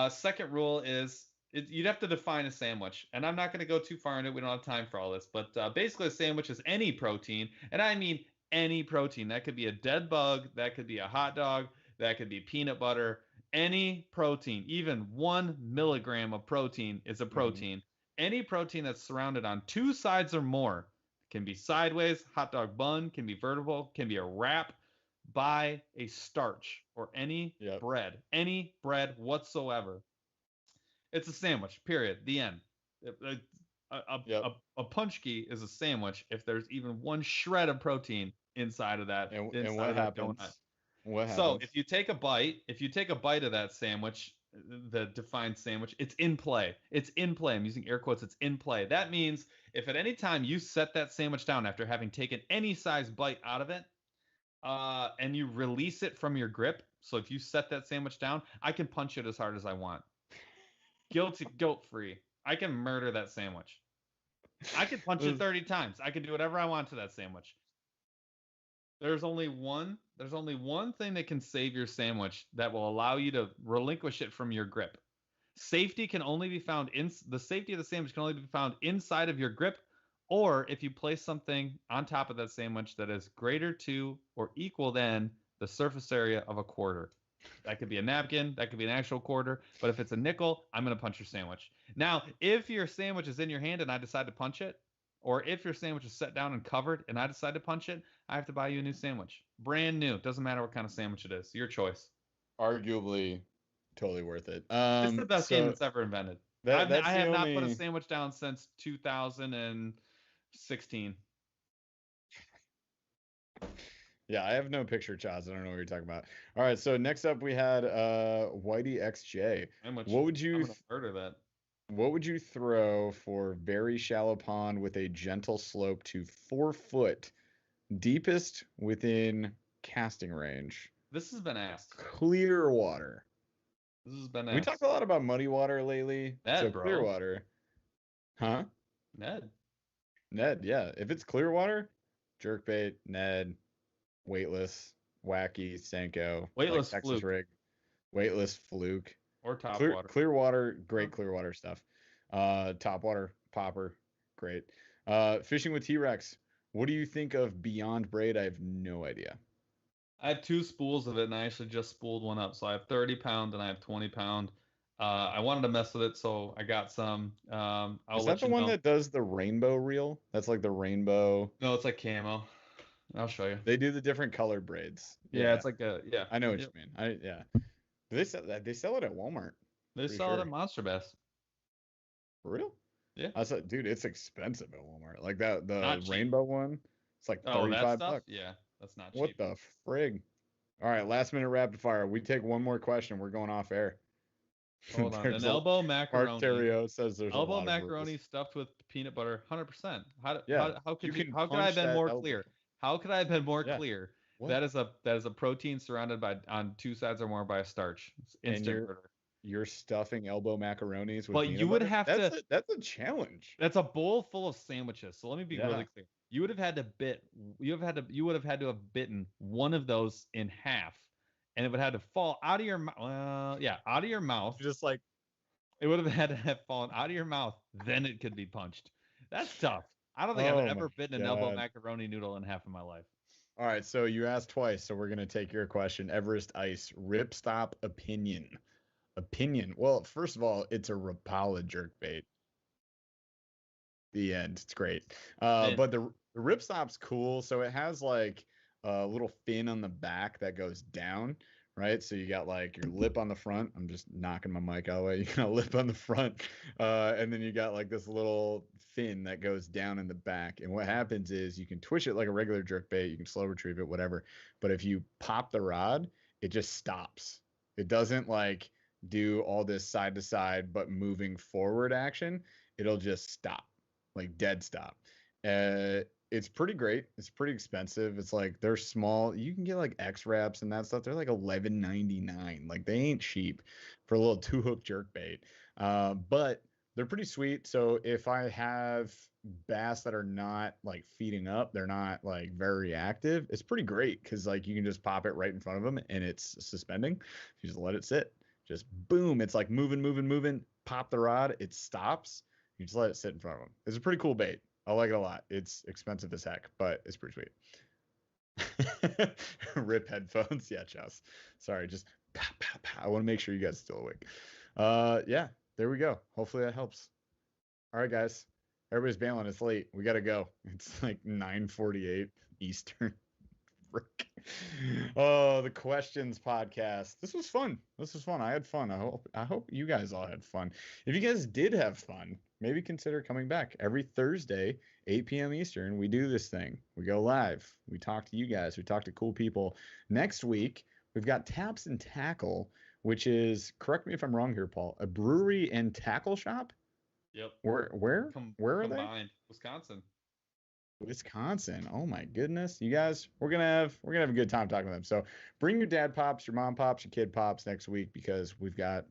Second rule is you'd have to define a sandwich. And I'm not going to go too far into it. We don't have time for all this. But basically a sandwich is any protein. And I mean any protein. That could be a dead bug. That could be a hot dog. That could be peanut butter. Any protein, even 1 milligram of protein is a protein. Any protein that's surrounded on 2 sides or more, can be sideways, hot dog bun, can be vertical, can be a wrap. buy a starch or any Yep. bread whatsoever, it's a sandwich. Period. The end. Yep. A punchki is a sandwich if there's even one shred of protein inside of that. And inside what of that happens? donut. What So happens? if you take a bite of that sandwich, the defined sandwich, it's in play. It's in play. I'm using air quotes. It's in play. That means if at any time you set that sandwich down after having taken any size bite out of it, and you release it from your grip, so if you set that sandwich down, I can punch it as hard as I want. Guilt free. I can murder that sandwich. I could punch it 30 times. I can do whatever I want to that sandwich. There's only one thing that can save your sandwich that will allow you to relinquish it from your grip. Safety can only be found the safety of the sandwich can only be found inside of your grip, or if you place something on top of that sandwich that is greater to or equal than the surface area of a quarter. That could be a napkin, that could be an actual quarter, but if it's a nickel, I'm going to punch your sandwich. Now, if your sandwich is in your hand and I decide to punch it, or if your sandwich is set down and covered and I decide to punch it, I have to buy you a new sandwich. Brand new. Doesn't matter what kind of sandwich it is. Your choice. Arguably, totally worth it. It's the best game that's ever invented. I have not put a sandwich down since 2016. Yeah, I have no picture, Chaz. I don't know what you're talking about. All right, so next up we had Whitey XJ. What would you murder that? What would you throw for very shallow pond with a gentle slope to 4 foot, deepest within casting range? This has been asked. Clear water. This has been asked. We talked a lot about muddy water lately. Ned, so bro. Clear water. Huh? Ned, yeah. If it's clear water, jerkbait, Ned, weightless, wacky, Senko, weightless Texas fluke. rig, weightless fluke, or top clear, water. Clear water, great clear water stuff. Top water, popper, great. Fishing with T-Rex. What do you think of Beyond Braid? I have no idea. I have 2 spools of it, and I actually just spooled one up. So I have 30 pound and I have 20 pound. I wanted to mess with it, so I got some. Is that the one that does the rainbow reel? That's like the rainbow. No, it's like camo. I'll show you. They do the different color braids. Yeah, it's like a I know what you mean. Do they sell that? They sell it at Walmart. They sell it at MONSTERBASS. For real? Yeah. I said, dude, it's expensive at Walmart. Like the rainbow one, it's like $35. Yeah, that's not cheap. What the frig? All right, last minute rapid fire. We take one more question. We're going off air. Hold on. An elbow macaroni. Mark Terrio says there's elbow macaroni stuffed with peanut butter, 100%. How could I have been more clear? How could I have been more clear? What? That is a protein surrounded by on 2 sides or more by a starch. It's instant murder. You're stuffing elbow macaronis with but you would have to. That's a challenge. That's a bowl full of sandwiches. So let me be really clear. You would have had to have bitten one of those in half, and it would have had to fall out of your mouth. Out of your mouth. Just like it would have had to have fallen out of your mouth. Then it could be punched. That's tough. I don't think I've ever bitten an elbow macaroni noodle in half of my life. All right, so you asked twice, so we're gonna take your question. Everest Ice ripstop opinion. Well, first of all, it's a Rapala jerkbait. The end. It's great. But the ripstop's cool. So it has like a little fin on the back that goes down, right? So you got like your lip on the front. I'm just knocking my mic out of the way. You got a lip on the front, and then you got like this little fin that goes down in the back. And what happens is you can twitch it like a regular jerkbait. You can slow retrieve it, whatever. But if you pop the rod, it just stops. It doesn't like do all this side to side but moving forward action. It'll just stop, like dead stop. It's pretty great. It's pretty expensive. It's like they're small. You can get like X wraps and that stuff. They're like $11.99. Like they ain't cheap for a little 2-hook jerkbait. But they're pretty sweet. So if I have bass that are not like feeding up, they're not like very active, it's pretty great because like you can just pop it right in front of them and it's suspending. You just let it sit. Just boom, it's like moving, pop the rod, it stops. You just let it sit in front of them. It's a pretty cool bait. I like it a lot. It's expensive as heck, but it's pretty sweet. Rip headphones. Yeah, Chess. Sorry, just pow, pow, pow. I want to make sure you guys are still awake. Yeah, there we go. Hopefully that helps. All right, guys. Everybody's bailing. It's late. We got to go. It's like 9:48 Eastern. Frick. Oh, the questions podcast. This was fun. I had fun. I hope you guys all had fun. If you guys did have fun, maybe consider coming back every Thursday, 8 p.m. Eastern. We do this thing. We go live. We talk to you guys. We talk to cool people. Next week, we've got Taps and Tackle, which is, correct me if I'm wrong here, Paul, a brewery and tackle shop? Yep. Where are they? Combined. Wisconsin. Wisconsin. Oh my goodness. You guys, we're gonna have a good time talking to them. So bring your dad pops, your mom pops, your kid pops next week, because we've got,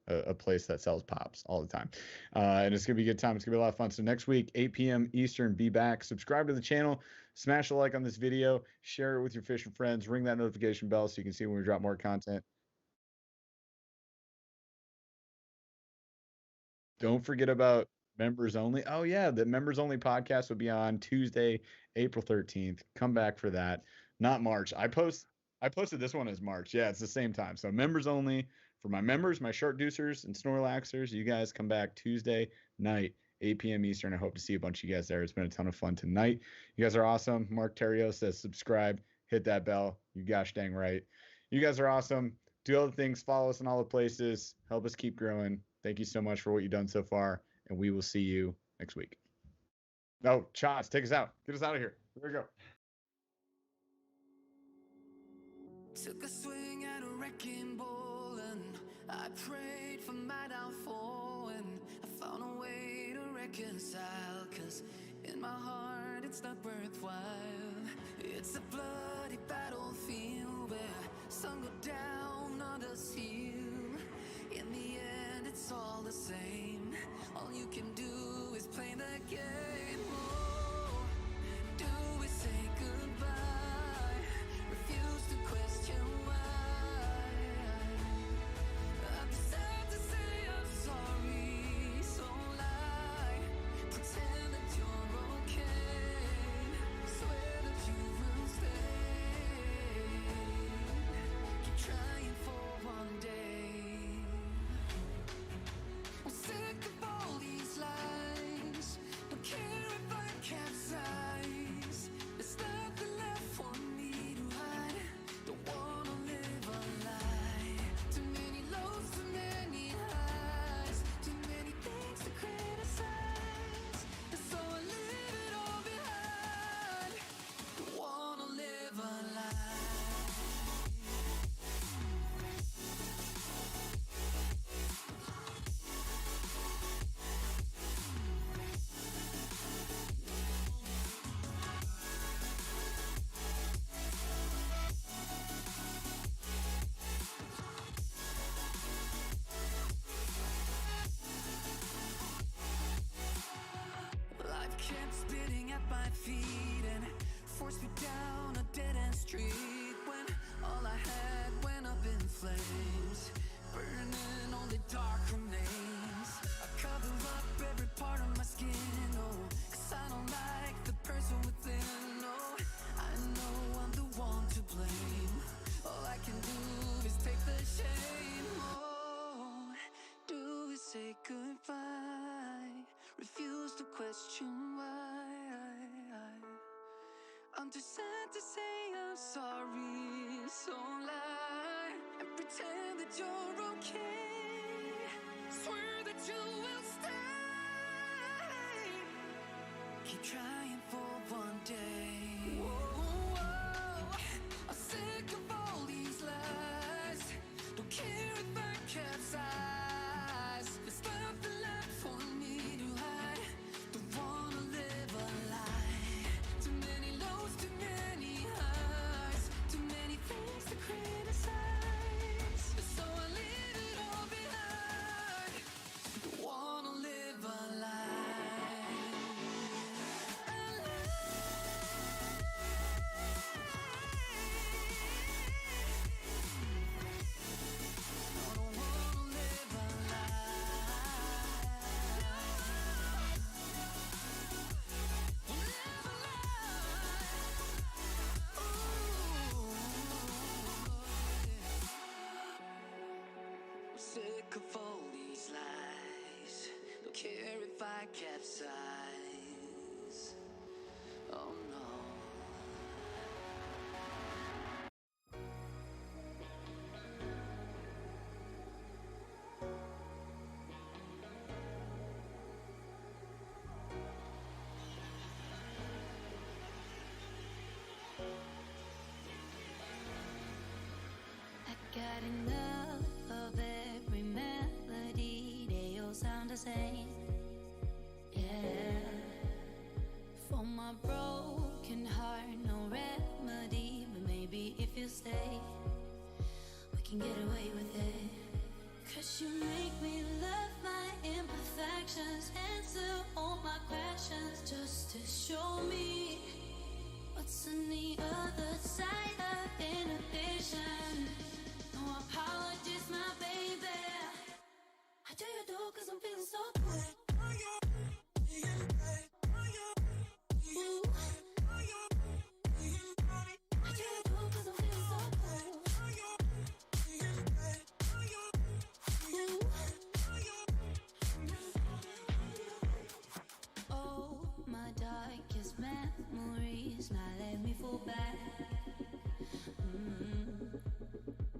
a place that sells pops all the time. And it's gonna be a good time. It's gonna be a lot of fun. So next week, 8 p.m. Eastern, be back. Subscribe to the channel, smash a like on this video, share it with your fishing friends, ring that notification bell so you can see when we drop more content. Don't forget about members only. Oh yeah, the members only podcast will be on Tuesday, April 13th. Come back for that. Not March. I posted this one as March. Yeah, it's the same time. So members only for my members, my shark deucers and snorlaxers. You guys come back Tuesday night, 8 p.m. Eastern. I hope to see a bunch of you guys there. It's been a ton of fun tonight. You guys are awesome. Mark Terrio says subscribe, hit that bell. You gosh dang right. You guys are awesome. Do all the things. Follow us in all the places. Help us keep growing. Thank you so much for what you've done so far, and we will see you next week. No, Chaz, take us out. Get us out of here. Here we go. Took a swing at a wrecking ball and I prayed for my downfall, and I found a way to reconcile, 'cause in my heart it's not worthwhile. It's a bloody battlefield where some go down, others heal. In the end it's all the same. All you can do is play the game. Oh, do we say goodbye? Refuse to question why. I'm sad to say I'm sorry, so lie. Pretend that you're okay. Swear that you will stay. Keep trying for one day. I'm sick of all these lies. Don't care if I capsize. There's nothing left for me to hide. Don't wanna live a lie. Too many lows, too many highs. Too many things to criticize. And so I leave it all behind. Don't wanna live a lie. Life kept spitting at my feet and forced me down a dead-end street, when all I had went up in flames, burning only dark remains. I cover up every part of my skin, oh, 'cause I don't like the person within. Oh, I know I'm the one to blame. All I can do is take the shame. Oh, do we say goodbye? Refuse to question why. I'm too sad to say I'm sorry, so lie and pretend that you're okay. Swear that you will stay. Keep trying for one day. Whoa, I'm sick of all these lies. Don't care if I capsize. There's nothing left for me to hide. Don't wanna live a lie. Too many lows, too many highs. Too many things to criticize. So I leave it all behind. Don't wanna live a lie. Sick of all these lies. Don't care if I capsize. Oh no. in love of every melody. They all sound the same. Yeah. For my broken heart, no remedy. But maybe if you stay, we can get away with it. 'Cause you make me love my imperfections, answer all my questions, just to show me what's on the other side of inhibition. No apologies, my baby. I do you do 'cause I'm feeling so good. Ooh. I do you do 'cause I'm feeling so good. Ooh. Oh, my darkest memories, now let me fall back.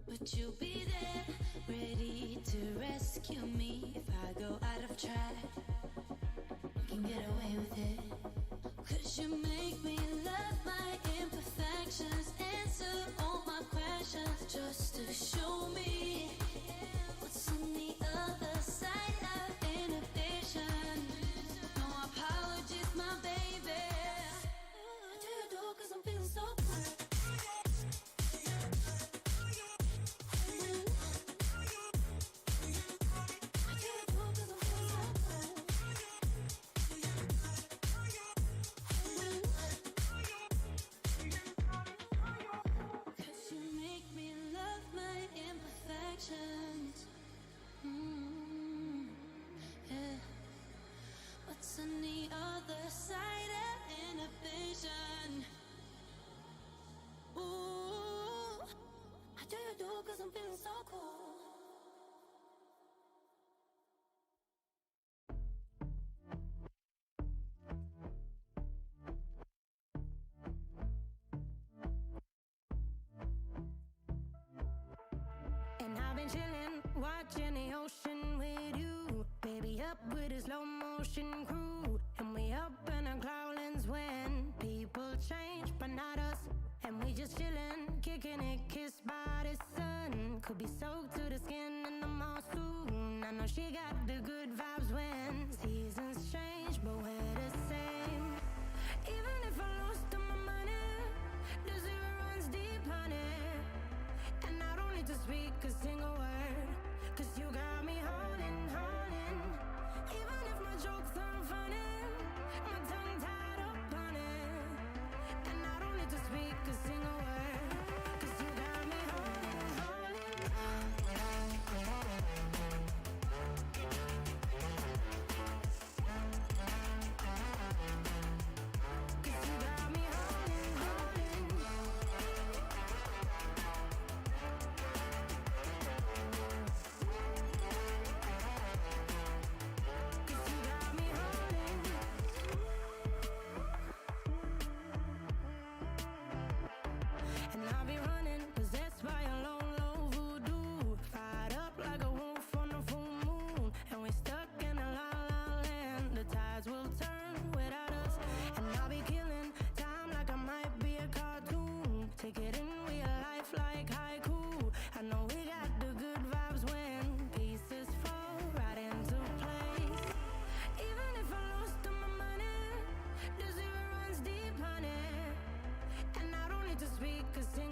But you'll be there, ready to rescue me if I go out of track. We can get away with it. 'Cause you make me love my imperfections, answer all my questions, just to show me what's on the other side of inhibition. No apologies, my baby. I do you do 'cause I'm feeling so good. What's on the other side of inhibition? Ooh, I do you do 'cause I'm feeling so cool. And I've been chillin', watching the ocean with you. Baby up with a slow motion crew. And we up in our cloudlands when people change, but not us. And we just chillin', kicking it, kissed by the sun. Could be soaked to the skin in the mall soon. I know she got the good vibes when seasons change, but we're the same. Even if I lost all my money, the zero runs deep, honey. And I don't need to speak a single word, 'cause you got me holding, holding. Even if my jokes aren't funny, my tongue tied up on it. And I don't need to speak a single word, 'cause you got me holding, holding. 'Cause you got me holding, holding. Cause you got me holding. And I'll be running, possessed by a low, low voodoo. Fired up like a wolf on a full moon. And we stuck in a la la land. The tides will turn without us. And I'll be killing time like I might be a cartoon. Take it in real life like haiku. I know we got the good vibes when pieces fall right into place. Even if I lost all my money, the zero runs deep, honey. And I don't need to speak a single